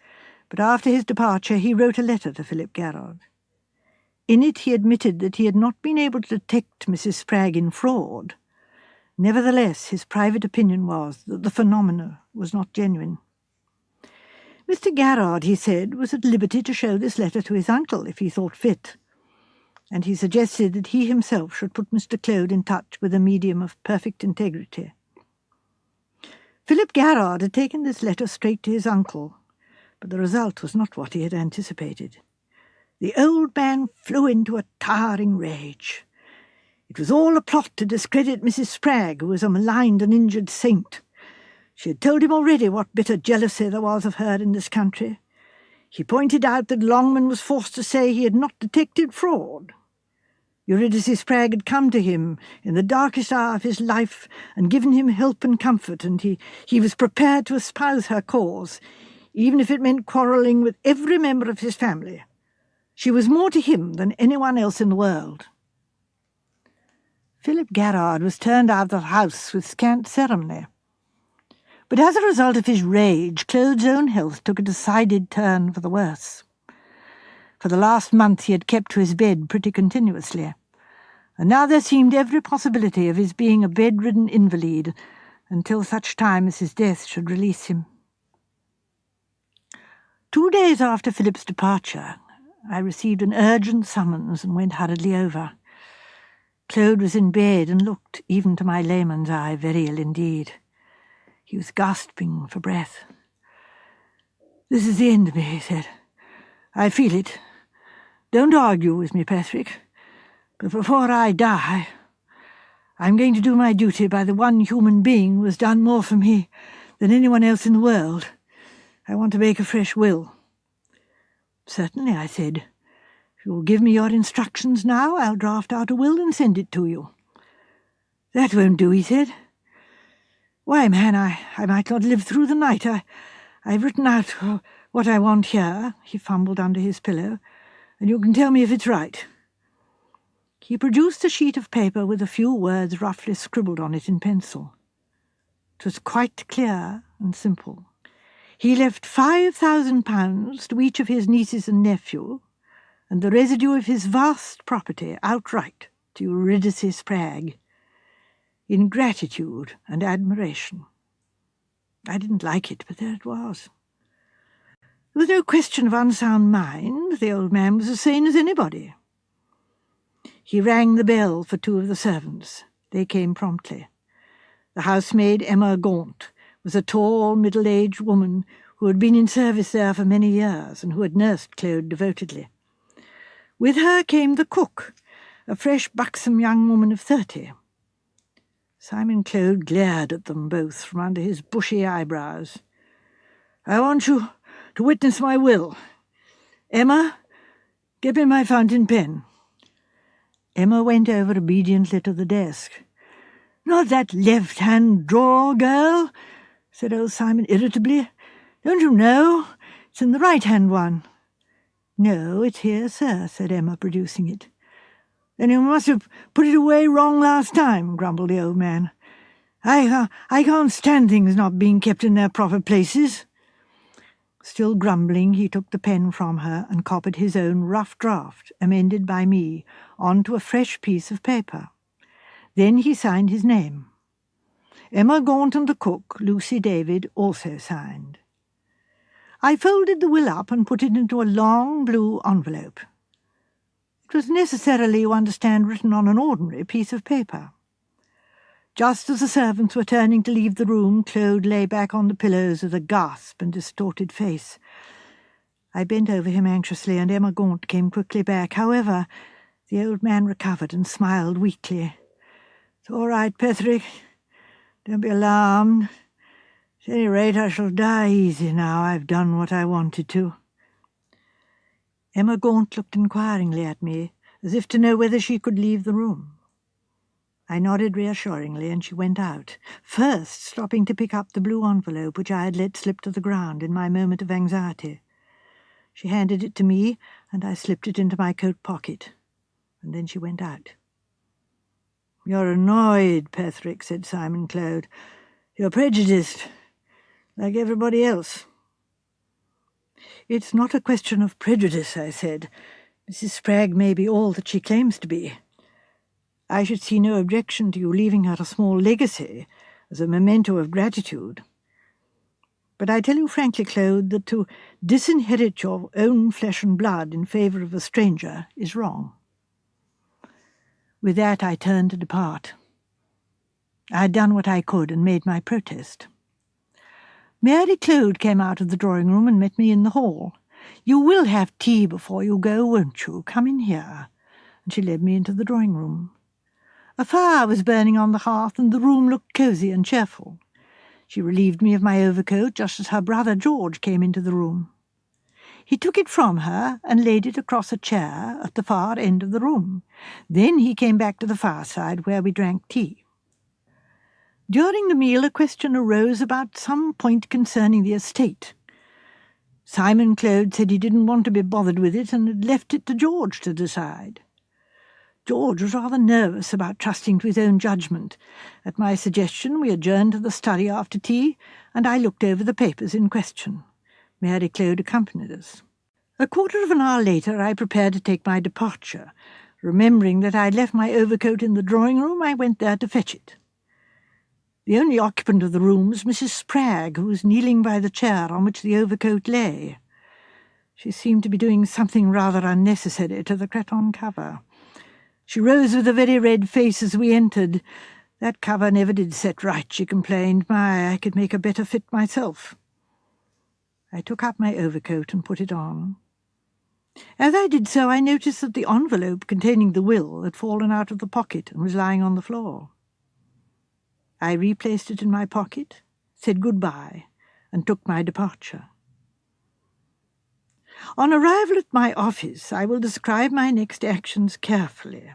but after his departure he wrote a letter to Philip Garrard. In it he admitted that he had not been able to detect Mrs. Spragg in fraud. Nevertheless, his private opinion was that the phenomenon was not genuine. Mr. Garrard, he said, was at liberty to show this letter to his uncle if he thought fit, and he suggested that he himself should put Mr. Claude in touch with a medium of perfect integrity. Philip Garrard had taken this letter straight to his uncle, but the result was not what he had anticipated. The old man flew into a towering rage. It was all a plot to discredit Mrs. Spragg, who was a maligned and injured saint. She had told him already what bitter jealousy there was of her in this country. He pointed out that Longman was forced to say he had not detected fraud. Eurydice Spragg had come to him in the darkest hour of his life and given him help and comfort, and he was prepared to espouse her cause, even if it meant quarrelling with every member of his family. She was more to him than anyone else in the world. Philip Garrard was turned out of the house with scant ceremony. But as a result of his rage, Claude's own health took a decided turn for the worse. For the last month he had kept to his bed pretty continuously, and now there seemed every possibility of his being a bedridden invalid until such time as his death should release him. 2 days after Philip's departure, I received an urgent summons and went hurriedly over. Claude was in bed and looked, even to my layman's eye, very ill indeed. He was gasping for breath. "This is the end of me," he said. "I feel it. Don't argue with me, Patrick. But before I die, I'm going to do my duty by the one human being who has done more for me than anyone else in the world. I want to make a fresh will." "Certainly," I said. "If you will give me your instructions now, I'll draft out a will and send it to you." "That won't do," he said. "Why, man, I might not live through the night. I've written out what I want here." He fumbled under his pillow. "And you can tell me if it's right." He produced a sheet of paper with a few words roughly scribbled on it in pencil. It was quite clear and simple. He left £5,000 to each of his nieces and nephew, and the residue of his vast property outright to Eurydice Spragg, in gratitude and admiration. I didn't like it, but there it was. There was no question of unsound mind. The old man was as sane as anybody. He rang the bell for 2 of the servants. They came promptly. The housemaid, Emma Gaunt, was a tall, middle-aged woman who had been in service there for many years and who had nursed Claude devotedly. With her came the cook, a fresh, buxom young woman of 30. Simon Claude glared at them both from under his bushy eyebrows. "I want you to witness my will. Emma, get me my fountain pen." Emma went over obediently to the desk. "Not that left-hand drawer, girl," said old Simon irritably. "Don't you know? It's in the right-hand one." "No, it's here, sir," said Emma, producing it. "Then you must have put it away wrong last time," grumbled the old man. I can't stand things not being kept in their proper places." Still grumbling, he took the pen from her and copied his own rough draft, amended by me, onto a fresh piece of paper. Then he signed his name. Emma Gaunt and the cook, Lucy David, also signed. I folded the will up and put it into a long blue envelope. It was necessarily, you understand, written on an ordinary piece of paper. Just as the servants were turning to leave the room, Claude lay back on the pillows with a gasp and distorted face. I bent over him anxiously, and Emma Gaunt came quickly back. However, the old man recovered and smiled weakly. "It's all right, Patrick. Don't be alarmed. any rate, I shall die easy now I've done what I wanted to." Emma Gaunt looked inquiringly at me, as if to know whether she could leave the room. I nodded reassuringly, and she went out, first stopping to pick up the blue envelope which I had let slip to the ground in my moment of anxiety. She handed it to me, and I slipped it into my coat pocket, and then she went out. "You're annoyed, Petherick," said Simon Clode. "You're prejudiced, like everybody else." "It's not a question of prejudice," I said. "Mrs. Spragg may be all that she claims to be. I should see no objection to you leaving her a small legacy as a memento of gratitude. But I tell you frankly, Claude, that to disinherit your own flesh and blood in favour of a stranger is wrong." With that I turned to depart. I had done what I could and made my protest. Mary Claude came out of the drawing-room and met me in the hall. "You will have tea before you go, won't you? Come in here." And she led me into the drawing-room. A fire was burning on the hearth, and the room looked cosy and cheerful. She relieved me of my overcoat just as her brother George came into the room. He took it from her and laid it across a chair at the far end of the room. Then he came back to the fireside where we drank tea. During the meal a question arose about some point concerning the estate. Simon Clode said he didn't want to be bothered with it and had left it to George to decide. George was rather nervous about trusting to his own judgment. At my suggestion we adjourned to the study after tea, and I looked over the papers in question. Mary Claude accompanied us. A quarter of an hour later I prepared to take my departure. Remembering that I had left my overcoat in the drawing-room, I went there to fetch it. The only occupant of the room was Mrs. Spragg, who was kneeling by the chair on which the overcoat lay. She seemed to be doing something rather unnecessary to the cretonne cover. She rose with a very red face as we entered. "That cover never did set right," she complained. "My, I could make a better fit myself." I took up my overcoat and put it on. As I did so, I noticed that the envelope containing the will had fallen out of the pocket and was lying on the floor. I replaced it in my pocket, said good-bye, and took my departure. On arrival at my office, I will describe my next actions carefully.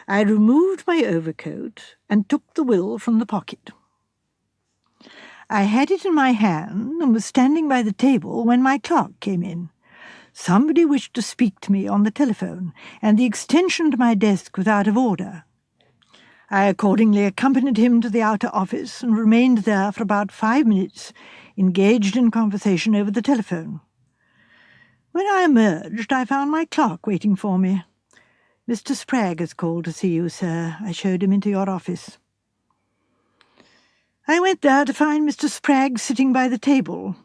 I removed my overcoat and took the will from the pocket. I had it in my hand and was standing by the table when my clerk came in. Somebody wished to speak to me on the telephone, and the extension to my desk was out of order. I accordingly accompanied him to the outer office and remained there for about 5 minutes, engaged in conversation over the telephone. When I emerged, I found my clerk waiting for me. "Mr. Spragg has called to see you, sir. I showed him into your office." I went there to find Mr. Spragg sitting by the table.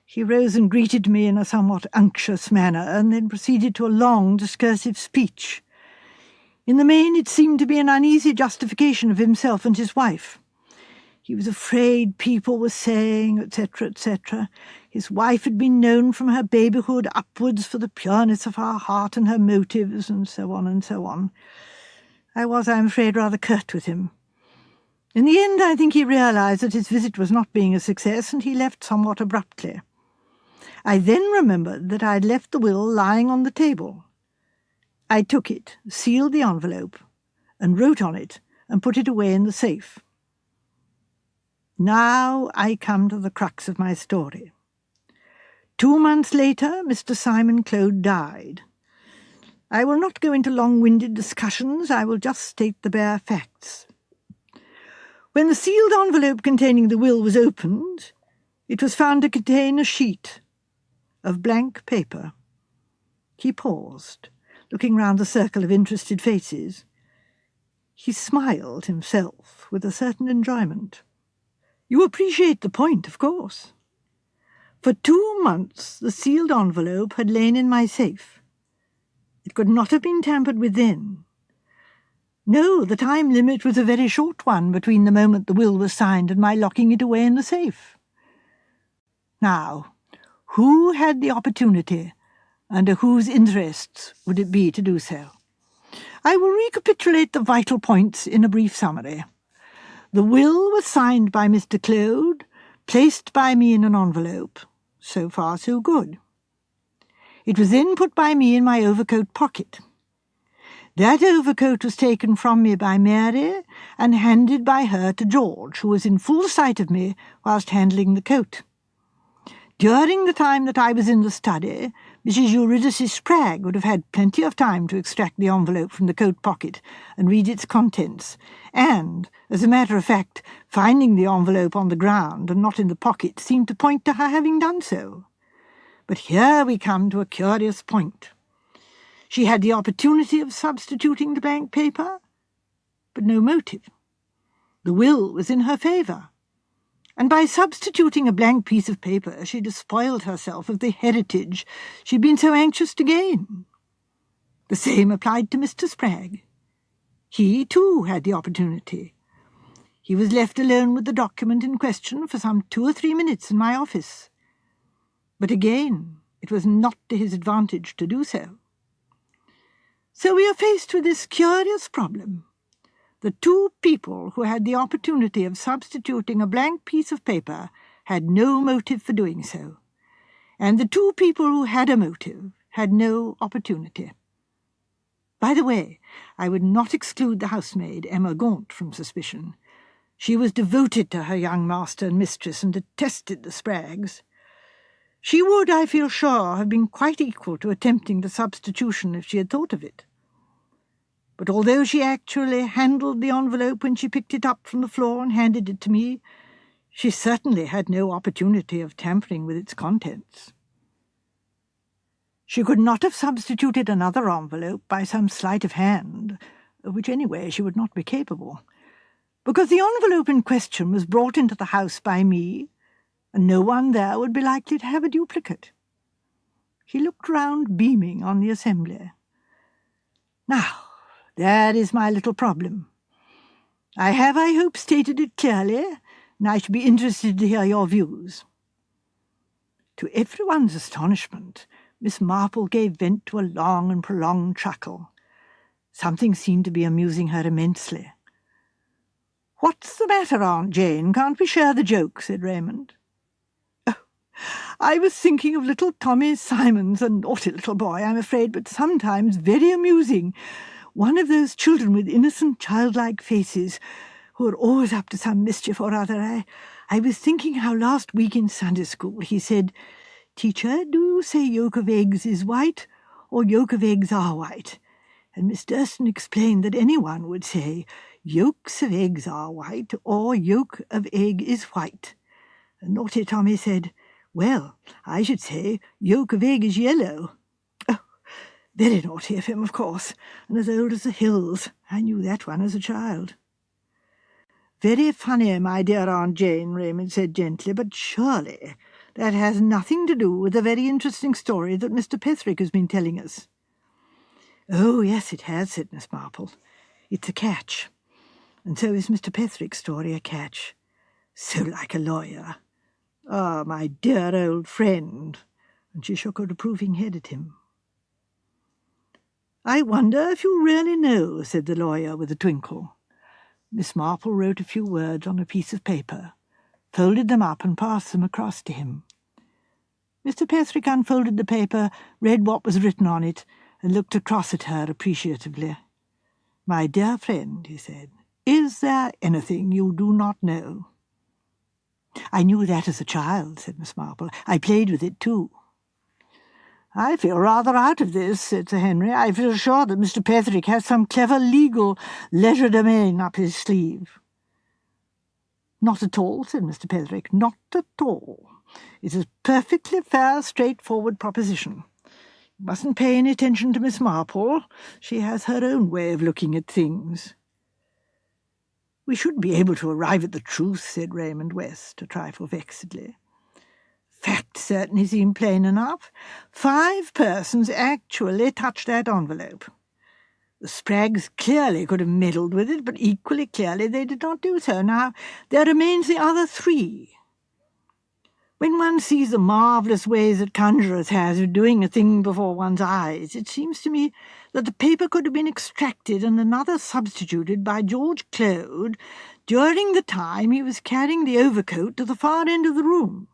He rose and greeted me in a somewhat unctuous manner, and then proceeded to a long discursive speech. In the main it seemed to be an uneasy justification of himself and his wife. He was afraid people were saying, etc., etc. His wife had been known from her babyhood upwards for the pureness of her heart and her motives, and so on and so on. I was, I am afraid, rather curt with him. In the end, I think he realized that his visit was not being a success, and he left somewhat abruptly. I then remembered that I had left the will lying on the table. I took it, sealed the envelope, and wrote on it, and put it away in the safe. Now I come to the crux of my story. 2 months later, Mr. Simon Clode died. I will not go into long-winded discussions. I will just state the bare facts. When the sealed envelope containing the will was opened, it was found to contain a sheet of blank paper. He paused, looking round the circle of interested faces. He smiled himself with a certain enjoyment. "You appreciate the point, of course. For 2 months the sealed envelope had lain in my safe. It could not have been tampered with then. No, the time limit was a very short one between the moment the will was signed and my locking it away in the safe. Now, who had the opportunity, under whose interests would it be to do so? I will recapitulate the vital points in a brief summary. The will was signed by Mr. Clode, placed by me in an envelope. So far, so good. It was then put by me in my overcoat pocket. That overcoat was taken from me by Mary and handed by her to George, who was in full sight of me whilst handling the coat. During the time that I was in the study, Mrs. Eurydice Spragg would have had plenty of time to extract the envelope from the coat pocket and read its contents, and, as a matter of fact, finding the envelope on the ground and not in the pocket seemed to point to her having done so. But here we come to a curious point. She had the opportunity of substituting the blank paper, but no motive. The will was in her favour, and by substituting a blank piece of paper she despoiled herself of the heritage she'd been so anxious to gain. The same applied to Mr. Spragg. He, too, had the opportunity. He was left alone with the document in question for some 2 or 3 minutes in my office. But again, it was not to his advantage to do so. So we are faced with this curious problem. The 2 people who had the opportunity of substituting a blank piece of paper had no motive for doing so, and the 2 people who had a motive had no opportunity. By the way, I would not exclude the housemaid, Emma Gaunt, from suspicion. She was devoted to her young master and mistress and detested the Spraggs. She would, I feel sure, have been quite equal to attempting the substitution if she had thought of it. But although she actually handled the envelope when she picked it up from the floor and handed it to me, she certainly had no opportunity of tampering with its contents. She could not have substituted another envelope by some sleight of hand, of which anyway she would not be capable, because the envelope in question was brought into the house by me, and no one there would be likely to have a duplicate. He looked round, beaming on the assembly. Now, that is my little problem. I have, I hope, stated it clearly, and I should be interested to hear your views. To everyone's astonishment, Miss Marple gave vent to a long and prolonged chuckle. Something seemed to be amusing her immensely. "What's the matter, Aunt Jane? Can't we share the joke?" said Raymond. "Oh, I was thinking of little Tommy Simons, a naughty little boy, I'm afraid, but sometimes very amusing. One of those children with innocent, childlike faces, who are always up to some mischief or other. I was thinking how last week in Sunday school he said, 'Teacher, do you say yolk of eggs is white, or yolk of eggs are white?' And Miss Durston explained that anyone would say, 'Yolks of eggs are white, or yolk of egg is white.' And naughty Tommy said, 'Well, I should say yolk of egg is yellow.' Oh, very naughty of him, of course, and as old as the hills. I knew that one as a child." "Very funny, my dear Aunt Jane," Raymond said gently, "but surely that has nothing to do with the very interesting story that Mr. Petherick has been telling us." "Oh, yes, it has," said Miss Marple. "It's a catch. And so is Mr. Petherick's story a catch. So like a lawyer. Ah, my dear old friend." And she shook her approving head at him. "I wonder if you really know," said the lawyer with a twinkle. Miss Marple wrote a few words on a piece of paper, folded them up and passed them across to him. Mr. Petherick unfolded the paper, read what was written on it, and looked across at her appreciatively. "My dear friend," he said, "is there anything you do not know?" "I knew that as a child," said Miss Marple. "I played with it too." "I feel rather out of this," said Sir Henry. "I feel sure that Mr. Petherick has some clever legal legerdemain up his sleeve." "Not at all," said Mr. Petherick. "Not at all. It's a perfectly fair, straightforward proposition. You mustn't pay any attention to Miss Marple. She has her own way of looking at things." "We should be able to arrive at the truth," said Raymond West, a trifle vexedly. "Facts certainly seem plain enough. 5 persons actually touched that envelope. The Spraggs clearly could have meddled with it, but equally clearly they did not do so. Now, there remains the other 3. When one sees the marvellous ways that conjurers have of doing a thing before one's eyes, it seems to me that the paper could have been extracted and another substituted by George Clode during the time he was carrying the overcoat to the far end of the room.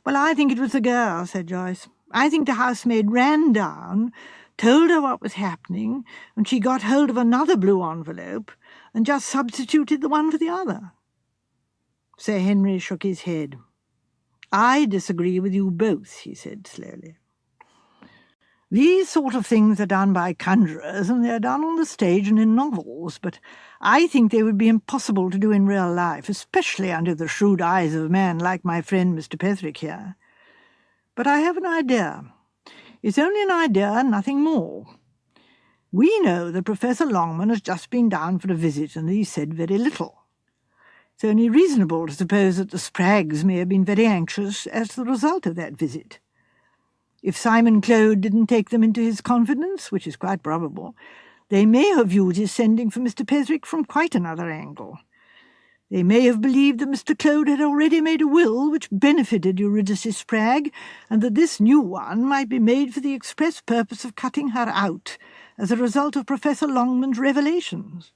Well, I think it was the girl, said Joyce. I think the housemaid ran down, told her what was happening, and she got hold of another blue envelope and just substituted the one for the other. Sir Henry shook his head. I disagree with you both, he said slowly. These sort of things are done by conjurers, and they're done on the stage and in novels, but I think they would be impossible to do in real life, especially under the shrewd eyes of a man like my friend Mr. Petherick here. But I have an idea. It's only an idea and nothing more. We know that Professor Longman has just been down for a visit, and he said very little. It's only reasonable to suppose that the Spraggs may have been very anxious as the result of that visit. If Simon Clode didn't take them into his confidence, which is quite probable, they may have viewed his sending for Mr. Petherick from quite another angle. They may have believed that Mr. Clode had already made a will which benefited Eurydice Spragg, and that this new one might be made for the express purpose of cutting her out as a result of Professor Longman's revelations.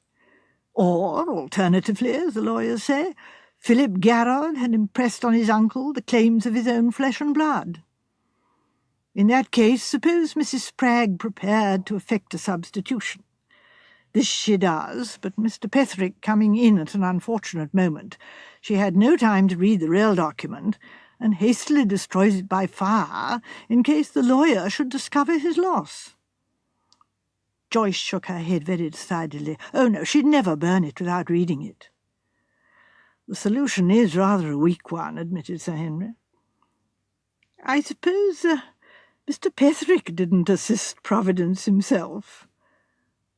Or, alternatively, as the lawyers say, Philip Garrard had impressed on his uncle the claims of his own flesh and blood. In that case, suppose Mrs. Spragg prepared to effect a substitution. This she does, but Mr. Petherick coming in at an unfortunate moment, she had no time to read the real document, and hastily destroys it by fire in case the lawyer should discover his loss. Joyce shook her head very decidedly. Oh, no, she'd never burn it without reading it. The solution is rather a weak one, admitted Sir Henry. I suppose Mr. Petherick didn't assist Providence himself.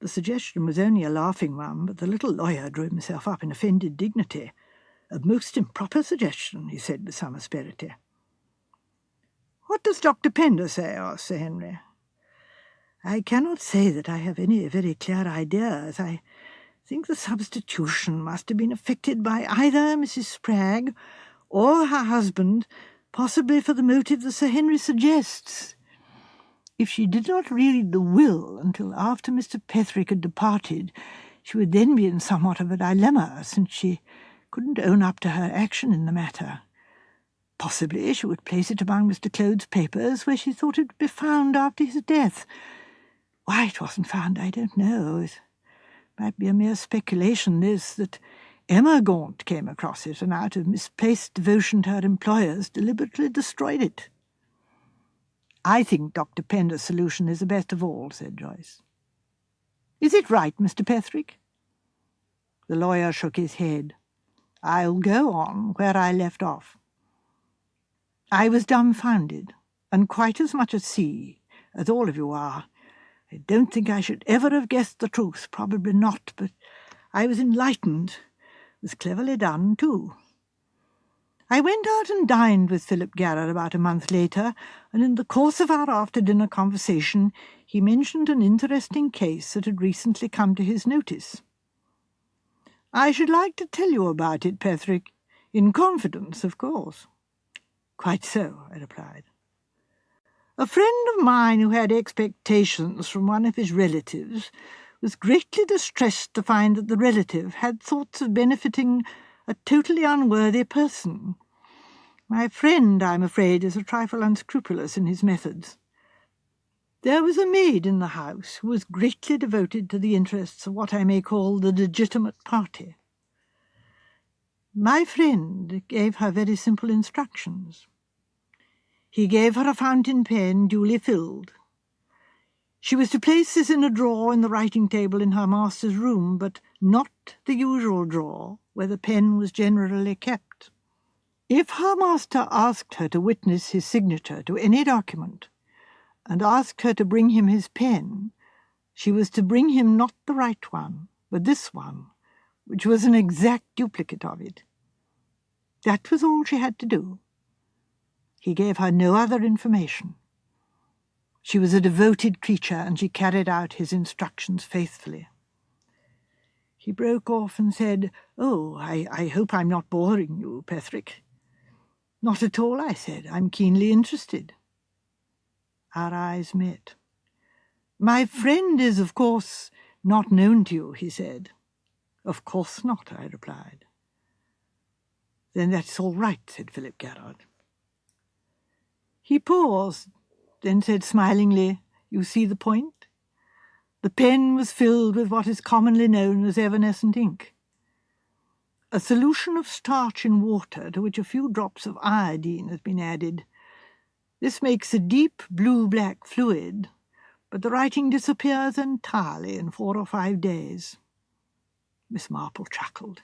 The suggestion was only a laughing one, but the little lawyer drew himself up in offended dignity. A most improper suggestion, he said with some asperity. What does Dr. Pender say? Asked Sir Henry. I cannot say that I have any very clear ideas. I think the substitution must have been effected by either Mrs. Spragg or her husband, possibly for the motive that Sir Henry suggests. If she did not read the will until after Mr. Petherick had departed, she would then be in somewhat of a dilemma, since she couldn't own up to her action in the matter. Possibly she would place it among Mr. Clode's papers, where she thought it would be found after his death. Why it wasn't found, I don't know. It might be a mere speculation, this, that Emma Gaunt came across it, and out of misplaced devotion to her employers deliberately destroyed it. I think Dr. Pender's solution is the best of all, said Joyce. Is it right, Mr. Petherick? The lawyer shook his head. I'll go on where I left off. I was dumbfounded, and quite as much at sea, as all of you are. I don't think I should ever have guessed the truth, probably not, but I was enlightened. It was cleverly done, too. I went out and dined with Philip Garrard about a month later, and in the course of our after-dinner conversation he mentioned an interesting case that had recently come to his notice. I should like to tell you about it, Petherick, in confidence, of course. Quite so, I replied. A friend of mine who had expectations from one of his relatives was greatly distressed to find that the relative had thoughts of benefiting a totally unworthy person. My friend, I'm afraid, is a trifle unscrupulous in his methods. There was a maid in the house who was greatly devoted to the interests of what I may call the legitimate party. My friend gave her very simple instructions. He gave her a fountain pen duly filled. She was to place this in a drawer in the writing-table in her master's room, but not the usual drawer where the pen was generally kept. If her master asked her to witness his signature to any document, and asked her to bring him his pen, she was to bring him not the right one, but this one, which was an exact duplicate of it. That was all she had to do. He gave her no other information. She was a devoted creature, and she carried out his instructions faithfully. He broke off and said, "Oh, I hope I'm not boring you, Petherick." "Not at all," I said. "I'm keenly interested." Our eyes met. "My friend is, of course, not known to you," he said. "Of course not," I replied. "Then that's all right," said Philip Garrard. He paused, then said smilingly, "You see the point?" The pen was filled with what is commonly known as evanescent ink, a solution of starch in water to which a few drops of iodine has been added. This makes a deep blue-black fluid, but the writing disappears entirely in 4 or 5 days. Miss Marple chuckled.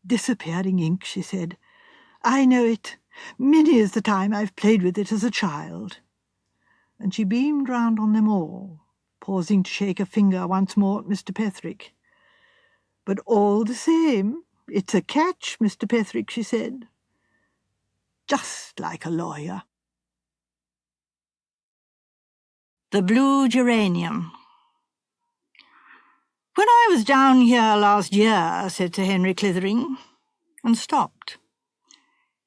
"Disappearing ink," she said. "I know it. Many is the time I've played with it as a child." And she beamed round on them all, pausing to shake a finger once more at Mr. Petherick. "But all the same, it's a catch, Mr. Petherick," she said. "Just like a lawyer." The Blue Geranium. "When I was down here last year," said Sir Henry Clithering, and stopped.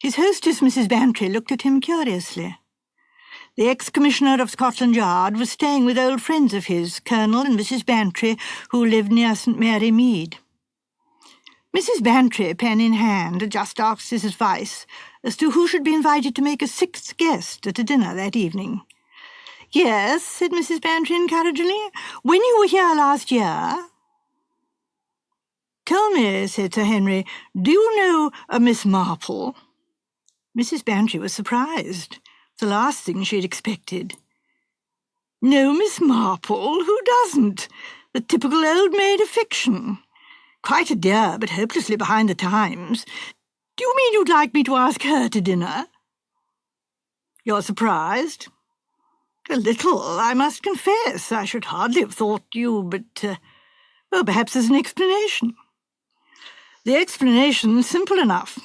His hostess, Mrs. Bantry, looked at him curiously. The ex-commissioner of Scotland Yard was staying with old friends of his, Colonel and Mrs. Bantry, who lived near St. Mary Mead. Mrs. Bantry, pen in hand, had just asked his advice as to who should be invited to make a 6th guest at a dinner that evening. "Yes," said Mrs. Bantry encouragingly, "when you were here last year—" "Tell me," said Sir Henry, "do you know a Miss Marple?" Mrs. Bantry was surprised. The last thing she had expected. "No, Miss Marple? Who doesn't? The typical old maid of fiction. Quite a dear, but hopelessly behind the times. Do you mean you'd like me to ask her to dinner?" "You're surprised?" "A little, I must confess. I should hardly have thought you, but, well, perhaps there's an explanation." "The explanation's simple enough.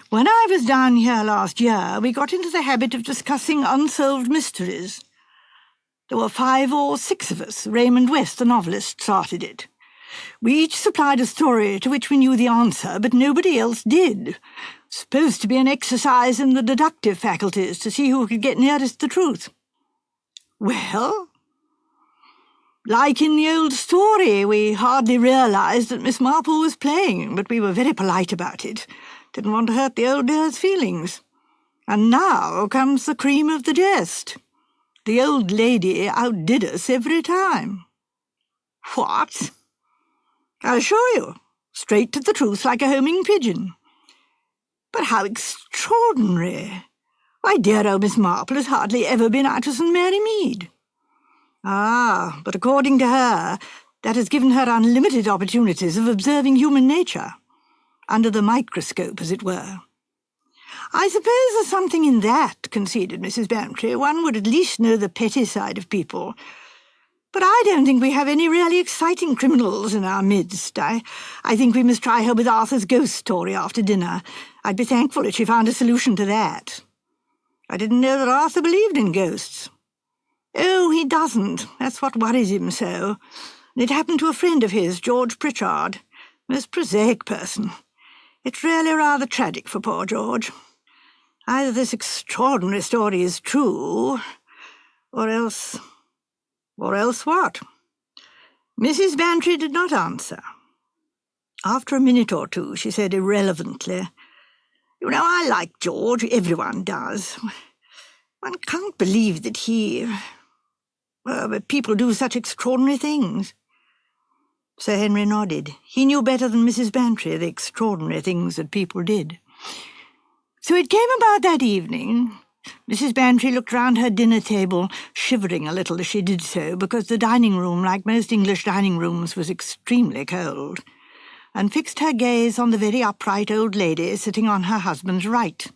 When I was down here last year, we got into the habit of discussing unsolved mysteries. There were 5 or 6 of us. Raymond West, the novelist, started it. We each supplied a story to which we knew the answer, but nobody else did. Supposed to be an exercise in the deductive faculties to see who could get nearest the truth. Well, like in the old story, we hardly realised that Miss Marple was playing, but we were very polite about it. Didn't want to hurt the old dear's feelings. And now comes the cream of the jest. The old lady outdid us every time." "What?" "I'll show you. Straight to the truth like a homing pigeon." "But how extraordinary! Why, dear old Miss Marple has hardly ever been out to St. Mary Mead." "Ah, but according to her, that has given her unlimited opportunities of observing human nature. Under the microscope, as it were." "I suppose there's something in that," conceded Mrs. Bantry. "One would at least know the petty side of people. But I don't think we have any really exciting criminals in our midst. I think we must try her with Arthur's ghost story after dinner. I'd be thankful if she found a solution to that." "I didn't know that Arthur believed in ghosts." "Oh, he doesn't. That's what worries him so. It happened to a friend of his, George Pritchard. Most prosaic person. It's really rather tragic for poor George. Either this extraordinary story is true, or else... Or else what?" Mrs. Bantry did not answer. After a minute or two, she said irrelevantly, "You know, I like George. Everyone does. One can't believe that people do such extraordinary things." Sir Henry nodded. He knew better than Mrs. Bantry the extraordinary things that people did. "So it came about that evening." Mrs. Bantry looked round her dinner table, shivering a little as she did so, because the dining room, like most English dining rooms, was extremely cold, and fixed her gaze on the very upright old lady sitting on her husband's right.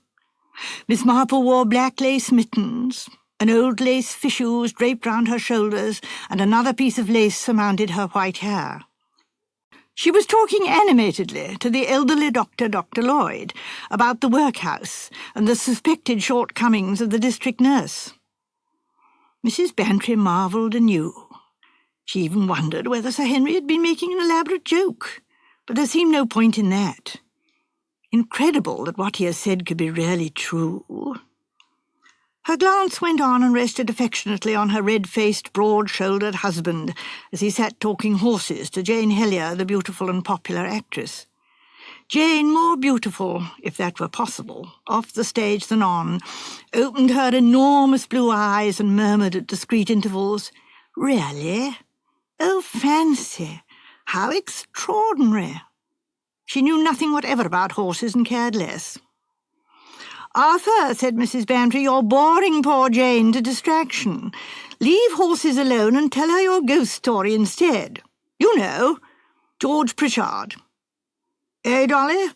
Miss Marple wore black lace mittens, an old lace fichu draped round her shoulders, and another piece of lace surmounted her white hair. She was talking animatedly to the elderly Dr. Lloyd, about the workhouse and the suspected shortcomings of the district nurse. Mrs. Bantry marvelled anew. She even wondered whether Sir Henry had been making an elaborate joke, but there seemed no point in that. Incredible that what he had said could be really true. Her glance went on and rested affectionately on her red-faced, broad-shouldered husband as he sat talking horses to Jane Hellier, the beautiful and popular actress. Jane, more beautiful, if that were possible, off the stage than on, opened her enormous blue eyes and murmured at discreet intervals, "Really? Oh, fancy! How extraordinary!" She knew nothing whatever about horses and cared less. "Arthur," said Mrs. Bantry, "you're boring poor Jane to distraction. Leave horses alone and tell her your ghost story instead. You know, George Pritchard." "Eh, Dolly?"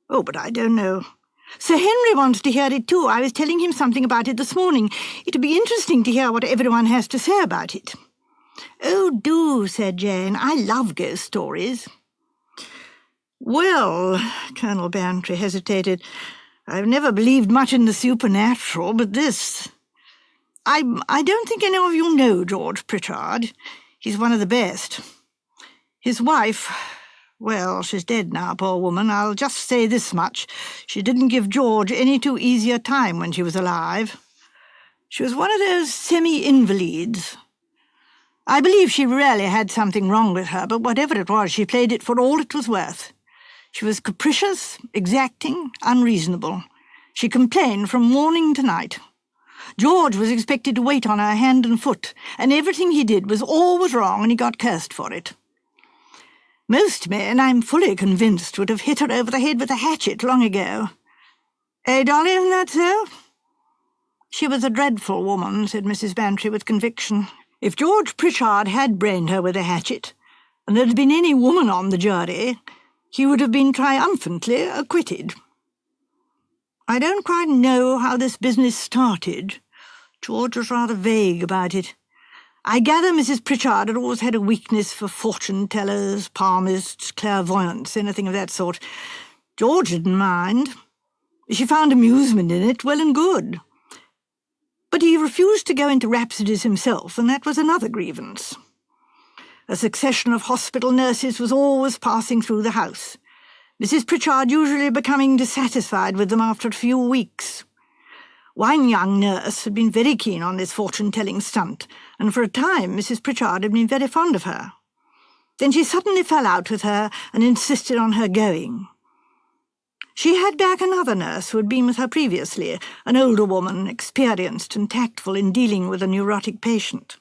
"Oh, but I don't know. Sir Henry wants to hear it too. I was telling him something about it this morning. It'd be interesting to hear what everyone has to say about it." "Oh, do," said Jane. "I love ghost stories." "Well," Colonel Bantry hesitated, "I've never believed much in the supernatural, but this... I don't think any of you know George Pritchard. He's one of the best. His wife... Well, she's dead now, poor woman. I'll just say this much. She didn't give George any too easy a time when she was alive. She was one of those semi-invalids. I believe she really had something wrong with her, but whatever it was, she played it for all it was worth. She was capricious, exacting, unreasonable. She complained from morning to night. George was expected to wait on her hand and foot, and everything he did was always wrong, and he got cursed for it. Most men, I'm fully convinced, would have hit her over the head with a hatchet long ago. Eh, Dolly, isn't that so?" "She was a dreadful woman," said Mrs. Bantry with conviction. "If George Pritchard had brained her with a hatchet, and there had been any woman on the jury, he would have been triumphantly acquitted. I don't quite know how this business started. George was rather vague about it. I gather Mrs. Pritchard had always had a weakness for fortune-tellers, palmists, clairvoyants, anything of that sort. George didn't mind. She found amusement in it, well and good. But he refused to go into rhapsodies himself, and that was another grievance. A succession of hospital nurses was always passing through the house, Mrs. Pritchard usually becoming dissatisfied with them after a few weeks. One young nurse had been very keen on this fortune-telling stunt, and for a time Mrs. Pritchard had been very fond of her. Then she suddenly fell out with her and insisted on her going. She had back another nurse who had been with her previously, an older woman, experienced and tactful in dealing with a neurotic patient.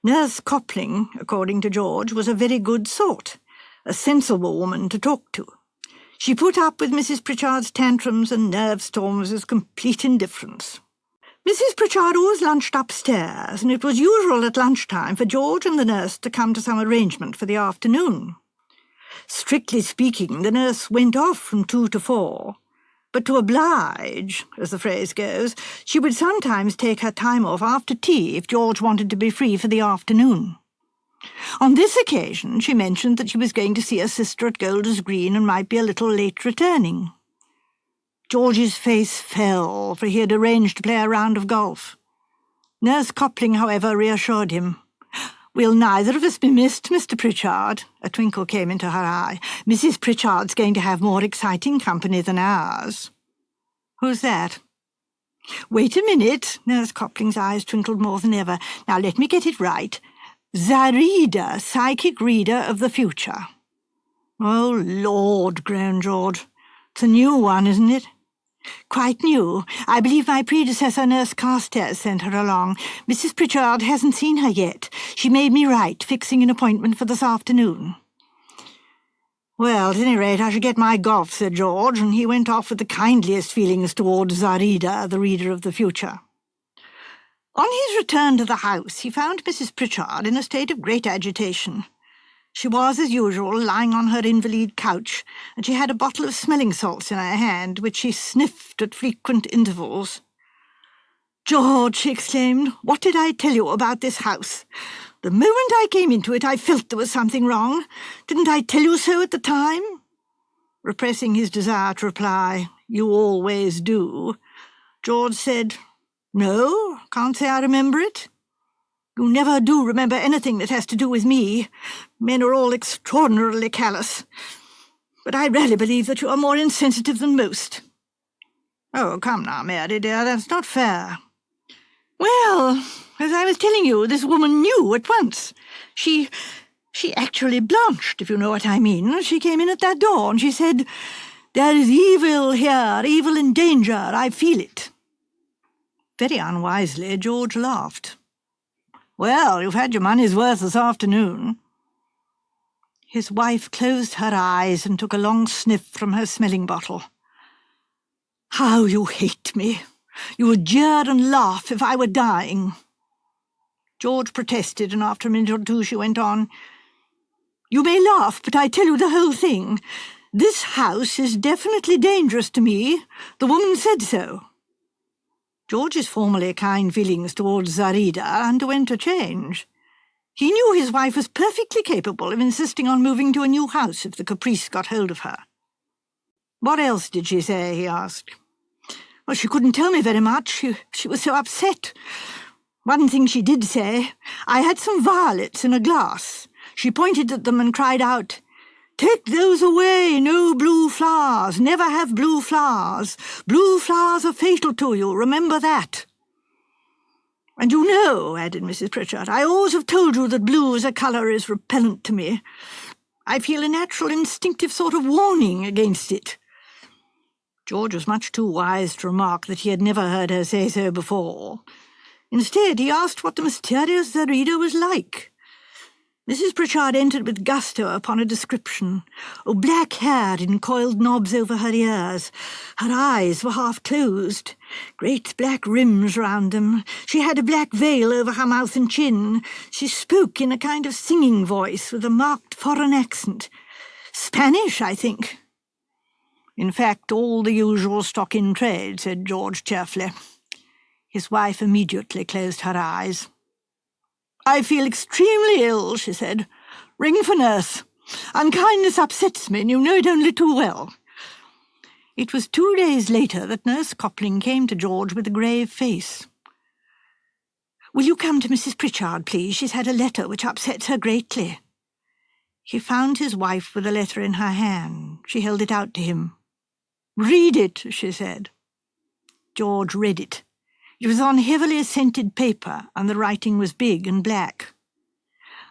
Nurse Coupling, according to George, was a very good sort, a sensible woman to talk to. She put up with Mrs. Pritchard's tantrums and nerve storms with complete indifference. Mrs. Pritchard always lunched upstairs, and it was usual at lunchtime for George and the nurse to come to some arrangement for the afternoon. Strictly speaking, the nurse went off from 2 to 4, but to oblige, as the phrase goes, she would sometimes take her time off after tea if George wanted to be free for the afternoon. On this occasion she mentioned that she was going to see her sister at Golders Green and might be a little late returning. George's face fell, for he had arranged to play a round of golf. Nurse Coupling, however, reassured him. "We'll neither of us be missed, Mr. Pritchard." A twinkle came into her eye. "Mrs. Pritchard's going to have more exciting company than ours." "Who's that?" "Wait a minute." Nurse Coupling's eyes twinkled more than ever. "Now let me get it right. Zarida, psychic reader of the future." "Oh, Lord," groaned George. "It's a new one, isn't it?" "Quite new. I believe my predecessor, Nurse Carstairs, sent her along. Mrs. Pritchard hasn't seen her yet. She made me write, fixing an appointment for this afternoon." "Well, at any rate, I shall get my golf," said George, and he went off with the kindliest feelings towards Zarida, the reader of the future. On his return to the house, he found Mrs. Pritchard in a state of great agitation. She was, as usual, lying on her invalid couch, and she had a bottle of smelling salts in her hand, which she sniffed at frequent intervals. "George," she exclaimed, "what did I tell you about this house? The moment I came into it, I felt there was something wrong. Didn't I tell you so at the time?" Repressing his desire to reply, "You always do," George said, "No, can't say I remember it." "You never do remember anything that has to do with me. Men are all extraordinarily callous. But I really believe that you are more insensitive than most." Oh, come now, Mary dear, that's not fair. Well, as I was telling you, this woman knew at once. She actually blanched, if you know what I mean. She came in at that door and she said, "There is evil here, evil and danger, I feel it." Very unwisely, George laughed. Well, you've had your money's worth this afternoon. His wife closed her eyes and took a long sniff from her smelling bottle. How you hate me! You would jeer and laugh if I were dying. George protested, and after a minute or two she went on, "You may laugh, but I tell you the whole thing. This house is definitely dangerous to me. The woman said so." George's formerly kind feelings towards Zarida underwent a change. He knew his wife was perfectly capable of insisting on moving to a new house if the caprice got hold of her. "What else did she say?" he asked. "Well, she couldn't tell me very much. She was so upset. One thing she did say, I had some violets in a glass. She pointed at them and cried out, 'Take those away, no blue flowers, never have blue flowers. Blue flowers are fatal to you, remember that.' And you know," added Mrs. Pritchard, "I always have told you that blue as a colour is repellent to me. I feel a natural instinctive sort of warning against it." George was much too wise to remark that he had never heard her say so before. Instead, he asked what the mysterious Zarida was like. Mrs. Pritchard entered with gusto upon a description. Black-haired in coiled knobs over her ears. Her eyes were half closed, great black rims round them. She had a black veil over her mouth and chin. She spoke in a kind of singing voice with a marked foreign accent. Spanish, I think. "In fact, all the usual stock in trade," said George cheerfully. His wife immediately closed her eyes. "I feel extremely ill," she said. "Ring for nurse. Unkindness upsets me, and you know it only too well." It was 2 days later that Nurse Coupling came to George with a grave face. "Will you come to Mrs. Pritchard, please? She's had a letter which upsets her greatly." He found his wife with a letter in her hand. She held it out to him. "Read it," she said. George read it. It was on heavily scented paper, and the writing was big and black.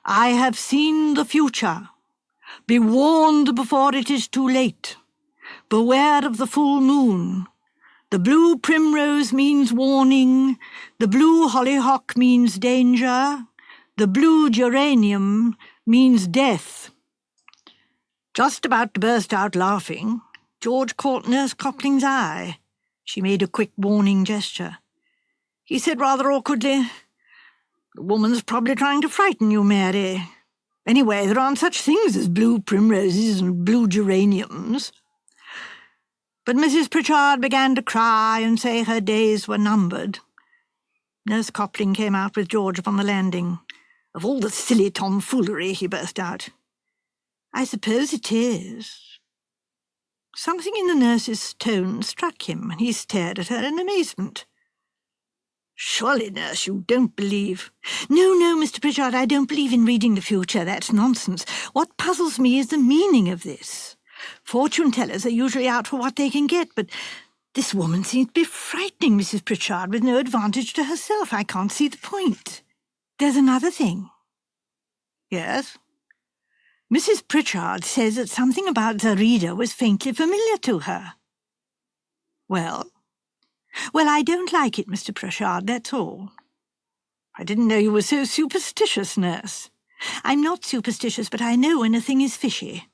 "I have seen the future. Be warned before it is too late. Beware of the full moon. The blue primrose means warning. The blue hollyhock means danger. The blue geranium means death." Just about to burst out laughing, George caught Nurse Coupling's eye. She made a quick warning gesture. He said rather awkwardly, "The woman's probably trying to frighten you, Mary. Anyway, there aren't such things as blue primroses and blue geraniums." But Mrs. Pritchard began to cry and say her days were numbered. Nurse Coupling came out with George upon the landing. "Of all the silly tomfoolery," he burst out. "I suppose it is." Something in the nurse's tone struck him, and he stared at her in amazement. "Surely, nurse, you don't believe—" No, Mr. Pritchard, I don't believe in reading the future. That's nonsense. What puzzles me is the meaning of this. Fortune-tellers are usually out for what they can get, but this woman seems to be frightening Mrs. Pritchard with no advantage to herself. I can't see the point. There's another thing." "Yes?" "Mrs. Pritchard says that something about Zarida was faintly familiar to her." "Well?" "Well, I don't like it, Mr. Pritchard, that's all." "I didn't know you were so superstitious, nurse." "I'm not superstitious, but I know when a thing is fishy."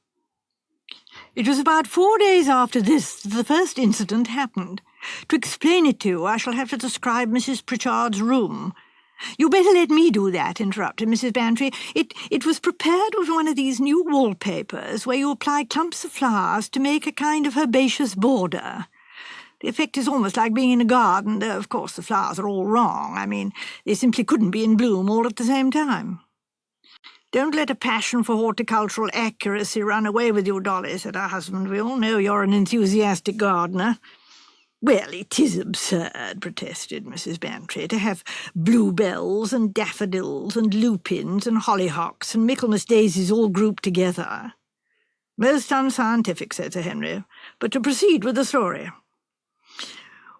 "It was about 4 days after this that the first incident happened. To explain it to you, I shall have to describe Mrs. Pritchard's room." "You better let me do that," interrupted Mrs. Bantry. It was prepared with one of these new wallpapers where you apply clumps of flowers to make a kind of herbaceous border. The effect is almost like being in a garden, though, of course, the flowers are all wrong. I mean, they simply couldn't be in bloom all at the same time. "Don't let a passion for horticultural accuracy run away with you, Dolly," said her husband. "We all know you're an enthusiastic gardener." "Well, it is absurd," protested Mrs. Bantry, "to have bluebells and daffodils and lupins and hollyhocks and Michaelmas daisies all grouped together." "Most unscientific," said Sir Henry. "But to proceed with the story."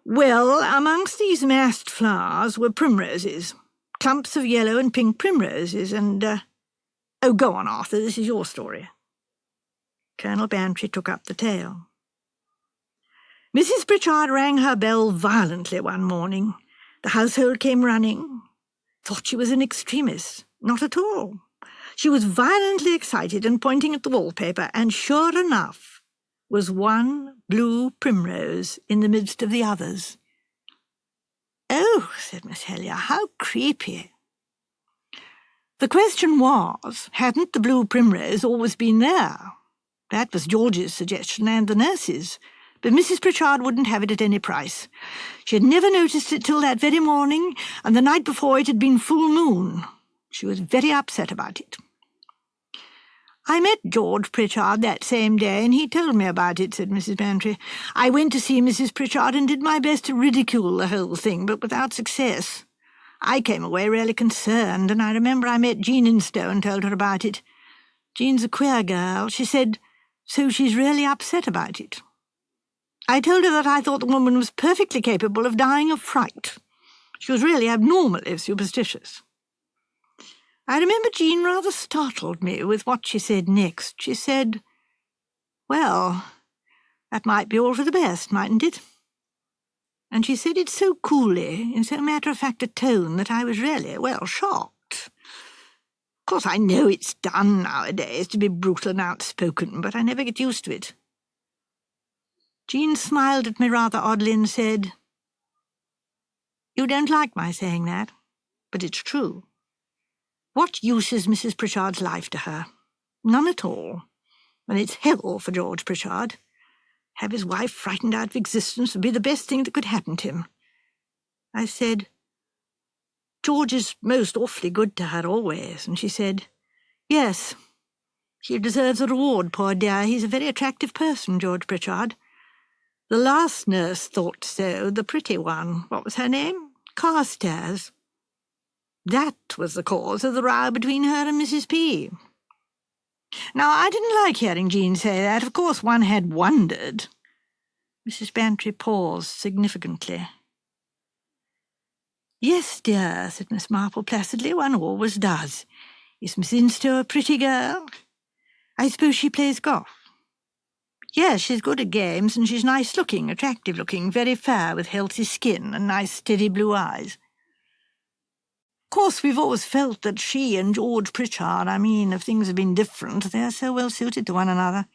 Well, amongst these massed flowers were primroses, clumps of yellow and pink primroses, and, Oh, go on, Arthur, this is your story. Colonel Bantry took up the tale. Mrs. Pritchard rang her bell violently one morning. The household came running. Thought she was an extremist. Not at all. She was violently excited and pointing at the wallpaper, and sure enough was one blue primrose in the midst of the others. "Oh," said Miss Helier, "how creepy." The question was, hadn't the blue primrose always been there? That was George's suggestion and the nurse's, but Mrs. Pritchard wouldn't have it at any price. She had never noticed it till that very morning, and the night before it had been full moon. She was very upset about it. "I met George Pritchard that same day, and he told me about it," said Mrs. Bantry. "I went to see Mrs. Pritchard and did my best to ridicule the whole thing, but without success. I came away really concerned, and I remember I met Jean Instow and told her about it. Jean's a queer girl. She said, so she's really upset about it. I told her that I thought the woman was perfectly capable of dying of fright. She was really abnormally superstitious. I remember Jean rather startled me with what she said next. She said, well, that might be all for the best, mightn't it? And she said it so coolly, in so matter-of-fact a tone, that I was really, well, shocked. Of course, I know it's done nowadays to be brutal and outspoken, but I never get used to it. Jean smiled at me rather oddly and said, you don't like my saying that, but it's true. What use is Mrs. Pritchard's life to her? None at all. And it's hell for George Pritchard. Have his wife frightened out of existence would be the best thing that could happen to him. I said, George is most awfully good to her always, and she said, yes, she deserves a reward, poor dear. He's a very attractive person, George Pritchard. The last nurse thought so, the pretty one. What was her name? Carstairs. That was the cause of the row between her and Mrs. P. Now, I didn't like hearing Jean say that. Of course, one had wondered. Mrs. Bantry paused significantly. Yes, dear, said Miss Marple placidly, one always does. Is Miss Instow a pretty girl? I suppose she plays golf. Yes, she's good at games, and she's nice-looking, attractive-looking, very fair, with healthy skin and nice, steady blue eyes. Of course, we've always felt that she and George Pritchard, if things had been different, they're so well suited to one another.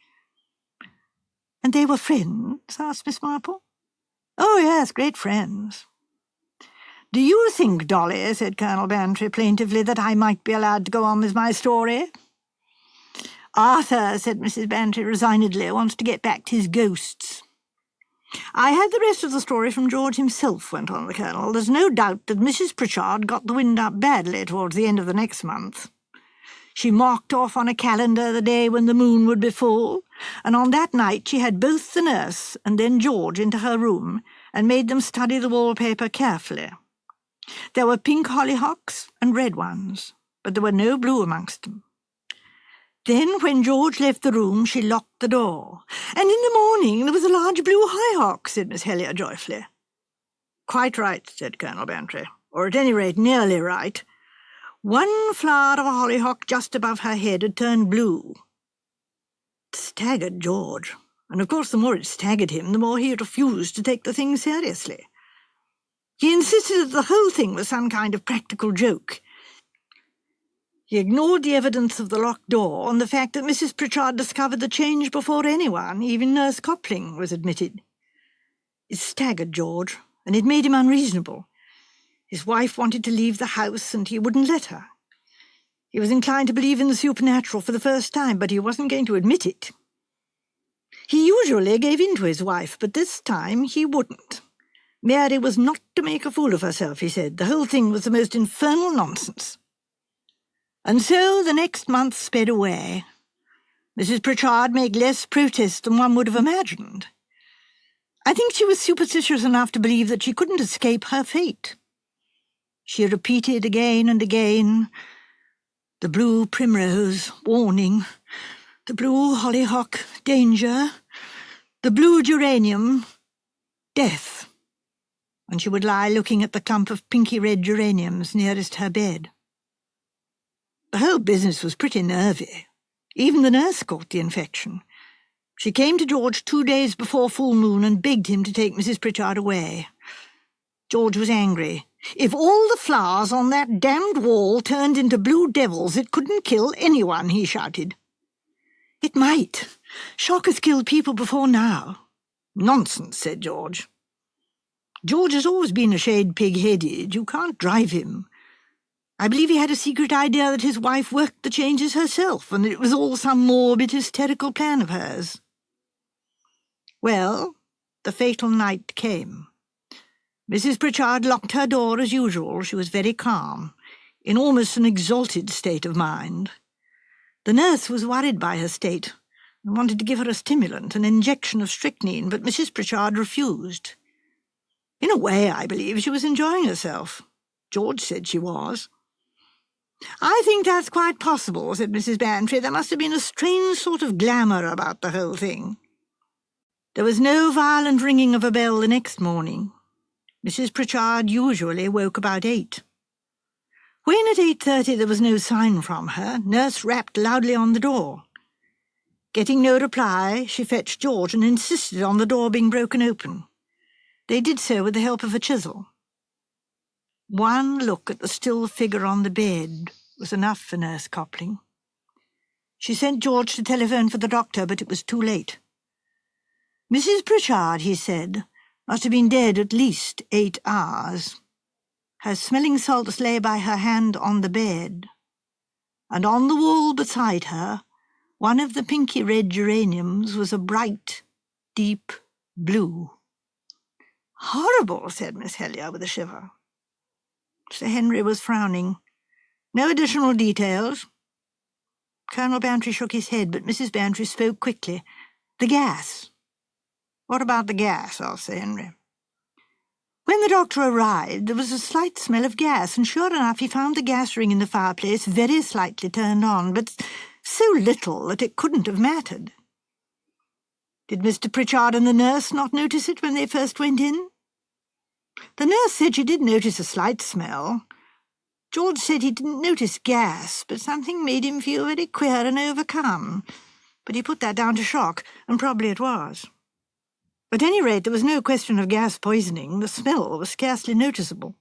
And they were friends? Asked Miss Marple. Oh, yes, great friends. Do you think, Dolly, said Colonel Bantry plaintively, that I might be allowed to go on with my story? Arthur, said Mrs. Bantry resignedly, wants to get back to his ghosts. I had the rest of the story from George himself, went on the Colonel. There's no doubt that Mrs. Pritchard got the wind up badly towards the end of the next month. She marked off on a calendar the day when the moon would be full, and on that night she had both the nurse and then George into her room and made them study the wallpaper carefully. There were pink hollyhocks and red ones, but there were no blue amongst them. Then, when George left the room, she locked the door. And in the morning there was a large blue hollyhock, said Miss Helier joyfully. Quite right, said Colonel Bantry, or at any rate nearly right. One flower of a hollyhock just above her head had turned blue. It staggered George, and of course the more it staggered him, the more he refused to take the thing seriously. He insisted that the whole thing was some kind of practical joke. He ignored the evidence of the locked door and the fact that Mrs. Pritchard discovered the change before anyone, even Nurse Copling, was admitted. It staggered George, and it made him unreasonable. His wife wanted to leave the house, and he wouldn't let her. He was inclined to believe in the supernatural for the first time, but he wasn't going to admit it. He usually gave in to his wife, but this time he wouldn't. Mary was not to make a fool of herself, he said. The whole thing was the most infernal nonsense. And so the next month sped away. Mrs. Pritchard made less protest than one would have imagined. I think she was superstitious enough to believe that she couldn't escape her fate. She repeated again and again, the blue primrose, warning, the blue hollyhock, danger, the blue geranium, death. and she would lie looking at the clump of pinky-red geraniums nearest her bed. The whole business was pretty nervy. Even the nurse caught the infection. She came to George 2 days before full moon and begged him to take Mrs. Pritchard away. George was angry. If all the flowers on that damned wall turned into blue devils, it couldn't kill anyone, he shouted. It might. Shock has killed people before now. Nonsense, said George. George has always been a shade pig-headed. You can't drive him. I believe he had a secret idea that his wife worked the changes herself, and that it was all some morbid, hysterical plan of hers. Well, the fatal night came. Mrs. Pritchard locked her door as usual. She was very calm, in almost an exalted state of mind. The nurse was worried by her state and wanted to give her a stimulant, an injection of strychnine, but Mrs. Pritchard refused. In a way, I believe, she was enjoying herself. George said she was. I think that's quite possible, said Mrs. Bantry. There must have been a strange sort of glamour about the whole thing. There was no violent ringing of a bell the next morning. Mrs. Pritchard usually woke about 8. When at 8:30 there was no sign from her, nurse rapped loudly on the door. Getting no reply, she fetched George and insisted on the door being broken open. They did so with the help of a chisel. One look at the still figure on the bed was enough for Nurse Copling. She sent George to telephone for the doctor, but it was too late. Mrs. Pritchard, he said, must have been dead at least 8 hours. Her smelling salts lay by her hand on the bed, and on the wall beside her, one of the pinky-red geraniums was a bright, deep blue. Horrible, said Miss Helier with a shiver. Sir Henry was frowning. No additional details. Colonel Bantry shook his head, but Mrs. Bantry spoke quickly. The gas. What about the gas? Asked Sir Henry. When the doctor arrived, there was a slight smell of gas, and sure enough he found the gas ring in the fireplace very slightly turned on, but so little that it couldn't have mattered. Did Mr. Pritchard and the nurse not notice it when they first went in? The nurse said she did notice a slight smell. George said he didn't notice gas, but something made him feel very queer and overcome. But he put that down to shock, and probably it was. At any rate, there was no question of gas poisoning. The smell was scarcely noticeable.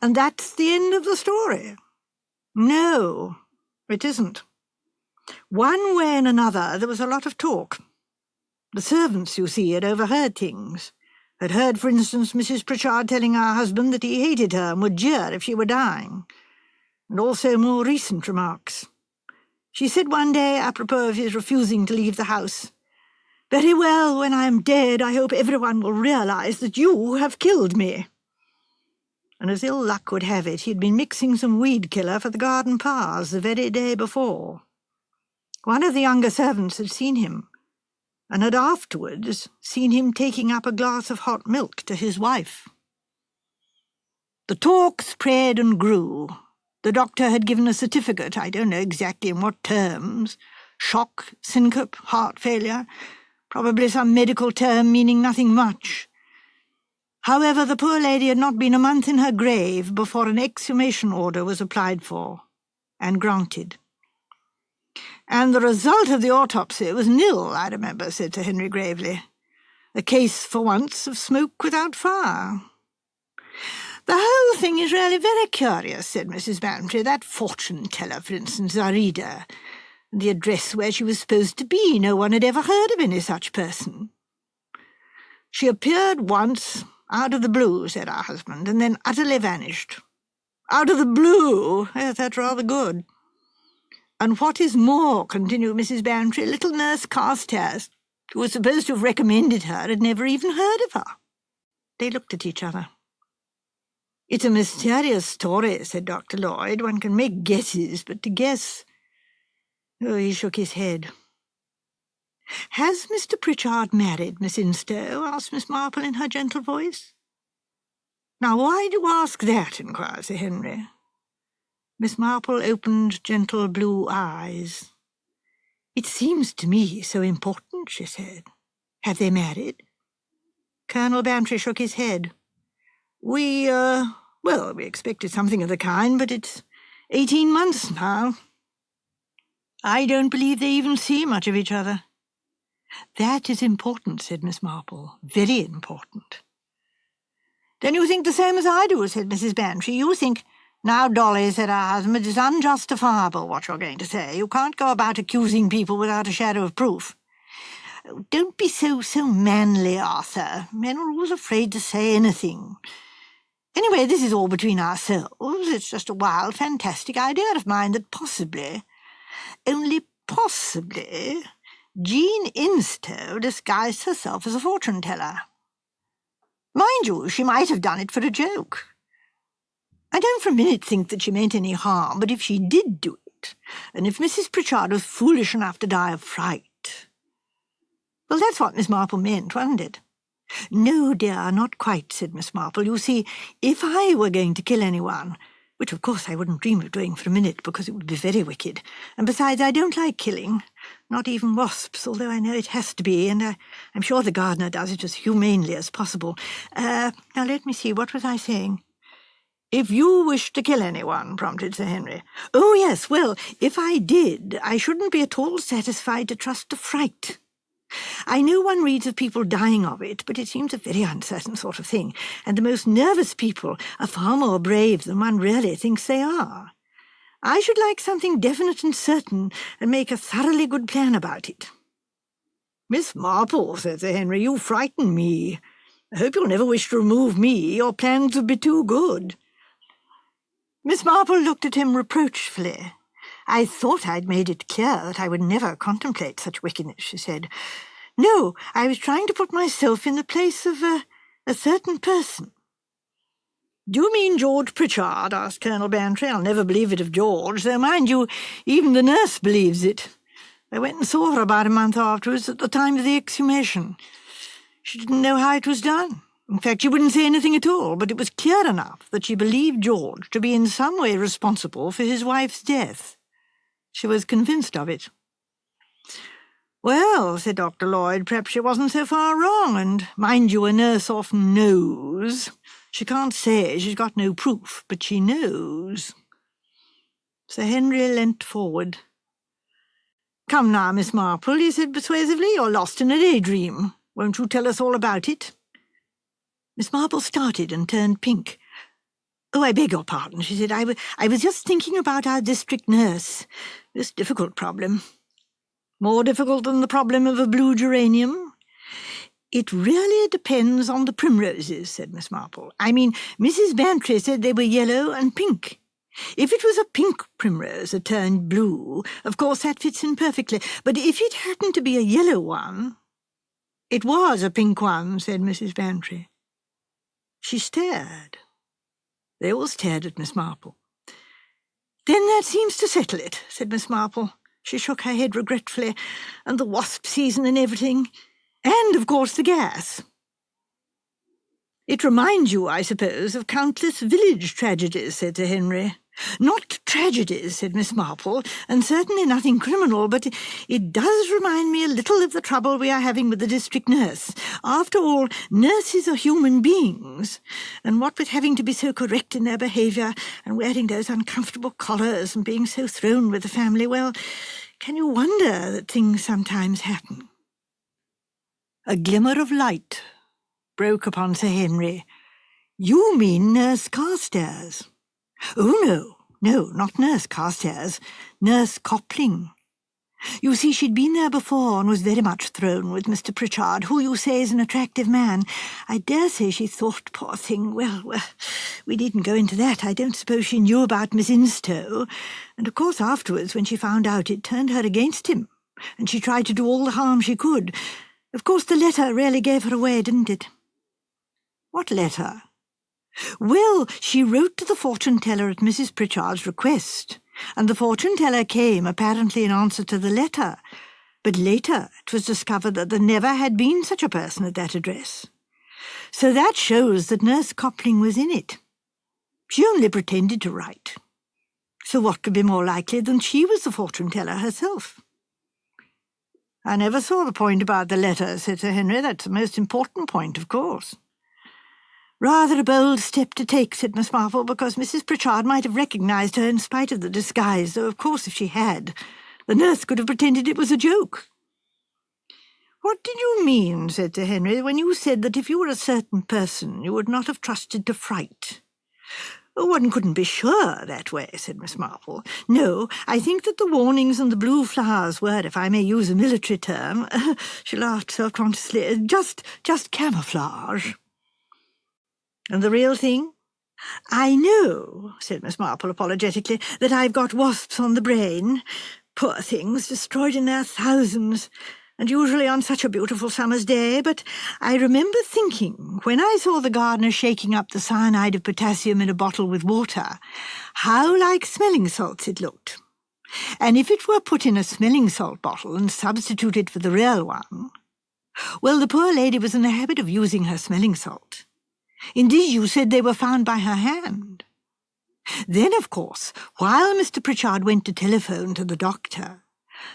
And that's the end of the story. No, it isn't. One way and another, there was a lot of talk. The servants, you see, had overheard things. Had heard, for instance, Mrs. Pritchard telling her husband that he hated her and would jeer if she were dying. And also more recent remarks. She said one day, apropos of his refusing to leave the house, "Very well, when I am dead, I hope everyone will realize that you have killed me." And as ill luck would have it, he had been mixing some weed killer for the garden paths the very day before. One of the younger servants had seen him, and had afterwards seen him taking up a glass of hot milk to his wife. The talk spread and grew. The doctor had given a certificate, I don't know exactly in what terms, shock, syncope, heart failure, probably some medical term meaning nothing much. However, the poor lady had not been a month in her grave before an exhumation order was applied for, and granted. And the result of the autopsy was nil, I remember, said Sir Henry gravely. A case, for once, of smoke without fire. The whole thing is really very curious, said Mrs. Bantry. That fortune-teller, for instance, Zarida, and the address where she was supposed to be. No one had ever heard of any such person. She appeared once, out of the blue, said our husband, and then utterly vanished. Out of the blue? Yes, that's rather good. And what is more, continued Mrs. Bantry, little Nurse Carstairs, who was supposed to have recommended her, had never even heard of her. They looked at each other. It's a mysterious story, said Dr. Lloyd. One can make guesses, but to guess... Oh, he shook his head. Has Mr. Pritchard married Miss Instow? Asked Miss Marple in her gentle voice. Now, why do you ask that? Inquired Sir Henry. Miss Marple opened gentle blue eyes. It seems to me so important, she said. Have they married? Colonel Bantry shook his head. We expected something of the kind, but it's 18 months now. I don't believe they even see much of each other. That is important, said Miss Marple. Very important. Don't you think the same as I do, said Mrs. Bantry. You think... Now, Dolly, said her husband, it is unjustifiable what you're going to say. You can't go about accusing people without a shadow of proof. Oh, don't be so manly, Arthur. Men are always afraid to say anything. Anyway, this is all between ourselves. It's just a wild, fantastic idea of mine that possibly, only possibly, Jean Instow disguised herself as a fortune-teller. Mind you, she might have done it for a joke. I don't for a minute think that she meant any harm, but if she did do it, and if Mrs. Pritchard was foolish enough to die of fright... Well, that's what Miss Marple meant, wasn't it? No, dear, not quite, said Miss Marple. You see, if I were going to kill anyone, which of course I wouldn't dream of doing for a minute because it would be very wicked, and besides I don't like killing, not even wasps, although I know it has to be, and I'm sure the gardener does it as humanely as possible. Now let me see, what was I saying? If you wished to kill anyone, prompted Sir Henry. Oh, yes, well, if I did, I shouldn't be at all satisfied to trust to fright. I know one reads of people dying of it, but it seems a very uncertain sort of thing, and the most nervous people are far more brave than one really thinks they are. I should like something definite and certain, and make a thoroughly good plan about it. Miss Marple, said Sir Henry, you frighten me. I hope you'll never wish to remove me. Your plans would be too good. Miss Marple looked at him reproachfully. I thought I'd made it clear that I would never contemplate such wickedness, she said. No, I was trying to put myself in the place of a certain person. Do you mean George Pritchard? Asked Colonel Bantry. I'll never believe it of George, though, mind you, even the nurse believes it. I went and saw her about a month afterwards at the time of the exhumation. She didn't know how it was done. In fact, she wouldn't say anything at all, but it was clear enough that she believed George to be in some way responsible for his wife's death. She was convinced of it. Well, said Dr. Lloyd, perhaps she wasn't so far wrong, and mind you, a nurse often knows. She can't say, she's got no proof, but she knows. Sir Henry leant forward. Come now, Miss Marple, he said persuasively, you're lost in a daydream. Won't you tell us all about it? Miss Marple started and turned pink. Oh, I beg your pardon, she said. I was just thinking about our district nurse. This difficult problem. More difficult than the problem of a blue geranium? It really depends on the primroses, said Miss Marple. I mean, Mrs. Bantry said they were yellow and pink. If it was a pink primrose that turned blue, of course that fits in perfectly. But if it happened to be a yellow one... It was a pink one, said Mrs. Bantry. She stared. They all stared at Miss Marple. Then that seems to settle it, said Miss Marple. She shook her head regretfully. And the wasp season and everything. And, of course, the gas. It reminds you, I suppose, of countless village tragedies, said Sir Henry. Not tragedies, said Miss Marple, and certainly nothing criminal, but it does remind me a little of the trouble we are having with the district nurse. After all, nurses are human beings, and what with having to be so correct in their behaviour and wearing those uncomfortable collars and being so thrown with the family, well, can you wonder that things sometimes happen? A glimmer of light broke upon Sir Henry. You mean Nurse Carstairs? Oh, no, not Nurse Carstairs. Nurse Coupling. You see, she'd been there before and was very much thrown with Mr. Pritchard, who you say is an attractive man. I dare say she thought, poor thing, well, we needn't go into that. I don't suppose she knew about Miss Instow. And of course afterwards, when she found out, it turned her against him, and she tried to do all the harm she could. Of course the letter really gave her away, didn't it? What letter? Well, she wrote to the fortune-teller at Mrs. Pritchard's request, and the fortune-teller came apparently in answer to the letter. But later it was discovered that there never had been such a person at that address. So that shows that Nurse Coupling was in it. She only pretended to write. So what could be more likely than she was the fortune-teller herself? "I never saw the point about the letter," said Sir Henry. "That's the most important point, of course." "Rather a bold step to take," said Miss Marple, "because Mrs. Pritchard might have recognised her in spite of the disguise, though of course if she had, the nurse could have pretended it was a joke." "What did you mean," said Sir Henry, "when you said that if you were a certain person you would not have trusted to fright?" "One couldn't be sure that way," said Miss Marple. "No, I think that the warnings and the blue flowers were, if I may use a military term," she laughed self-consciously, just camouflage." "And the real thing?" "I know," said Miss Marple apologetically, "that I've got wasps on the brain. Poor things, destroyed in their thousands, and usually on such a beautiful summer's day, but I remember thinking, when I saw the gardener shaking up the cyanide of potassium in a bottle with water, how like smelling salts it looked. And if it were put in a smelling salt bottle and substituted for the real one, well, the poor lady was in the habit of using her smelling salt. Indeed, you said they were found by her hand. Then, of course, while Mr. Pritchard went to telephone to the doctor,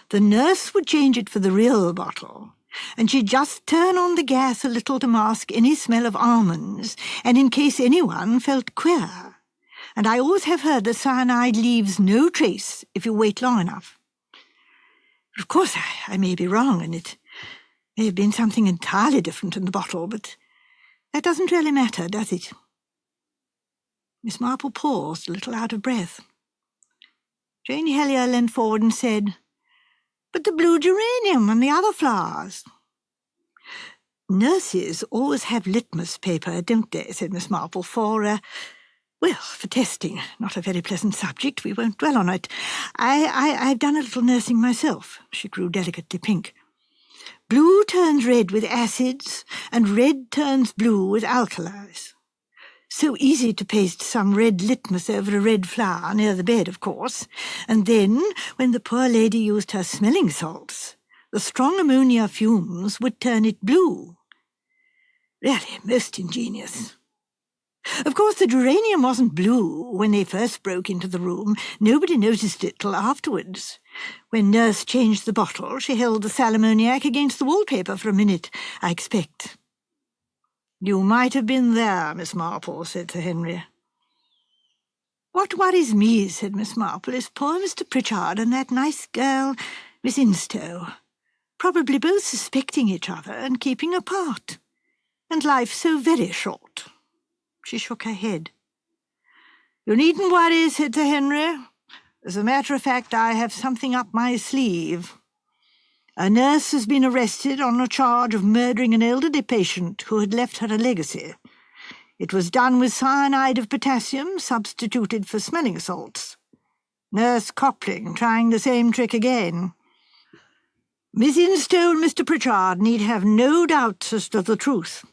the nurse would change it for the real bottle, and she'd just turn on the gas a little to mask any smell of almonds, and in case anyone felt queer. And I always have heard that cyanide leaves no trace if you wait long enough. Of course, I may be wrong, and it may have been something entirely different in the bottle, but that doesn't really matter, does it?" Miss Marple paused, a little out of breath. Jane Helier leant forward and said, "But the blue geranium and the other flowers?" "Nurses always have litmus paper, don't they?" said Miss Marple, for testing. Not a very pleasant subject. We won't dwell on it. I've done a little nursing myself." She grew delicately pink. "Blue turns red with acids, and red turns blue with alkalis. So easy to paste some red litmus over a red flower near the bed, of course. And then, when the poor lady used her smelling salts, the strong ammonia fumes would turn it blue. Really most ingenious. Of course, the geranium wasn't blue when they first broke into the room. Nobody noticed it till afterwards. When Nurse changed the bottle, she held the sal ammoniac against the wallpaper for a minute, I expect." "You might have been there, Miss Marple," said Sir Henry. "What worries me," said Miss Marple, "is poor Mr. Pritchard and that nice girl, Miss Instow, probably both suspecting each other and keeping apart. And life so very short." She shook her head. "You needn't worry," said Sir Henry. "As a matter of fact, I have something up my sleeve. A nurse has been arrested on a charge of murdering an elderly patient who had left her a legacy. It was done with cyanide of potassium substituted for smelling salts. Nurse Copling trying the same trick again. Miss Instow and Mr. Pritchard need have no doubts as to the truth."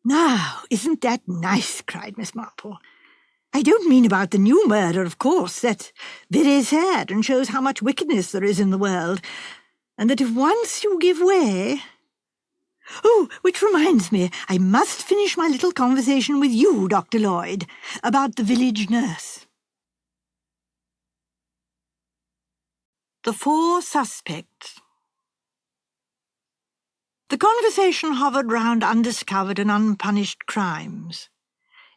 "Now, isn't that nice?" cried Miss Marple. "I don't mean about the new murder, of course. That's very sad and shows how much wickedness there is in the world, and that if once you give way— Oh, which reminds me, I must finish my little conversation with you, Dr. Lloyd, about the village nurse." The Four Suspects. The conversation hovered round undiscovered and unpunished crimes.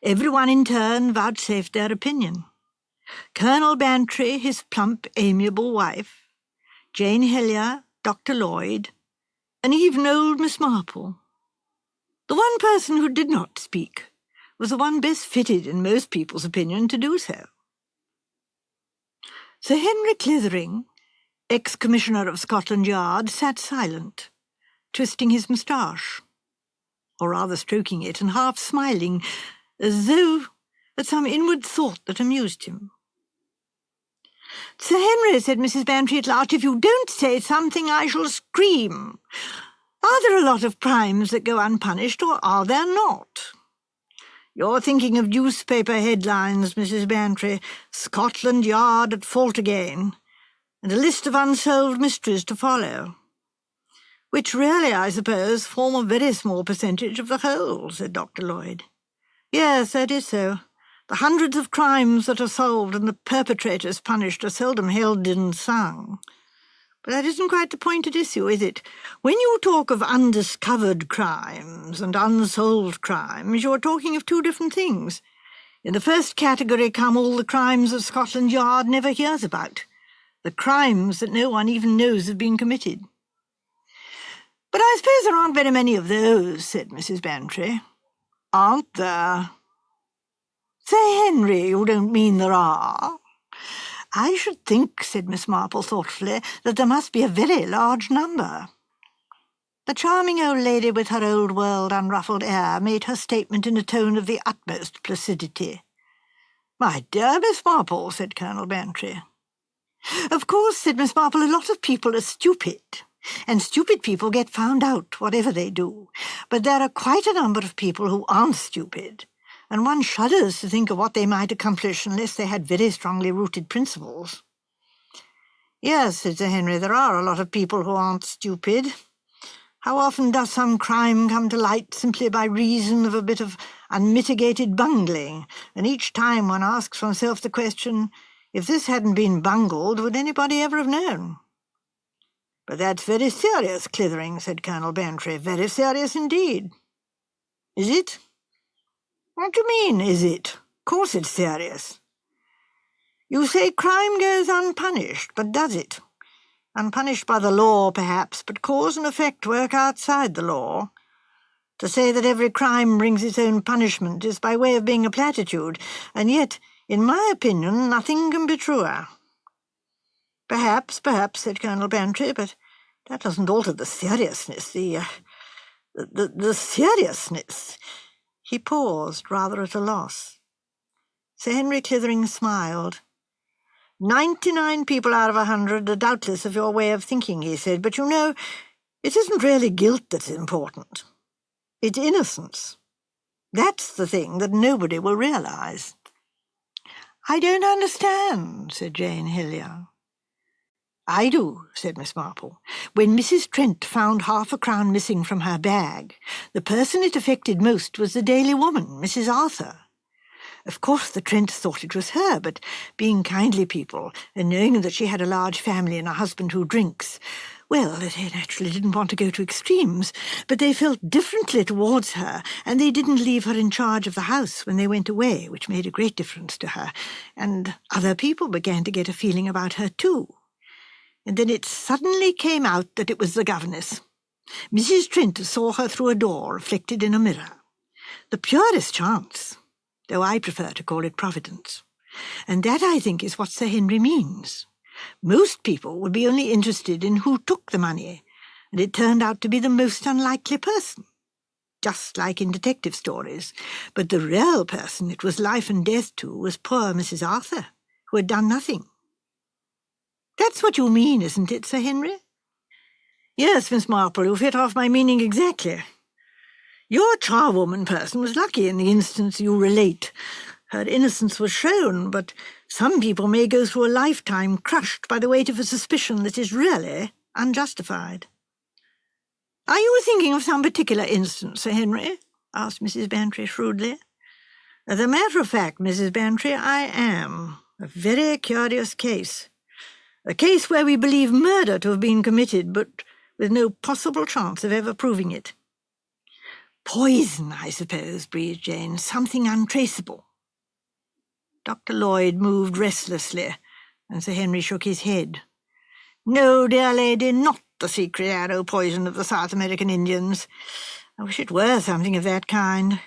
Everyone in turn vouchsafed their opinion. Colonel Bantry, his plump, amiable wife, Jane Helier, Dr. Lloyd, and even old Miss Marple. The one person who did not speak was the one best fitted, in most people's opinion, to do so. Sir Henry Clithering, ex-Commissioner of Scotland Yard, sat silent, twisting his moustache, or rather stroking it, and half smiling, as though at some inward thought that amused him. "Sir Henry," said Mrs. Bantry at last, "if you don't say something I shall scream. Are there a lot of crimes that go unpunished, or are there not?" "You're thinking of newspaper headlines, Mrs. Bantry. Scotland Yard at fault again, and a list of unsolved mysteries to follow. Which really, I suppose, form a very small percentage of the whole," said Dr. Lloyd. "Yes, that is so. The hundreds of crimes that are solved and the perpetrators punished are seldom held in song. But that isn't quite the point at issue, is it? When you talk of undiscovered crimes and unsolved crimes, you are talking of two different things. In the first category come all the crimes that Scotland Yard never hears about, the crimes that no one even knows have been committed. But I suppose there aren't very many of those, said Mrs. Bantry. Aren't there? Sir Henry, you don't mean there are? I should think, said Miss Marple thoughtfully, that there must be a very large number. The charming old lady with her old-world unruffled air made her statement in a tone of the utmost placidity. "My dear Miss Marple," said Colonel Bantry. "Of course," said Miss Marple, "a lot of people are stupid, and stupid people get found out, whatever they do. But there are quite a number of people who aren't stupid, and one shudders to think of what they might accomplish unless they had very strongly rooted principles." "Yes," said Sir Henry, "there are a lot of people who aren't stupid. How often does some crime come to light simply by reason of a bit of unmitigated bungling, and each time one asks oneself the question, if this hadn't been bungled, would anybody ever have known?" "But that's very serious, Clithering," said Colonel Bantry. "Very serious indeed." "Is it?" "What do you mean, is it? Of course it's serious. You say crime goes unpunished, but does it? Unpunished by the law, perhaps, but cause and effect work outside the law. To say that every crime brings its own punishment is by way of being a platitude, and yet, in my opinion, nothing can be truer." Perhaps," said Colonel Bantry, "but that doesn't alter the seriousness, the seriousness." He paused, rather at a loss. Sir Henry Clithering smiled. 99 people out of 100 are doubtless of your way of thinking," he said, "but you know, it isn't really guilt that's important. It's innocence. That's the thing that nobody will realise." "I don't understand," said Jane Hillier. "I do," said Miss Marple. "When Mrs. Trent found £5 missing from her bag, the person it affected most was the Daily Woman, Mrs. Arthur. Of course the Trents thought it was her, but being kindly people, and knowing that she had a large family and a husband who drinks, well, they naturally didn't want to go to extremes, but they felt differently towards her, and they didn't leave her in charge of the house when they went away, which made a great difference to her, and other people began to get a feeling about her too. And then it suddenly came out that it was the governess. Mrs. Trent saw her through a door reflected in a mirror. The purest chance, though I prefer to call it providence. And that, I think, is what Sir Henry means. Most people would be only interested in who took the money, and it turned out to be the most unlikely person, just like in detective stories. But the real person it was life and death to was poor Mrs. Arthur, who had done nothing. That's what you mean, isn't it, Sir Henry?" "Yes, Miss Marple, you've hit off my meaning exactly. Your charwoman person was lucky in the instance you relate. Her innocence was shown, but some people may go through a lifetime crushed by the weight of a suspicion that is really unjustified." "Are you thinking of some particular instance, Sir Henry?" asked Mrs. Bantry shrewdly. "As a matter of fact, Mrs. Bantry, I am. A very curious case. A case where we believe murder to have been committed, but with no possible chance of ever proving it." "Poison, I suppose," breathed Jane. "Something untraceable." Dr. Lloyd moved restlessly, and Sir Henry shook his head. "No, dear lady, not the secret arrow poison of the South American Indians. I wish it were something of that kind.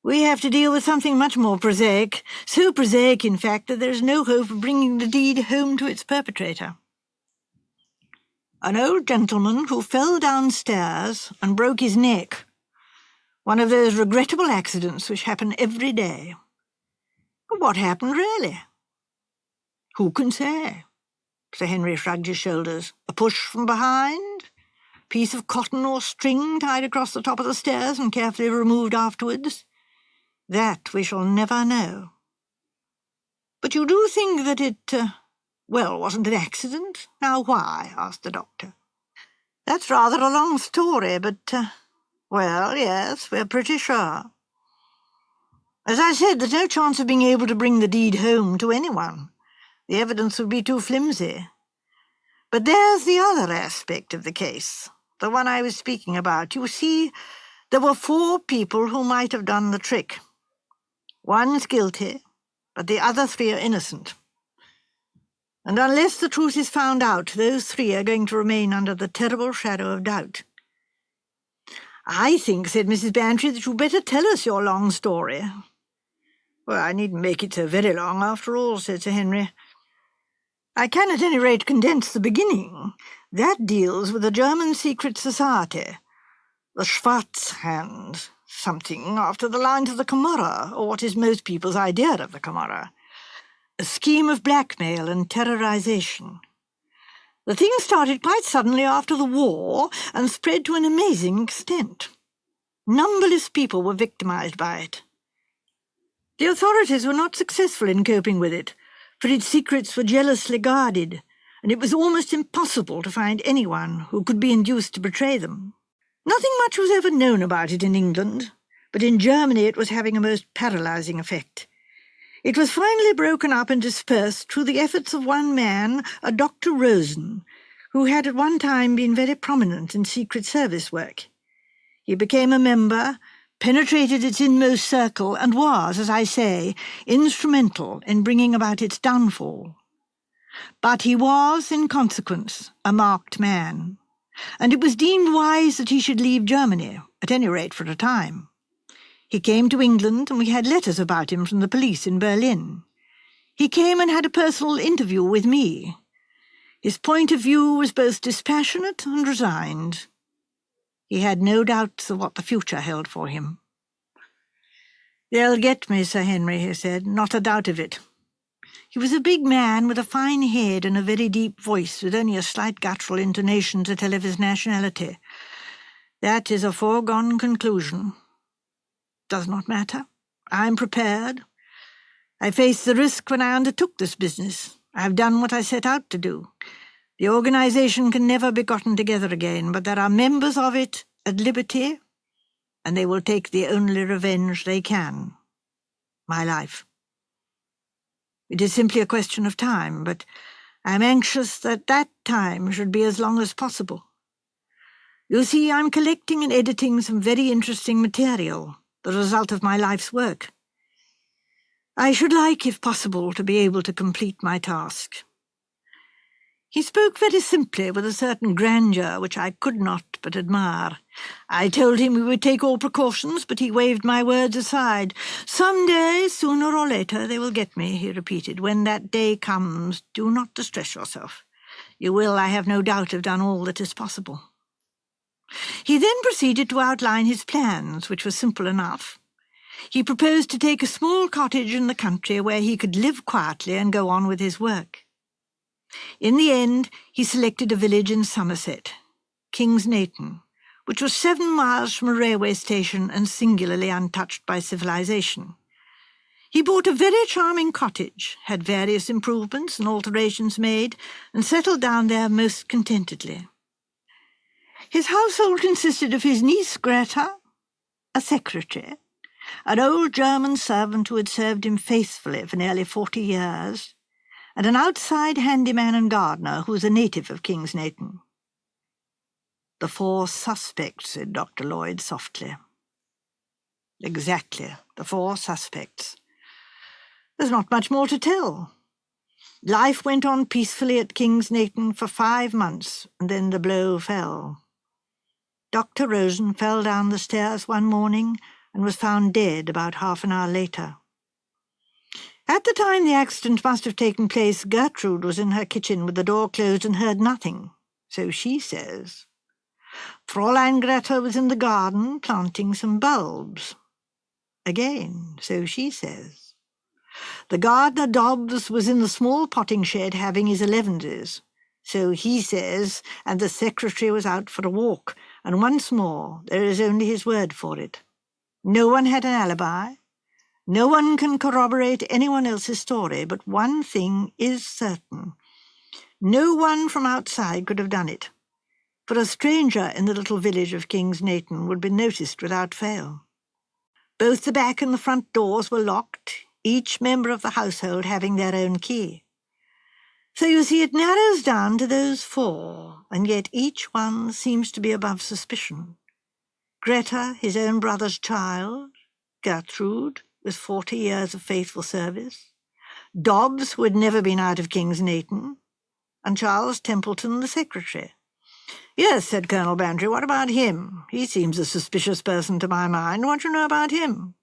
We have to deal with something much more prosaic, so prosaic, in fact, that there is no hope of bringing the deed home to its perpetrator. An old gentleman who fell downstairs and broke his neck. One of those regrettable accidents which happen every day. But what happened really? Who can say? Sir Henry shrugged his shoulders. A push from behind? A piece of cotton or string tied across the top of the stairs and carefully removed afterwards? That we shall never know. But you do think that it, wasn't an accident? Now why? Asked the doctor. That's rather a long story, but, yes, we're pretty sure. As I said, there's no chance of being able to bring the deed home to anyone. The evidence would be too flimsy. But there's the other aspect of the case, the one I was speaking about. You see, there were 4 people who might have done the trick. One's guilty, but the other 3 are innocent. And unless the truth is found out, those 3 are going to remain under the terrible shadow of doubt. "I think," said Mrs. Bantry, "that you'd better tell us your long story." "Well, I needn't make it so very long, after all," said Sir Henry. "I can at any rate condense the beginning. That deals with a German secret society, the Schwarzhand, something after the lines of the Camorra, or what is most people's idea of the Camorra. A scheme of blackmail and terrorization. The thing started quite suddenly after the war and spread to an amazing extent. Numberless people were victimized by it. The authorities were not successful in coping with it, for its secrets were jealously guarded, and it was almost impossible to find anyone who could be induced to betray them. Nothing much was ever known about it in England, but in Germany it was having a most paralyzing effect. It was finally broken up and dispersed through the efforts of one man, a Dr. Rosen, who had at one time been very prominent in Secret Service work. He became a member, penetrated its inmost circle, and was, as I say, instrumental in bringing about its downfall. But he was, in consequence, a marked man, and it was deemed wise that he should leave Germany, at any rate for a time. He came to England, and we had letters about him from the police in Berlin. He came and had a personal interview with me. His point of view was both dispassionate and resigned. He had no doubts of what the future held for him. "They'll get me, Sir Henry," he said, "not a doubt of it." He was a big man with a fine head and a very deep voice, with only a slight guttural intonation to tell of his nationality. "That is a foregone conclusion. Does not matter. I am prepared. I faced the risk when I undertook this business. I have done what I set out to do. The organization can never be gotten together again, but there are members of it at liberty, and they will take the only revenge they can. My life. It is simply a question of time, but I am anxious that that time should be as long as possible. You see, I am collecting and editing some very interesting material, the result of my life's work. I should like, if possible, to be able to complete my task." He spoke very simply, with a certain grandeur which I could not but admire. I told him we would take all precautions, but he waved my words aside. "Some day, sooner or later, they will get me," he repeated. "When that day comes, do not distress yourself. You will, I have no doubt, have done all that is possible." He then proceeded to outline his plans, which were simple enough. He proposed to take a small cottage in the country where he could live quietly and go on with his work. In the end, he selected a village in Somerset, King's Nathan, which was 7 miles from a railway station and singularly untouched by civilization. He bought a very charming cottage, had various improvements and alterations made, and settled down there most contentedly. His household consisted of his niece Greta, a secretary, an old German servant who had served him faithfully for nearly 40 years, and an outside handyman and gardener who was a native of King's Nathan. "The 4 suspects," said Dr. Lloyd softly. "Exactly, the 4 suspects. There's not much more to tell. Life went on peacefully at King's Nathan for 5 months, and then the blow fell. Dr. Rosen fell down the stairs one morning and was found dead about half an hour later. At the time the accident must have taken place, Gertrude was in her kitchen with the door closed and heard nothing, so she says. Fräulein Greta was in the garden planting some bulbs. Again, so she says. The gardener Dobbs was in the small potting shed having his elevenses, so he says, and the secretary was out for a walk, and once more there is only his word for it. No one had an alibi. No one can corroborate anyone else's story, but one thing is certain. No one from outside could have done it, for a stranger in the little village of King's Nathan would be noticed without fail. Both the back and the front doors were locked, each member of the household having their own key. So you see, it narrows down to those 4, and yet each one seems to be above suspicion. Greta, his own brother's child, Gertrude, with 40 years of faithful service, Dobbs, who had never been out of Kingsnayton, and Charles Templeton, the secretary. "Yes," said Colonel Bantry, "what about him? He seems a suspicious person to my mind. What do you know about him?"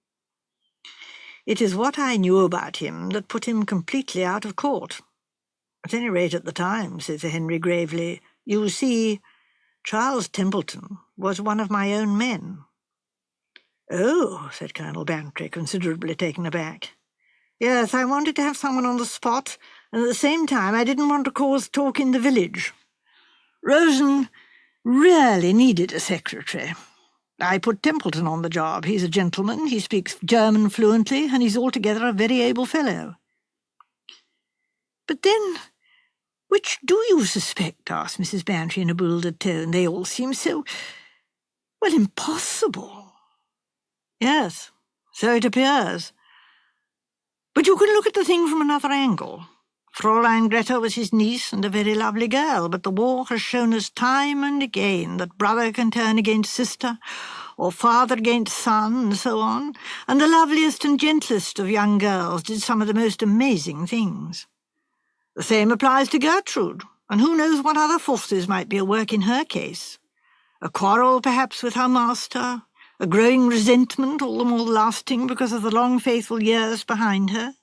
"It is what I knew about him that put him completely out of court. At any rate at the time," said Sir Henry gravely. "You see, Charles Templeton was one of my own men." "Oh," said Colonel Bantry, considerably taken aback. "Yes, I wanted to have someone on the spot, and at the same time I didn't want to cause talk in the village. Rosen really needed a secretary. I put Templeton on the job. He's a gentleman, he speaks German fluently, and he's altogether a very able fellow." "But then, which do you suspect?" asked Mrs. Bantry in a bewildered tone. "They all seem so, well, impossible." "Yes, so it appears. But you can look at the thing from another angle. Fräulein Greta was his niece and a very lovely girl, but the war has shown us time and again that brother can turn against sister, or father against son, and so on, and the loveliest and gentlest of young girls did some of the most amazing things. The same applies to Gertrude, and who knows what other forces might be at work in her case. A quarrel, perhaps, with her master, a growing resentment, all the more lasting because of the long faithful years behind her.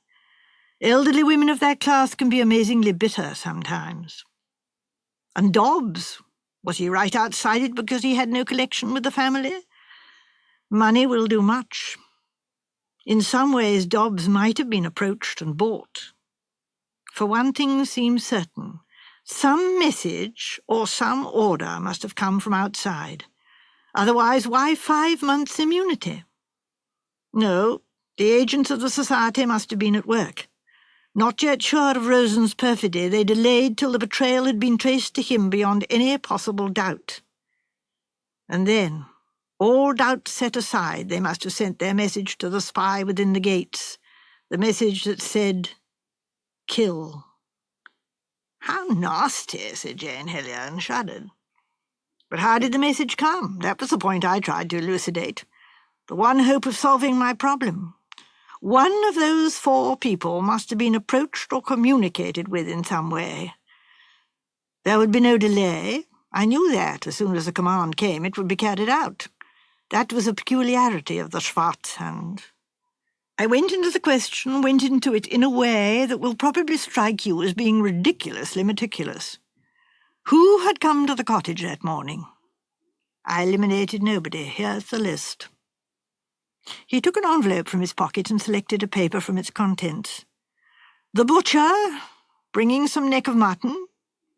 Elderly women of that class can be amazingly bitter sometimes. And Dobbs, was he right outside it because he had no connection with the family? Money will do much. In some ways, Dobbs might have been approached and bought. For one thing seems certain. Some message or some order must have come from outside. Otherwise, why 5 months' immunity? No, the agents of the society must have been at work. Not yet sure of Rosen's perfidy, they delayed till the betrayal had been traced to him beyond any possible doubt. And then, all doubt set aside, they must have sent their message to the spy within the gates, the message that said, 'Kill.'" "How nasty," said Jane Hillier, and shuddered. "But how did the message come? That was the point I tried to elucidate. The one hope of solving my problem. One of those 4 people must have been approached or communicated with in some way. There would be no delay. I knew that as soon as the command came it would be carried out. That was a peculiarity of the Schwarzhand. I went into it in a way that will probably strike you as being ridiculously meticulous. Who had come to the cottage that morning? I eliminated nobody. Here's the list." He took an envelope from his pocket and selected a paper from its contents. "The butcher, bringing some neck of mutton,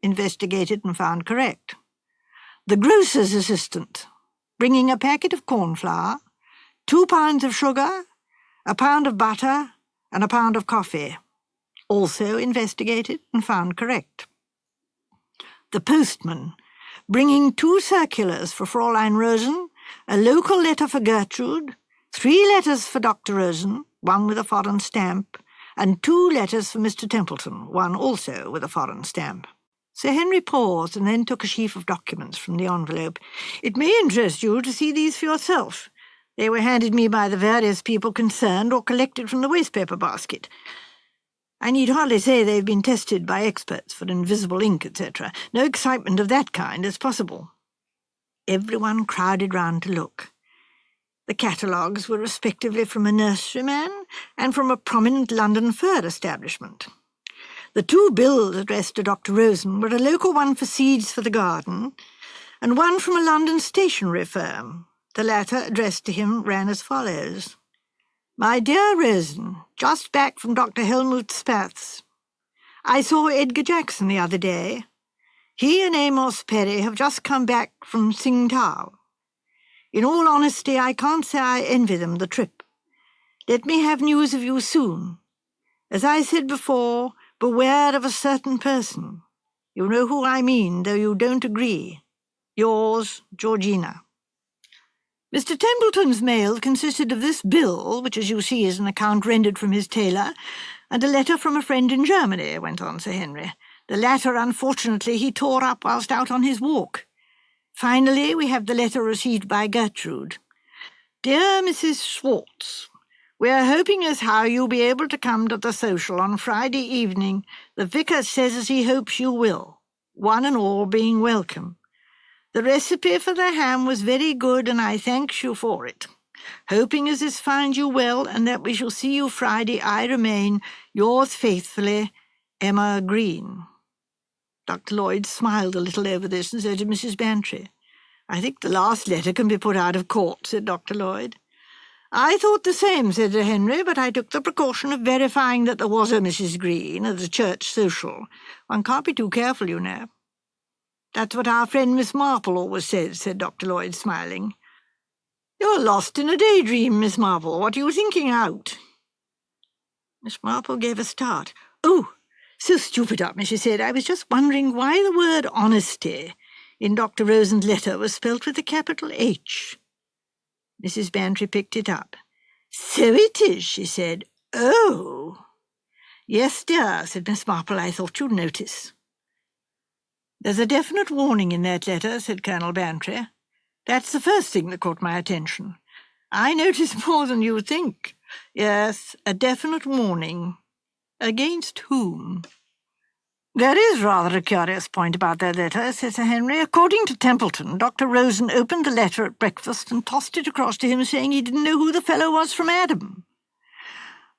investigated and found correct. The grocer's assistant, bringing a packet of corn flour, 2 pounds of sugar, a pound of butter, and a pound of coffee, also investigated and found correct. The postman, bringing 2 circulars for Fräulein Rosen, a local letter for Gertrude, 3 letters for Dr. Rosen, 1 with a foreign stamp, and 2 letters for Mr. Templeton, 1 also with a foreign stamp." Sir Henry paused and then took a sheaf of documents from the envelope. "It may interest you to see these for yourself. They were handed me by the various people concerned or collected from the wastepaper basket. I need hardly say they've been tested by experts for invisible ink, etc. No excitement of that kind is possible." Everyone crowded round to look. The catalogues were respectively from a nurseryman and from a prominent London fur establishment. The 2 bills addressed to Dr. Rosen were a local one for seeds for the garden and one from a London stationery firm. The latter, addressed to him, ran as follows. "My dear Rosen, just back from Dr. Helmut Spath's. I saw Edgar Jackson the other day. He and Amos Perry have just come back from Tsingtao. In all honesty, I can't say I envy them the trip. Let me have news of you soon. As I said before, beware of a certain person. You know who I mean, though you don't agree. Yours, Georgina." Mr. Templeton's mail consisted of this bill, which, as you see, is an account rendered from his tailor, and a letter from a friend in Germany, went on Sir Henry. The latter, unfortunately, he tore up whilst out on his walk. Finally, we have the letter received by Gertrude. Dear Mrs. Schwartz, we are hoping as how you'll be able to come to the social on Friday evening. The vicar says as he hopes you will, one and all being welcome. The recipe for the ham was very good, and I thanks you for it. Hoping as this finds you well, and that we shall see you Friday, I remain, yours faithfully, Emma Green. Dr. Lloyd smiled a little over this and said to Mrs. Bantry, I think the last letter can be put out of court, said Dr. Lloyd. I thought the same, said Sir Henry, but I took the precaution of verifying that there was a Mrs. Green at the church social. One can't be too careful, you know. That's what our friend Miss Marple always says, said Dr. Lloyd, smiling. You're lost in a daydream, Miss Marple. What are you thinking out? Miss Marple gave a start. Oh, so stupid up, she said. I was just wondering why the word honesty in Dr. Rosen's letter was spelt with a capital H. Mrs. Bantry picked it up. So it is, she said. Oh. Yes, dear, said Miss Marple. I thought you'd notice. There's a definite warning in that letter, said Colonel Bantry. That's the first thing that caught my attention. I noticed more than you think. Yes, a definite warning. Against whom? There is rather a curious point about that letter, said Sir Henry. According to Templeton, Dr. Rosen opened the letter at breakfast and tossed it across to him, saying he didn't know who the fellow was from Adam.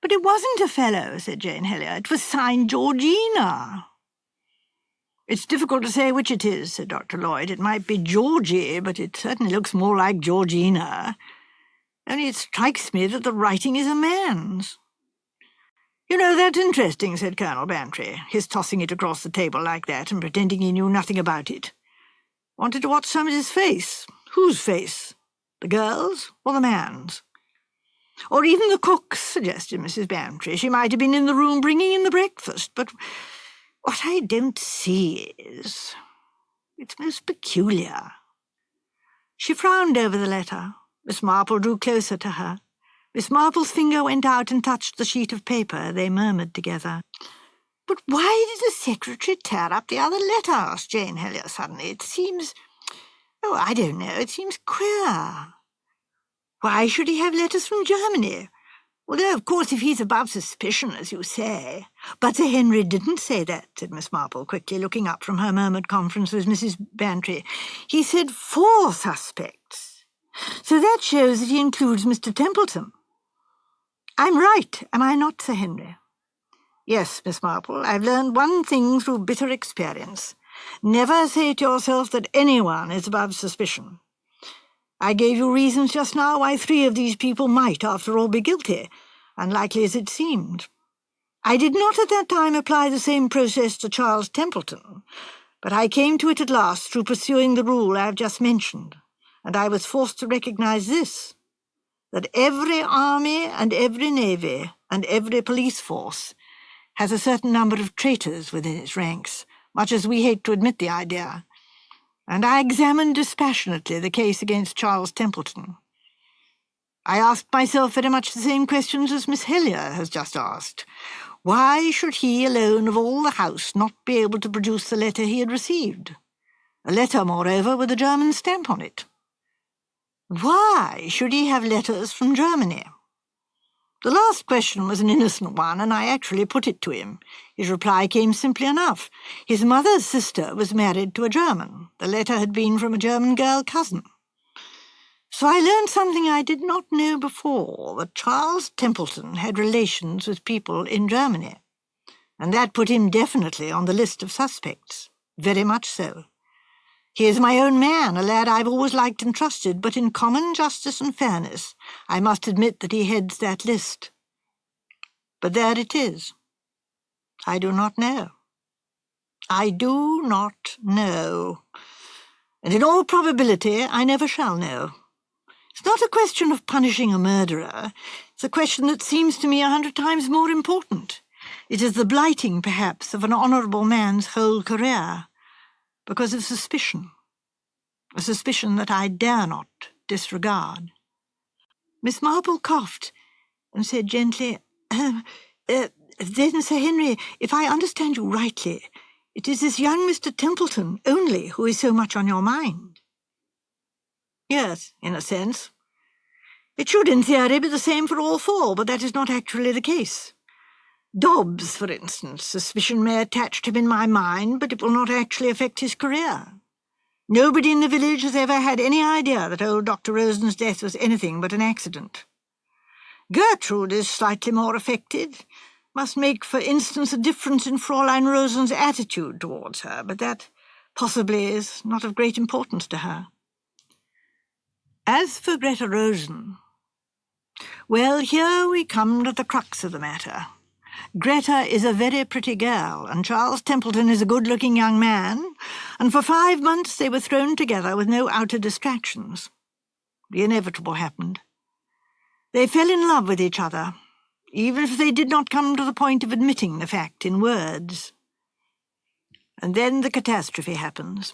But it wasn't a fellow, said Jane Hellier. It was signed Georgina. It's difficult to say which it is, said Dr. Lloyd. It might be Georgie, but it certainly looks more like Georgina. Only it strikes me that the writing is a man's. You know, that's interesting, said Colonel Bantry, his tossing it across the table like that and pretending he knew nothing about it. Wanted to watch somebody's face. Whose face? The girl's or the man's? Or even the cook's, suggested Mrs. Bantry. She might have been in the room bringing in the breakfast, but what I don't see is... it's most peculiar. She frowned over the letter. Miss Marple drew closer to her. Miss Marple's finger went out and touched the sheet of paper. They murmured together. But why did the secretary tear up the other letter? Asked Jane Hellier suddenly. It seems... oh, I don't know. It seems queer. Why should he have letters from Germany? Although, of course, if he's above suspicion, as you say. But Sir Henry didn't say that, said Miss Marple, quickly looking up from her murmured conference with Mrs. Bantry. He said 4 suspects. So that shows that he includes Mr. Templeton. I'm right, am I not, Sir Henry? Yes, Miss Marple, I've learned one thing through bitter experience. Never say to yourself that anyone is above suspicion. I gave you reasons just now why 3 of these people might, after all, be guilty, unlikely as it seemed. I did not at that time apply the same process to Charles Templeton, but I came to it at last through pursuing the rule I have just mentioned, and I was forced to recognize this, that every army and every navy and every police force has a certain number of traitors within its ranks, much as we hate to admit the idea. And I examined dispassionately the case against Charles Templeton. I asked myself very much the same questions as Miss Hellier has just asked. Why should he alone of all the house not be able to produce the letter he had received? A letter, moreover, with a German stamp on it. Why should he have letters from Germany? The last question was an innocent one, and I actually put it to him. His reply came simply enough. His mother's sister was married to a German. The letter had been from a German girl cousin. So I learned something I did not know before, that Charles Templeton had relations with people in Germany. And that put him definitely on the list of suspects. Very much so. He is my own man, a lad I've always liked and trusted, but in common justice and fairness, I must admit that he heads that list. But there it is. I do not know. I do not know. And in all probability, I never shall know. It's not a question of punishing a murderer. It's a question that seems to me 100 times more important. It is the blighting, perhaps, of an honourable man's whole career, because of suspicion, a suspicion that I dare not disregard. Miss Marple coughed and said gently, then, Sir Henry, if I understand you rightly, It is this young Mr. Templeton only who is so much on your mind. Yes, in a sense. It should, in theory, be the same for all four, but that is not actually the case. Dobbs, for instance, suspicion may attach to him in my mind, but it will not actually affect his career. Nobody in the village has ever had any idea that old Dr. Rosen's death was anything but an accident. Gertrude is slightly more affected, must make, for instance, a difference in Fräulein Rosen's attitude towards her, but that possibly is not of great importance to her. As for Greta Rosen, well, here we come to the crux of the matter. Greta is a very pretty girl, and Charles Templeton is a good-looking young man, and for 5 months they were thrown together with no outer distractions. The inevitable happened. They fell in love with each other, even if they did not come to the point of admitting the fact in words. And then the catastrophe happens.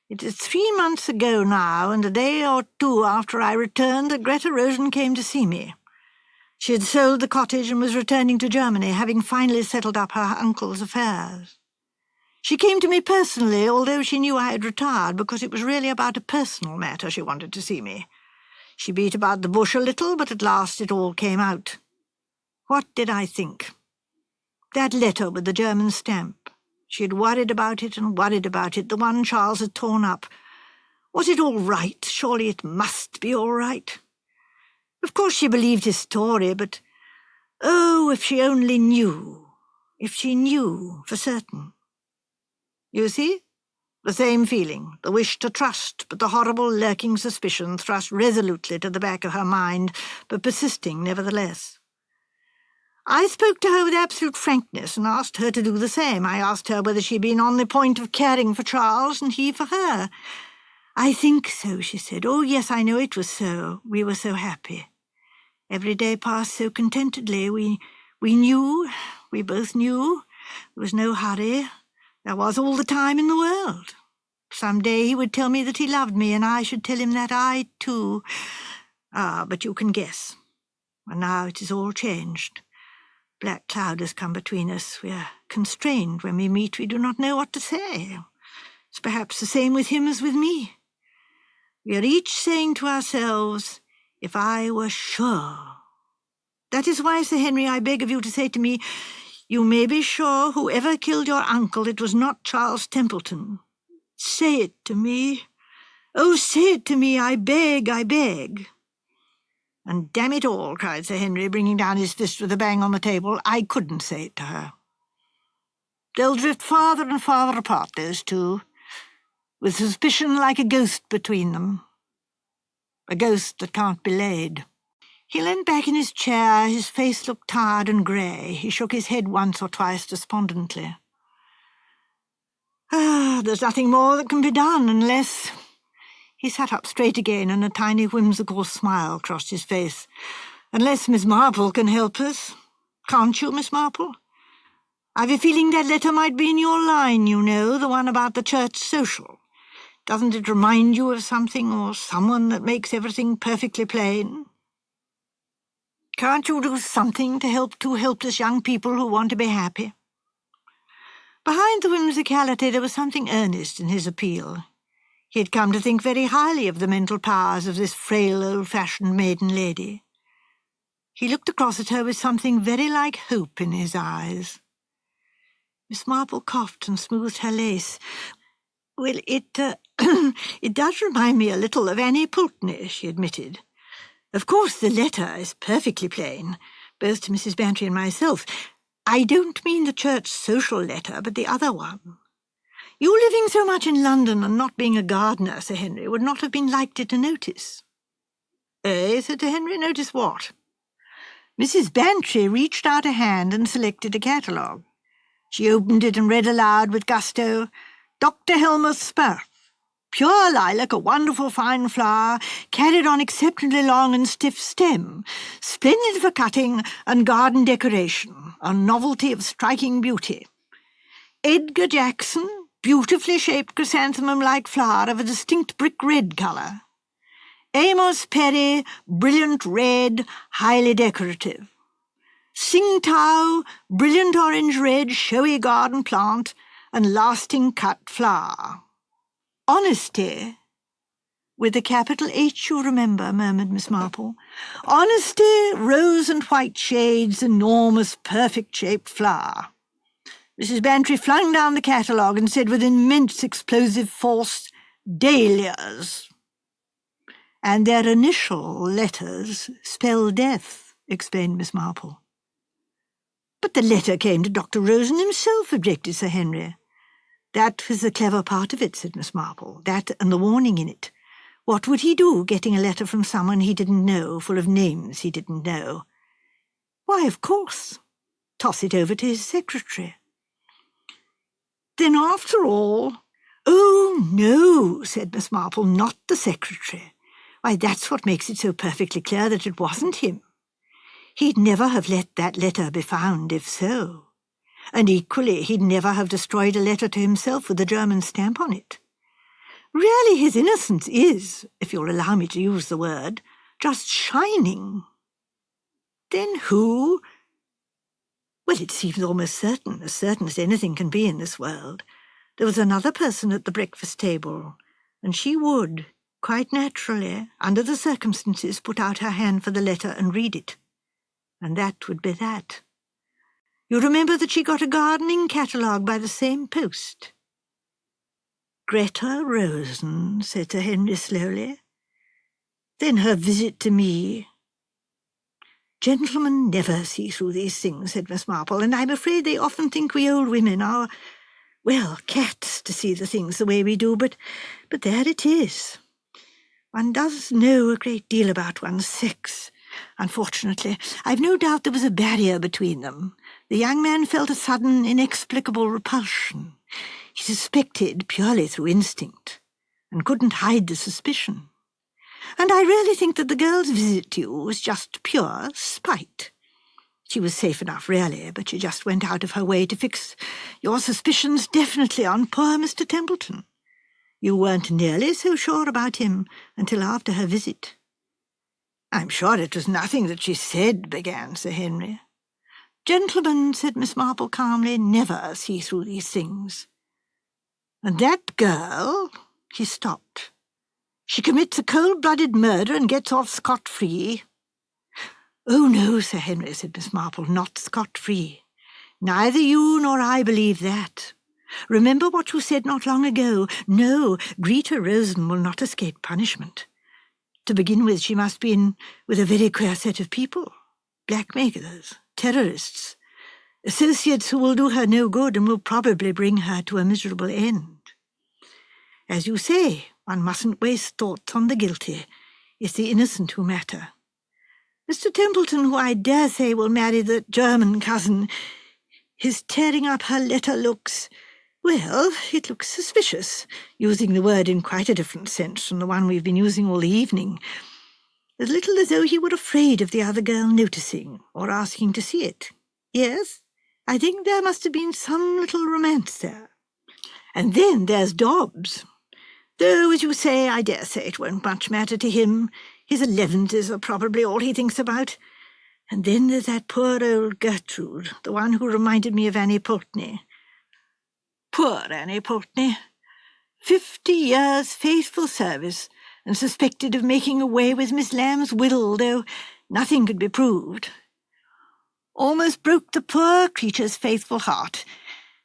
It is 3 months ago now, and a day or two after I returned, that Greta Rosen came to see me. She had sold the cottage and was returning to Germany, having finally settled up her uncle's affairs. She came to me personally, although she knew I had retired, because it was really about a personal matter she wanted to see me. She beat about the bush a little, but at last it all came out. What did I think? That letter with the German stamp. She had worried about it and worried about it, the one Charles had torn up. Was it all right? Surely it must be all right. Of course she believed his story, but, oh, if she only knew, if she knew for certain. You see? The same feeling, the wish to trust, but the horrible lurking suspicion thrust resolutely to the back of her mind, but persisting nevertheless. I spoke to her with absolute frankness and asked her to do the same. I asked her whether she had been on the point of caring for Charles and he for her. I think so, she said. Oh, yes, I know it was so. We were so happy. Every day passed so contentedly. We knew, we both knew. There was no hurry. There was all the time in the world. Some day he would tell me that he loved me, and I should tell him that I, too. But you can guess. And now it is all changed. Black cloud has come between us. We are constrained. When we meet, we do not know what to say. It's perhaps the same with him as with me. We are each saying to ourselves, if I were sure. That is why, Sir Henry, I beg of you to say to me, you may be sure whoever killed your uncle, it was not Charles Templeton. Say it to me. Oh, say it to me, I beg, I beg. And damn it all, cried Sir Henry, bringing down his fist with a bang on the table, I couldn't say it to her. They'll drift farther and farther apart, those two, with suspicion like a ghost between them. A ghost that can't be laid. He leant back in his chair, his face looked tired and grey. He shook his head once or twice despondently. There's nothing more that can be done unless... He sat up straight again, and a tiny whimsical smile crossed his face. Unless Miss Marple can help us. Can't you, Miss Marple? I've a feeling that letter might be in your line, you know, the one about the church social. Doesn't it remind you of something or someone that makes everything perfectly plain? Can't you do something to help two helpless young people who want to be happy? Behind the whimsicality there was something earnest in his appeal. He had come to think very highly of the mental powers of this frail, old-fashioned maiden lady. He looked across at her with something very like hope in his eyes. Miss Marple coughed and smoothed her lace. Well, it does remind me a little of Annie Pulteney, she admitted. Of course, the letter is perfectly plain, both to Mrs. Bantry and myself. I don't mean the church social letter, but the other one. You living so much in London and not being a gardener, Sir Henry, would not have been likely to notice. Said Sir Henry, notice what? Mrs. Bantry reached out a hand and selected a catalogue. She opened it and read aloud with gusto, Dr. Helmut's Spurth. Pure lilac, a wonderful fine flower, carried on exceptionally long and stiff stem, splendid for cutting and garden decoration, a novelty of striking beauty. Edgar Jackson, beautifully shaped chrysanthemum-like flower of a distinct brick red colour. Amos Perry, brilliant red, highly decorative. Tsingtao, brilliant orange red, showy garden plant, and lasting cut flower. Honesty, with a capital H, you remember, murmured Miss Marple. Honesty, rose and white shades, enormous, perfect-shaped flower. Mrs. Bantry flung down the catalogue and said with immense explosive force, Dahlias. And their initial letters spell death, explained Miss Marple. But the letter came to Dr. Rosen himself, objected Sir Henry. That was the clever part of it, said Miss Marple, that and the warning in it. What would he do, getting a letter from someone he didn't know, full of names he didn't know? Why, of course, toss it over to his secretary. Then, after all— Oh, no, said Miss Marple, not the secretary. Why, that's what makes it so perfectly clear that it wasn't him. He'd never have let that letter be found if so. And equally, he'd never have destroyed a letter to himself with a German stamp on it. Really, his innocence is, if you'll allow me to use the word, just shining. Then who? Well, it seems almost certain as anything can be in this world. There was another person at the breakfast table, and she would, quite naturally, under the circumstances, put out her hand for the letter and read it. And that would be that. You remember that she got a gardening catalogue by the same post. Greta Rosen, said Sir Henry slowly. Then her visit to me. Gentlemen never see through these things, said Miss Marple, and I'm afraid they often think we old women are, well, cats to see the things the way we do, but there it is. One does know a great deal about one's sex. Unfortunately, I've no doubt there was a barrier between them. The young man felt a sudden, inexplicable repulsion. He suspected purely through instinct, and couldn't hide the suspicion. And I really think that the girl's visit to you was just pure spite. She was safe enough, really, but she just went out of her way to fix your suspicions definitely on poor Mr. Templeton. You weren't nearly so sure about him until after her visit. I'm sure it was nothing that she said, began Sir Henry. Gentlemen, said Miss Marple calmly, never see through these things. And that girl, he stopped. She commits a cold-blooded murder and gets off scot-free. Oh, no, Sir Henry, said Miss Marple, not scot-free. Neither you nor I believe that. Remember what you said not long ago. No, Greta Rosen will not escape punishment. To begin with, she must be in with a very queer set of people. Blackmailers, terrorists, associates who will do her no good and will probably bring her to a miserable end. As you say, one mustn't waste thoughts on the guilty. It's the innocent who matter. Mr. Templeton, who I dare say will marry the German cousin, his tearing up her letter looks— well, it looks suspicious, using the word in quite a different sense from the one we've been using all the evening. As little as though he were afraid of the other girl noticing or asking to see it. Yes, I think there must have been some little romance there. And then there's Dobbs. Though, as you say, I dare say it won't much matter to him. His 11s are probably all he thinks about. And then there's that poor old Gertrude, the one who reminded me of Annie Pulteney. Poor Annie Pulteney. 50 years' faithful service, and suspected of making away with Miss Lamb's will, though nothing could be proved. Almost broke the poor creature's faithful heart,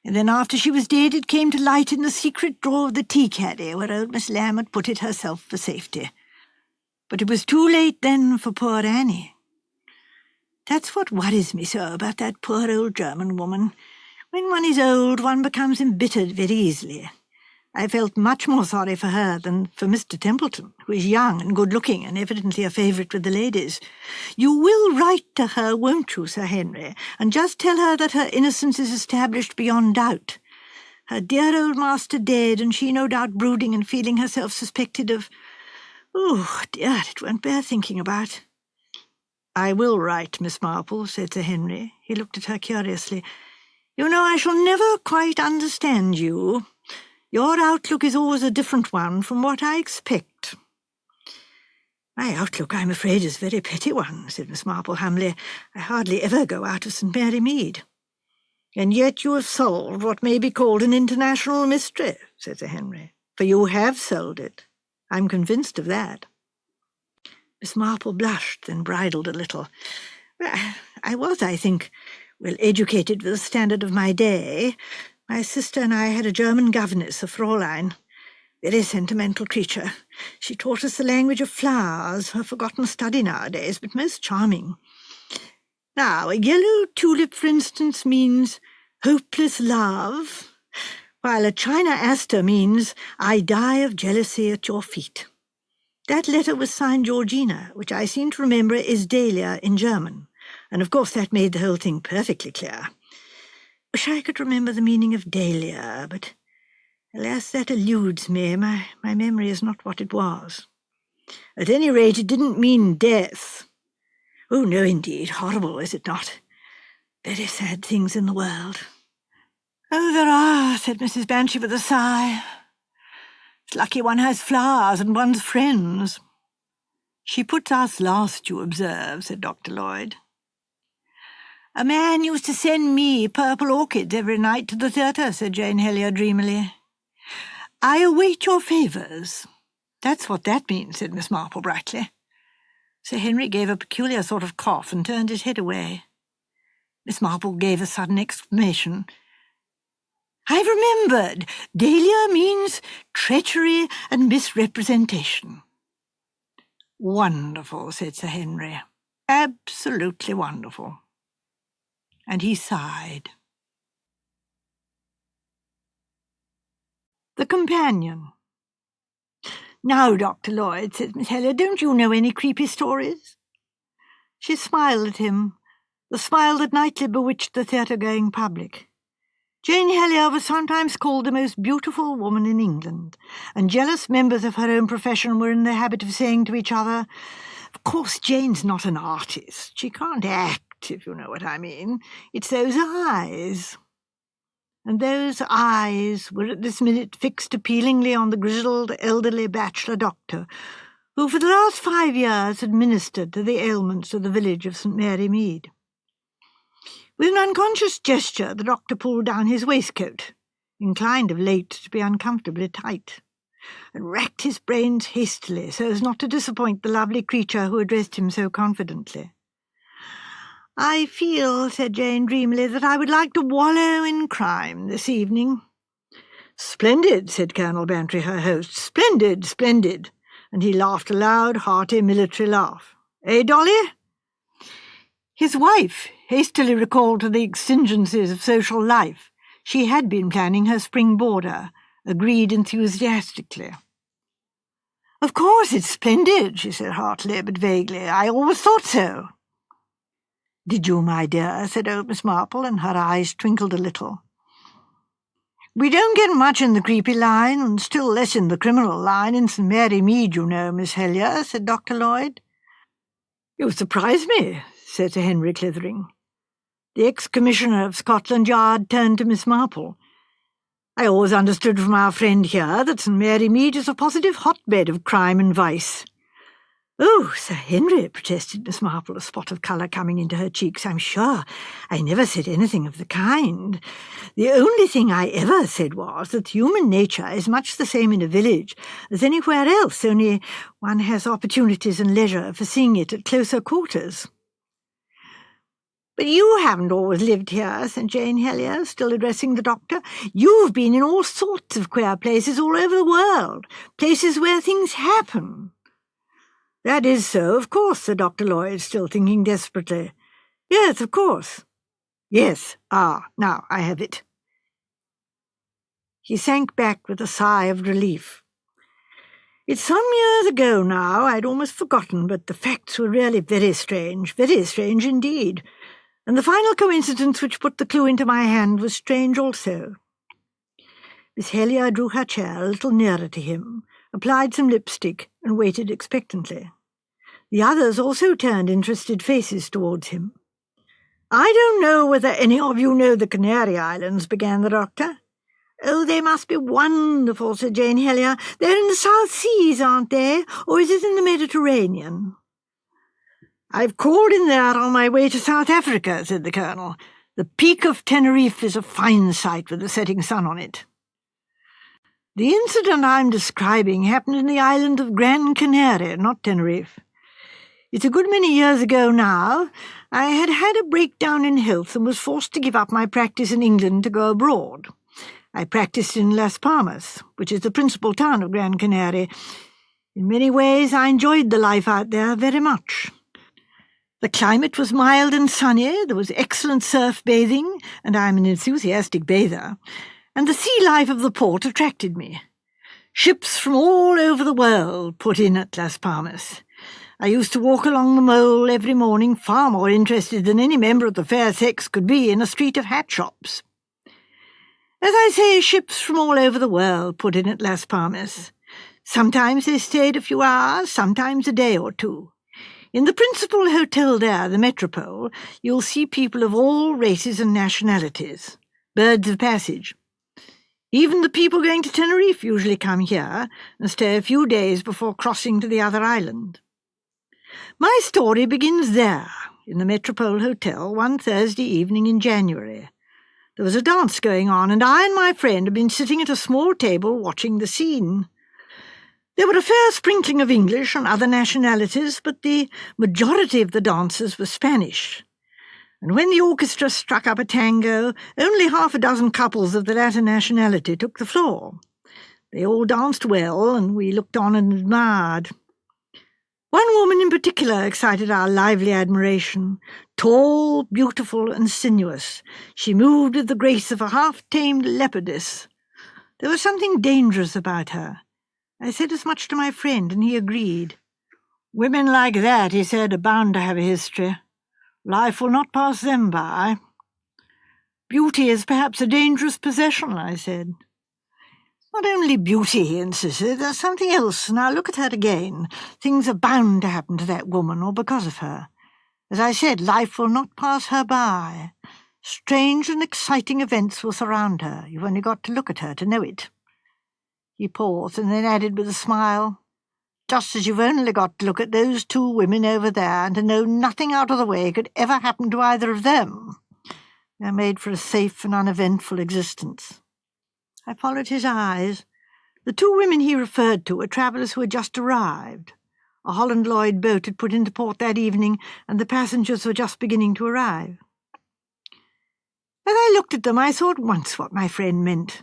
and then after she was dead it came to light in the secret drawer of the tea-caddy where old Miss Lamb had put it herself for safety. But it was too late then for poor Annie. That's what worries me so about that poor old German woman. When one is old, one becomes embittered very easily. I felt much more sorry for her than for Mr. Templeton, who is young and good-looking and evidently a favourite with the ladies. You will write to her, won't you, Sir Henry, and just tell her that her innocence is established beyond doubt. Her dear old master dead, and she no doubt brooding and feeling herself suspected of— oh, dear, it won't bear thinking about. I will write, Miss Marple, said Sir Henry. He looked at her curiously. You know, I shall never quite understand you. Your outlook is always a different one from what I expect. My outlook, I'm afraid, is a very petty one, said Miss Marple humbly. I hardly ever go out of St. Mary Mead. "And yet you have solved what may be called an international mystery," said Sir Henry, "for you have solved it. I'm convinced of that." Miss Marple blushed, then bridled a little. "I was, I think, well educated for the standard of my day. My sister and I had a German governess, a Fräulein. Very sentimental creature. She taught us the language of flowers, a forgotten study nowadays, but most charming. Now, a yellow tulip, for instance, means hopeless love, while a China aster means I die of jealousy at your feet. That letter was signed Georgina, which I seem to remember is Dahlia in German, and of course that made the whole thing perfectly clear. Wish I could remember the meaning of Dahlia, but alas, that eludes me. My memory is not what it was. At any rate, it didn't mean death. Oh, no, indeed. Horrible, is it not? Very sad things in the world." "Oh, there are," said Mrs. Banshee with a sigh. "It's lucky one has flowers and one's friends." "She puts us last, you observe," said Dr. Lloyd. "A man used to send me purple orchids every night to the theatre," said Jane Helier dreamily. "I await your favours." "That's what that means," said Miss Marple brightly. Sir Henry gave a peculiar sort of cough and turned his head away. Miss Marple gave a sudden exclamation. "I've remembered. Dahlia means treachery and misrepresentation." "Wonderful," said Sir Henry. "Absolutely wonderful." And he sighed. The Companion. "Now, Dr. Lloyd," said Miss Helier, "don't you know any creepy stories?" She smiled at him, the smile that nightly bewitched the theatre-going public. Jane Helier was sometimes called the most beautiful woman in England, and jealous members of her own profession were in the habit of saying to each other, "Of course, Jane's not an artist. She can't act, if you know what I mean. It's those eyes." And those eyes were at this minute fixed appealingly on the grizzled, elderly bachelor doctor, who for the last 5 years had ministered to the ailments of the village of St. Mary Mead. With an unconscious gesture, the doctor pulled down his waistcoat, inclined of late to be uncomfortably tight, and racked his brains hastily so as not to disappoint the lovely creature who addressed him so confidently. "I feel," said Jane dreamily, "that I would like to wallow in crime this evening." "Splendid," said Colonel Bantry, her host. "Splendid, splendid." And he laughed a loud, hearty military laugh. "Eh, Dolly?" His wife hastily recalled to the exigencies of social life. She had been planning her spring boarder, agreed enthusiastically. "Of course it's splendid," she said heartily but vaguely. "I always thought so." "Did you, my dear?" said old Miss Marple, and her eyes twinkled a little. "We don't get much in the creepy line, and still less in the criminal line in St. Mary Mead, you know, Miss Helier," said Dr. Lloyd. "You surprise me," said Sir Henry Clithering. The ex-commissioner of Scotland Yard turned to Miss Marple. "I always understood from our friend here that St. Mary Mead is a positive hotbed of crime and vice." "Oh, Sir Henry," protested Miss Marple, a spot of colour coming into her cheeks, "I'm sure I never said anything of the kind. The only thing I ever said was that human nature is much the same in a village as anywhere else, only one has opportunities and leisure for seeing it at closer quarters." "But you haven't always lived here," said Jane Helier, still addressing the doctor. "You've been in all sorts of queer places all over the world, places where things happen." "That is so, of course," said Dr. Lloyd, still thinking desperately. "Yes, of course." "Yes, now I have it." He sank back with a sigh of relief. "It's some years ago now, I'd almost forgotten, but the facts were really very strange indeed. And the final coincidence which put the clue into my hand was strange also." Miss Helier drew her chair a little nearer to him, applied some lipstick, and waited expectantly. The others also turned interested faces towards him. "I don't know whether any of you know the Canary Islands," began the doctor. "Oh, they must be wonderful," said Jane Helier. "They're in the South Seas, aren't they? Or is it in the Mediterranean?" "I've called in there on my way to South Africa," said the Colonel. The Peak of Tenerife is a fine sight with the setting sun on it. The incident I'm describing happened in the island of Gran Canaria, not Tenerife. It's a good many years ago now. I had had a breakdown in health and was forced to give up my practice in England to go abroad. I practiced in Las Palmas, which is the principal town of Gran Canaria. In many ways, I enjoyed the life out there very much. The climate was mild and sunny, there was excellent surf bathing, and I am an enthusiastic bather, and the sea life of the port attracted me. Ships from all over the world put in at Las Palmas. I used to walk along the mole every morning, far more interested than any member of the fair sex could be in a street of hat shops. As I say, ships from all over the world put in at Las Palmas. Sometimes they stayed a few hours, sometimes a day or two. In the principal hotel there, the Metropole, you'll see people of all races and nationalities, birds of passage. Even the people going to Tenerife usually come here and stay a few days before crossing to the other island. My story begins there, in the Metropole Hotel, one Thursday evening in January. There was a dance going on, and I and my friend had been sitting at a small table watching the scene. There were a fair sprinkling of English and other nationalities, but the majority of the dancers were Spanish. And when the orchestra struck up a tango, only half a dozen couples of the latter nationality took the floor. They all danced well, and we looked on and admired. One woman in particular excited our lively admiration. Tall, beautiful, and sinuous, she moved with the grace of a half-tamed leopardess. There was something dangerous about her. I said as much to my friend, and he agreed. Women like that, he said, are bound to have a history. Life will not pass them by. Beauty is perhaps a dangerous possession, I said. Not only beauty, he insisted, there's something else. Now look at her again. Things are bound to happen to that woman, or because of her. As I said, life will not pass her by. Strange and exciting events will surround her. You've only got to look at her to know it. He paused and then added with a smile, just as you've only got to look at those two women over there and to know nothing out of the way could ever happen to either of them. They're made for a safe and uneventful existence. I followed his eyes. The two women he referred to were travellers who had just arrived. A Holland Lloyd boat had put into port that evening, and the passengers were just beginning to arrive. As I looked at them, I saw at once what my friend meant.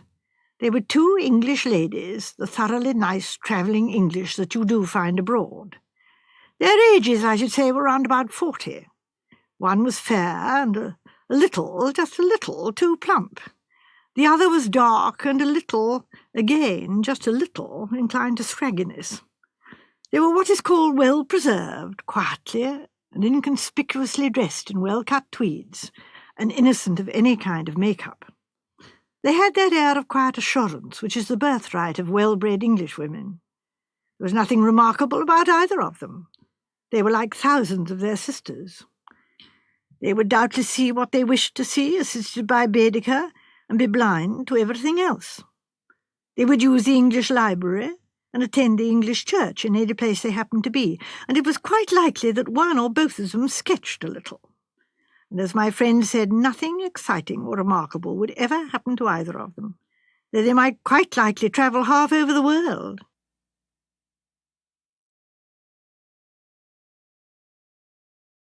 They were two English ladies, the thoroughly nice travelling English that you do find abroad. Their ages, I should say, were round about 40. One was fair and a little, just a little, too plump. The other was dark and a little, again, just a little, inclined to scragginess. They were what is called well-preserved, quietly and inconspicuously dressed in well-cut tweeds, and innocent of any kind of make-up. They had that air of quiet assurance which is the birthright of well-bred Englishwomen. There was nothing remarkable about either of them. They were like thousands of their sisters. They would doubtless see what they wished to see, assisted by Baedeker, and be blind to everything else. They would use the English library and attend the English church in any place they happened to be, and it was quite likely that one or both of them sketched a little. And as my friend said, nothing exciting or remarkable would ever happen to either of them, though they might quite likely travel half over the world.